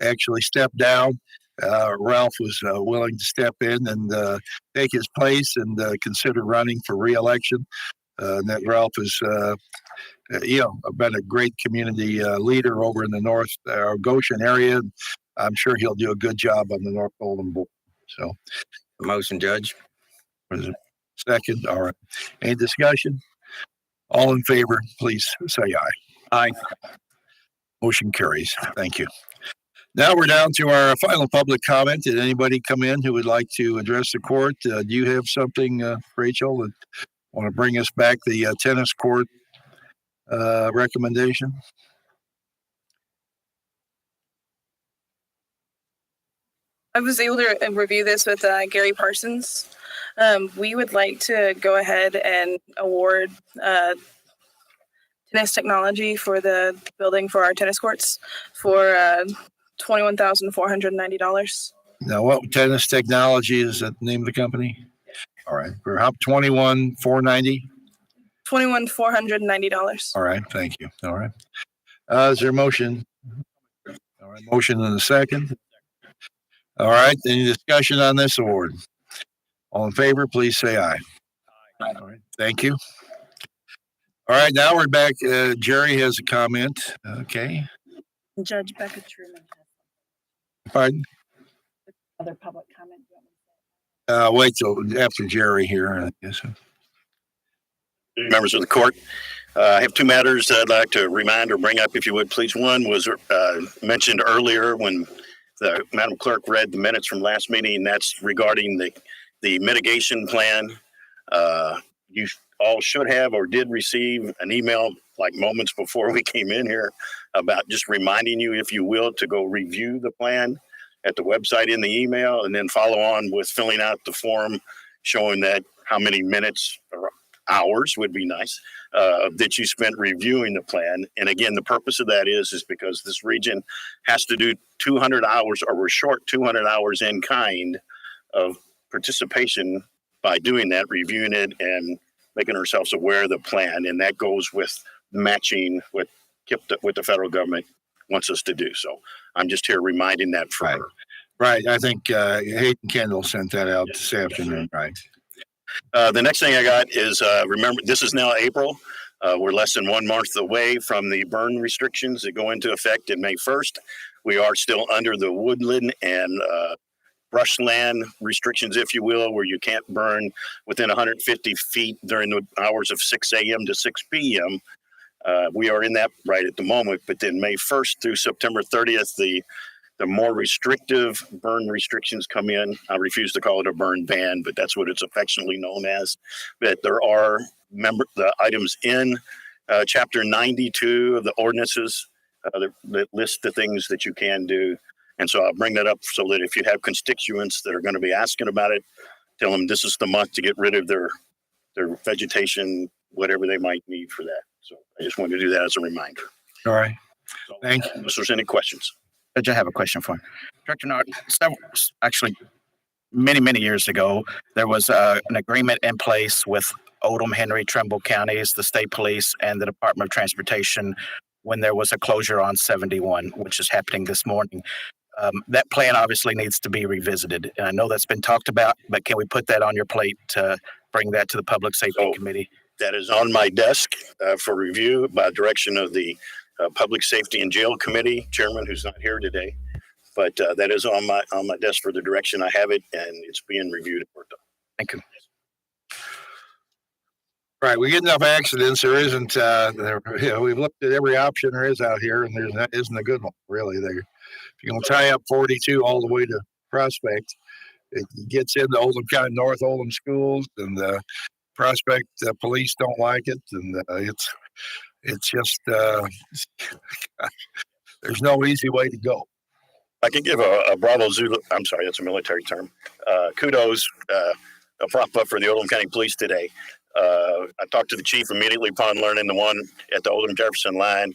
actually step down. Ralph was willing to step in and take his place and consider running for re-election. And that Ralph has, been a great community leader over in the North Goshen area. I'm sure he'll do a good job on the North Oldham board. So, motion, Judge. Second. All right. Any discussion? All in favor, please say aye. Aye. Motion carries. Thank you. Now we're down to our final public comment. Did anybody come in who would like to address the court? Do you have something, Rachel, that want to bring us back the tennis court recommendation? I was able to review this with Gary Parsons. We would like to go ahead and award tennis technology for the building for our tennis courts for $21,490. Now, what tennis technology is the name of the company? All right, for how $21,490? $21,490. All right, thank you. All right, is there a motion? All right, motion and a second. All right, any discussion on this award? All in favor, please say aye. All right, thank you. All right, now we're back. Jerry has a comment. Okay. Judge Becca Truman. Pardon? Other public comment. Wait till after Jerry here, I guess. Members of the court, I have two matters I'd like to remind or bring up, if you would, please. One was mentioned earlier when the Madam Clerk read the minutes from last meeting, and that's regarding the mitigation plan. You all should have or did receive an email like moments before we came in here about just reminding you, if you will, to go review the plan at the website in the email, and then follow on with filling out the form showing that how many minutes or hours would be nice that you spent reviewing the plan. And again, the purpose of that is because this region has to do 200 hours, or we're short 200 hours in kind of participation by doing that, reviewing it, and making ourselves aware of the plan, and that goes with matching what the federal government wants us to do. So I'm just here reminding that for her. Right. I think Hayden Kendall sent that out this afternoon. Right. The next thing I got is remember, this is now April. We're less than 1 month away from the burn restrictions that go into effect in May 1st. We are still under the woodland and brushland restrictions, if you will, where you can't burn within 150 feet during the hours of 6 a.m. to 6 p.m. We are in that right at the moment, but then May 1st through September 30th, the more restrictive burn restrictions come in. I refuse to call it a burn ban, but that's what it's affectionately known as. But there are the items in Chapter 92 of the ordinances that list the things that you can do. And so I'll bring that up so that if you have constituents that are going to be asking about it, tell them this is the month to get rid of their vegetation, whatever they might need for that. So I just wanted to do that as a reminder. All right. So, thank you. If there's any questions. Judge, I have a question for him. Director Nard, actually, many years ago, there was an agreement in place with Oldham, Henry, Trumbull counties, the state police, and the Department of Transportation when there was a closure on 71, which is happening this morning. That plan obviously needs to be revisited. And I know that's been talked about, but can we put that on your plate to bring that to the Public Safety Committee? That is on my desk for review by direction of the Public Safety and Jail Committee chairman, who's not here today. But that is on my desk for the direction. I have it, and it's being reviewed and worked on. Thank you. Right. We get enough accidents. There isn't, we've looked at every option there is out here, and that isn't a good one, really. If you're going to tie up 42 all the way to Prospect, it gets into Oldham County, North Oldham schools, and Prospect police don't like it. And it's just, there's no easy way to go. I can give a Bravo Zulu, I'm sorry, that's a military term. Kudos, a prop up for the Oldham County Police today. I talked to the chief immediately upon learning the one at the Oldham Jefferson line.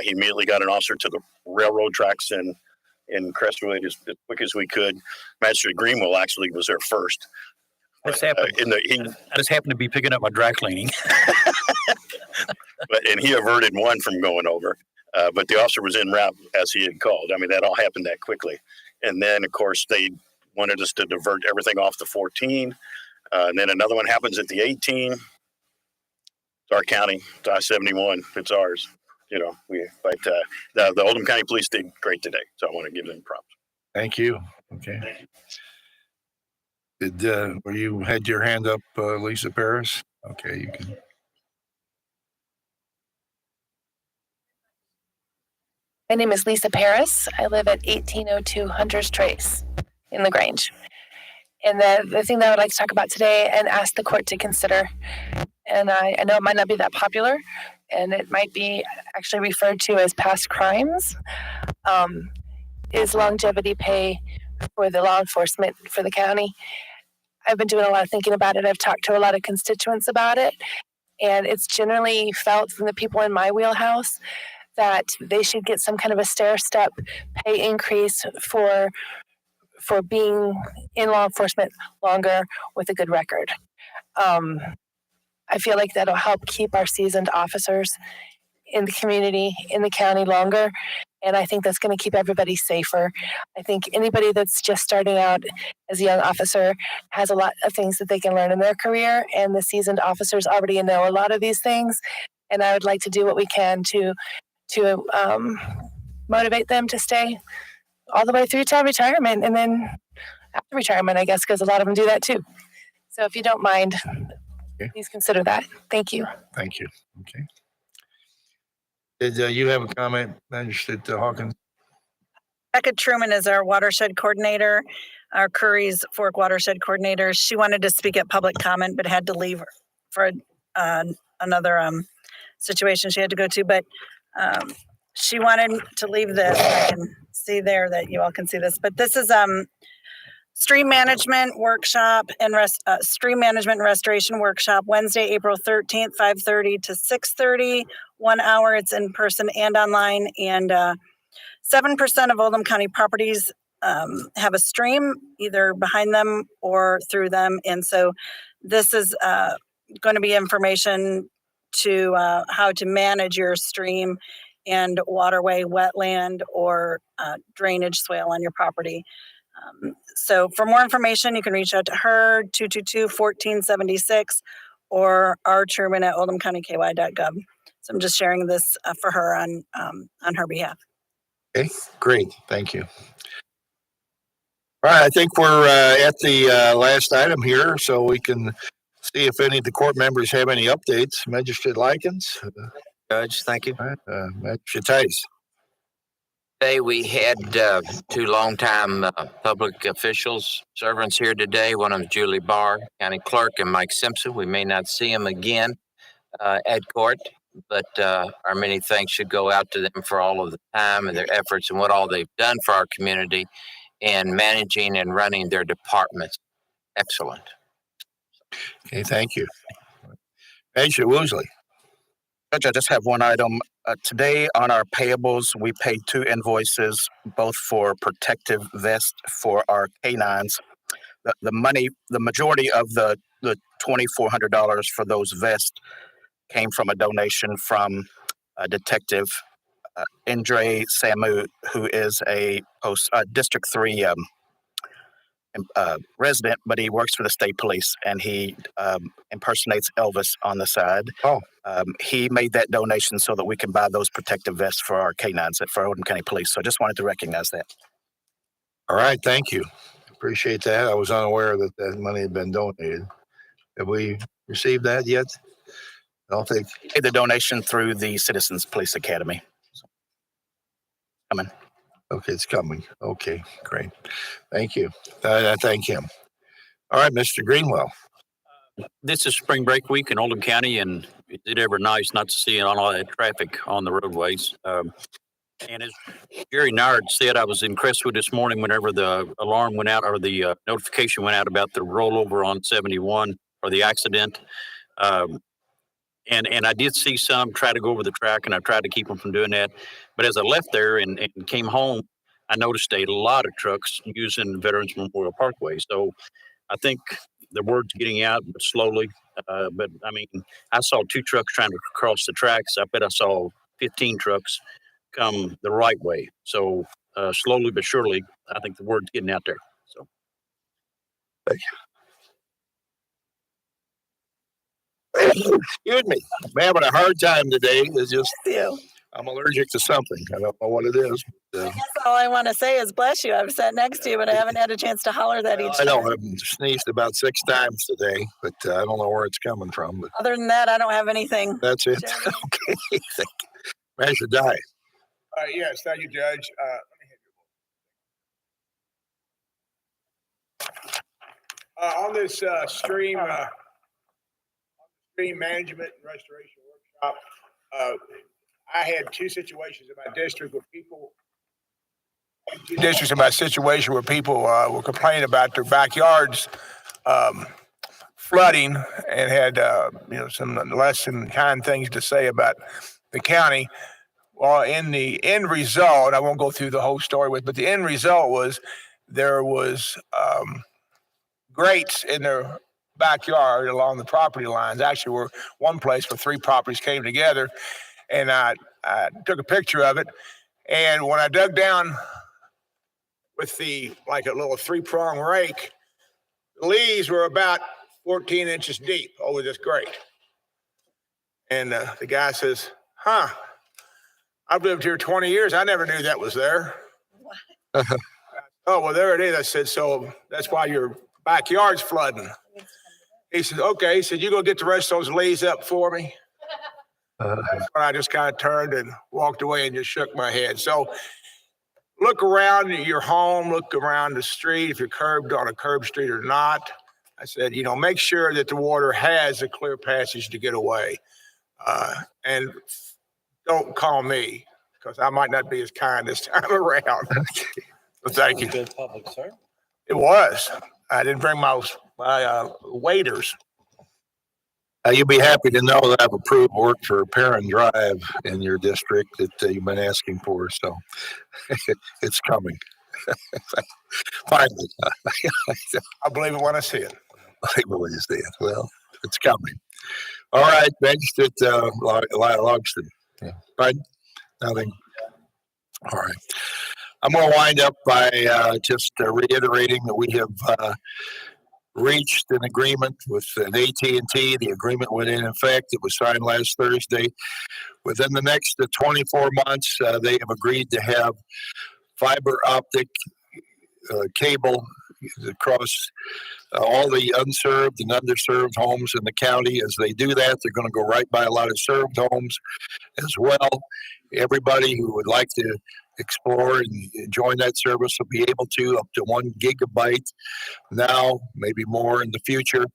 He immediately got an officer to the railroad tracks in Crestwood as quick as we could. Magistrate Greenwell actually was there first. I just happened to be picking up my dry cleaning. And he averted one from going over. But the officer was en route as he had called. I mean, that all happened that quickly. And then, of course, they wanted us to divert everything off the 14. And then another one happens at the 18. It's our county. It's I-71. It's ours. But the Oldham County Police did great today. So I want to give them props. Thank you. Okay. Were you had your hand up, Lisa Paris? Okay, you can. My name is Lisa Paris. I live at 1802 Hunter's Trace in LaGrange. And the thing that I would like to talk about today and ask the court to consider, and I know it might not be that popular, and it might be actually referred to as past crimes, is longevity pay for the law enforcement for the county. I've been doing a lot of thinking about it. I've talked to a lot of constituents about it, and it's generally felt from the people in my wheelhouse that they should get some kind of a stair-step pay increase for being in law enforcement longer with a good record. I feel like that'll help keep our seasoned officers in the community, in the county longer. And I think that's going to keep everybody safer. I think anybody that's just starting out as a young officer has a lot of things that they can learn in their career. And the seasoned officers already know a lot of these things. And I would like to do what we can to motivate them to stay all the way through to retirement, and then after retirement, I guess, because a lot of them do that too. So if you don't mind, please consider that. Thank you. Thank you. Okay. Did you have a comment, Magistrate Hawkins? Becca Truman is our watershed coordinator, our Curry's Fork watershed coordinator. She wanted to speak at public comment, but had to leave for another situation she had to go to. But she wanted to leave this. I can see there that you all can see this, but this is stream management workshop and stream management and restoration workshop, Wednesday, April 13th, 5:30 to 6:30, 1 hour. It's in person and online. And 7% of Oldham County properties have a stream either behind them or through them. And so this is going to be information to how to manage your stream and waterway, wetland, or drainage swale on your property. So for more information, you can reach out to her, 222-1476, or rtruman@oldhamcountyky.gov. So I'm just sharing this for her on her behalf. Okay, great. Thank you. All right, I think we're at the last item here, so we can see if any of the court members have any updates. Magistrate Likens. Judge, thank you. All right, Magistrate Tice. Today we had two longtime public officials, servants here today. One of them is Julie Barr, County Clerk, and Mike Simpson. We may not see them again at court, but our many thanks should go out to them for all of the time and their efforts and what all they've done for our community in managing and running their departments. Excellent. Okay, thank you. Magistrate Woosley. Judge, I just have one item. Today on our payables, we paid 2 invoices, both for protective vests for our canines. The money, the majority of the $2,400 for those vests came from a donation from Detective Indre Samu, who is a District 3 resident, but he works for the state police, and he impersonates Elvis on the side. Oh. He made that donation so that we can buy those protective vests for our canines for Oldham County Police. So I just wanted to recognize that. All right, thank you. Appreciate that. I was unaware that that money had been donated. Have we received that yet? I don't think. The donation through the Citizens Police Academy. So, coming. Okay, it's coming. Okay, great. Thank you. I thank him. All right, Mr. Greenwell. This is spring break week in Oldham County, and it's ever nice not to see all that traffic on the roadways. And as Jerry Nard said, I was in Crestwood this morning whenever the alarm went out, or the notification went out about the rollover on 71 or the accident. And I did see some try to go over the track, and I tried to keep them from doing that. But as I left there and came home, I noticed a lot of trucks using Veterans Memorial Parkway. So I think the word's getting out, but slowly. But I mean, I saw 2 trucks trying to cross the tracks. I bet I saw 15 trucks come the right way. So slowly but surely, I think the word's getting out there. So thank you. Excuse me. I'm having a hard time today. It's just I'm allergic to something. I don't know what it is. I guess all I want to say is bless you. I've sat next to you, but I haven't had a chance to holler that each I know. time. I've sneezed about 6 times today, but I don't know where it's coming from. But Other than that, I don't have anything. That's it. Okay. Thank you. Measure die. Yes, thank you, Judge. On this stream management and restoration workshop, I had 2 situations in my district where people were complaining about their backyards flooding and had some less than kind things to say about the county. Well, in the end result, I won't go through the whole story but the end result was there was grates in their backyard along the property lines. Actually, were one place where 3 properties came together, and I took a picture of it. And when I dug down with a little 3-prong rake, the leaves were about 14 inches deep over this grate. And the guy says, I've lived here 20 years. I never knew that was there. Oh, well, there it is. I said, so that's why your backyard's flooding. He said, okay. He said, you go get the rest of those leaves up for me. I just kind of turned and walked away and just shook my head. So look around your home, look around the street, if you're curbed on a curb street or not. I said, make sure that the water has a clear passage to get away. And don't call me, because I might not be as kind this time around. But thank you. Good public service. It was. I didn't bring my waiters. You'll be happy to know that I've approved work for Perrin Drive in your district that you've been asking for. So it's coming. Finally. I believe it when I see it. I believe you see it. Well, it's coming. All right, Magistrate Logston. Yeah. Pardon? Nothing. All right. I'm going to wind up by just reiterating that we have reached an agreement with an AT&T. The agreement went in effect. It was signed last Thursday. Within the next 24 months, they have agreed to have fiber optic cable across all the unserved and underserved homes in the county. As they do that, they're going to go right by a lot of served homes as well. Everybody who would like to explore and join that service will be able to, up to 1 gigabyte now, maybe more in the future.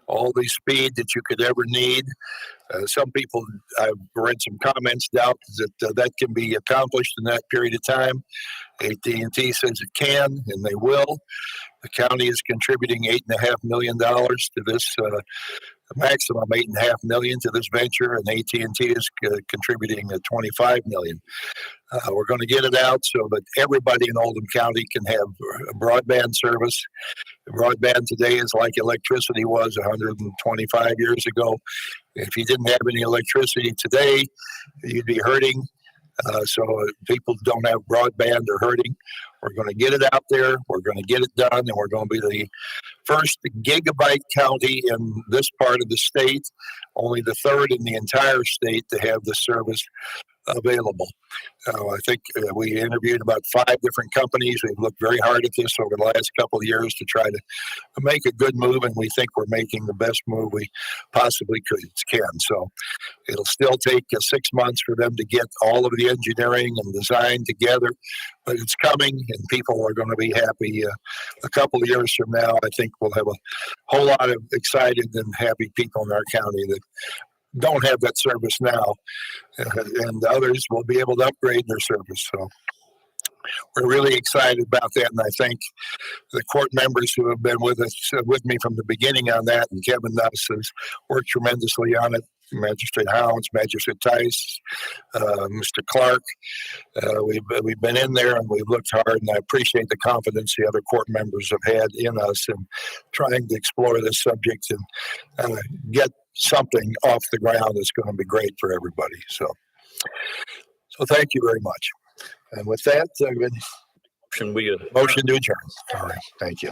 All the speed that you could ever need. Some people, I've read some comments, doubt that that can be accomplished in that period of time. AT&T says it can, and they will. The county is contributing $8.5 million to this, maximum $8.5 million to this venture, and AT&T is contributing $25 million. We're going to get it out so that everybody in Oldham County can have broadband service. Broadband today is like electricity was 125 years ago. If you didn't have any electricity today, you'd be hurting. So people don't have broadband are hurting. We're going to get it out there. We're going to get it done, and we're going to be the first gigabyte county in this part of the state, only the third in the entire state to have the service available. I think we interviewed about 5 different companies. We've looked very hard at this over the last couple of years to try to make a good move, and we think we're making the best move we possibly can. So it'll still take 6 months for them to get all of the engineering and design together, but it's coming, and people are going to be happy. A couple of years from now, I think we'll have a whole lot of excited and happy people in our county that don't have that service now, and others will be able to upgrade their service. So we're really excited about that, and I thank the court members who have been with me from the beginning on that, and Kevin Nuss has worked tremendously on it. Magistrate Hounds, Magistrate Tice, Mr. Clark. We've been in there and we've looked hard, and I appreciate the confidence the other court members have had in us in trying to explore this subject and get something off the ground that's going to be great for everybody. So thank you very much. And with that, motion to adjourn. All right, thank you.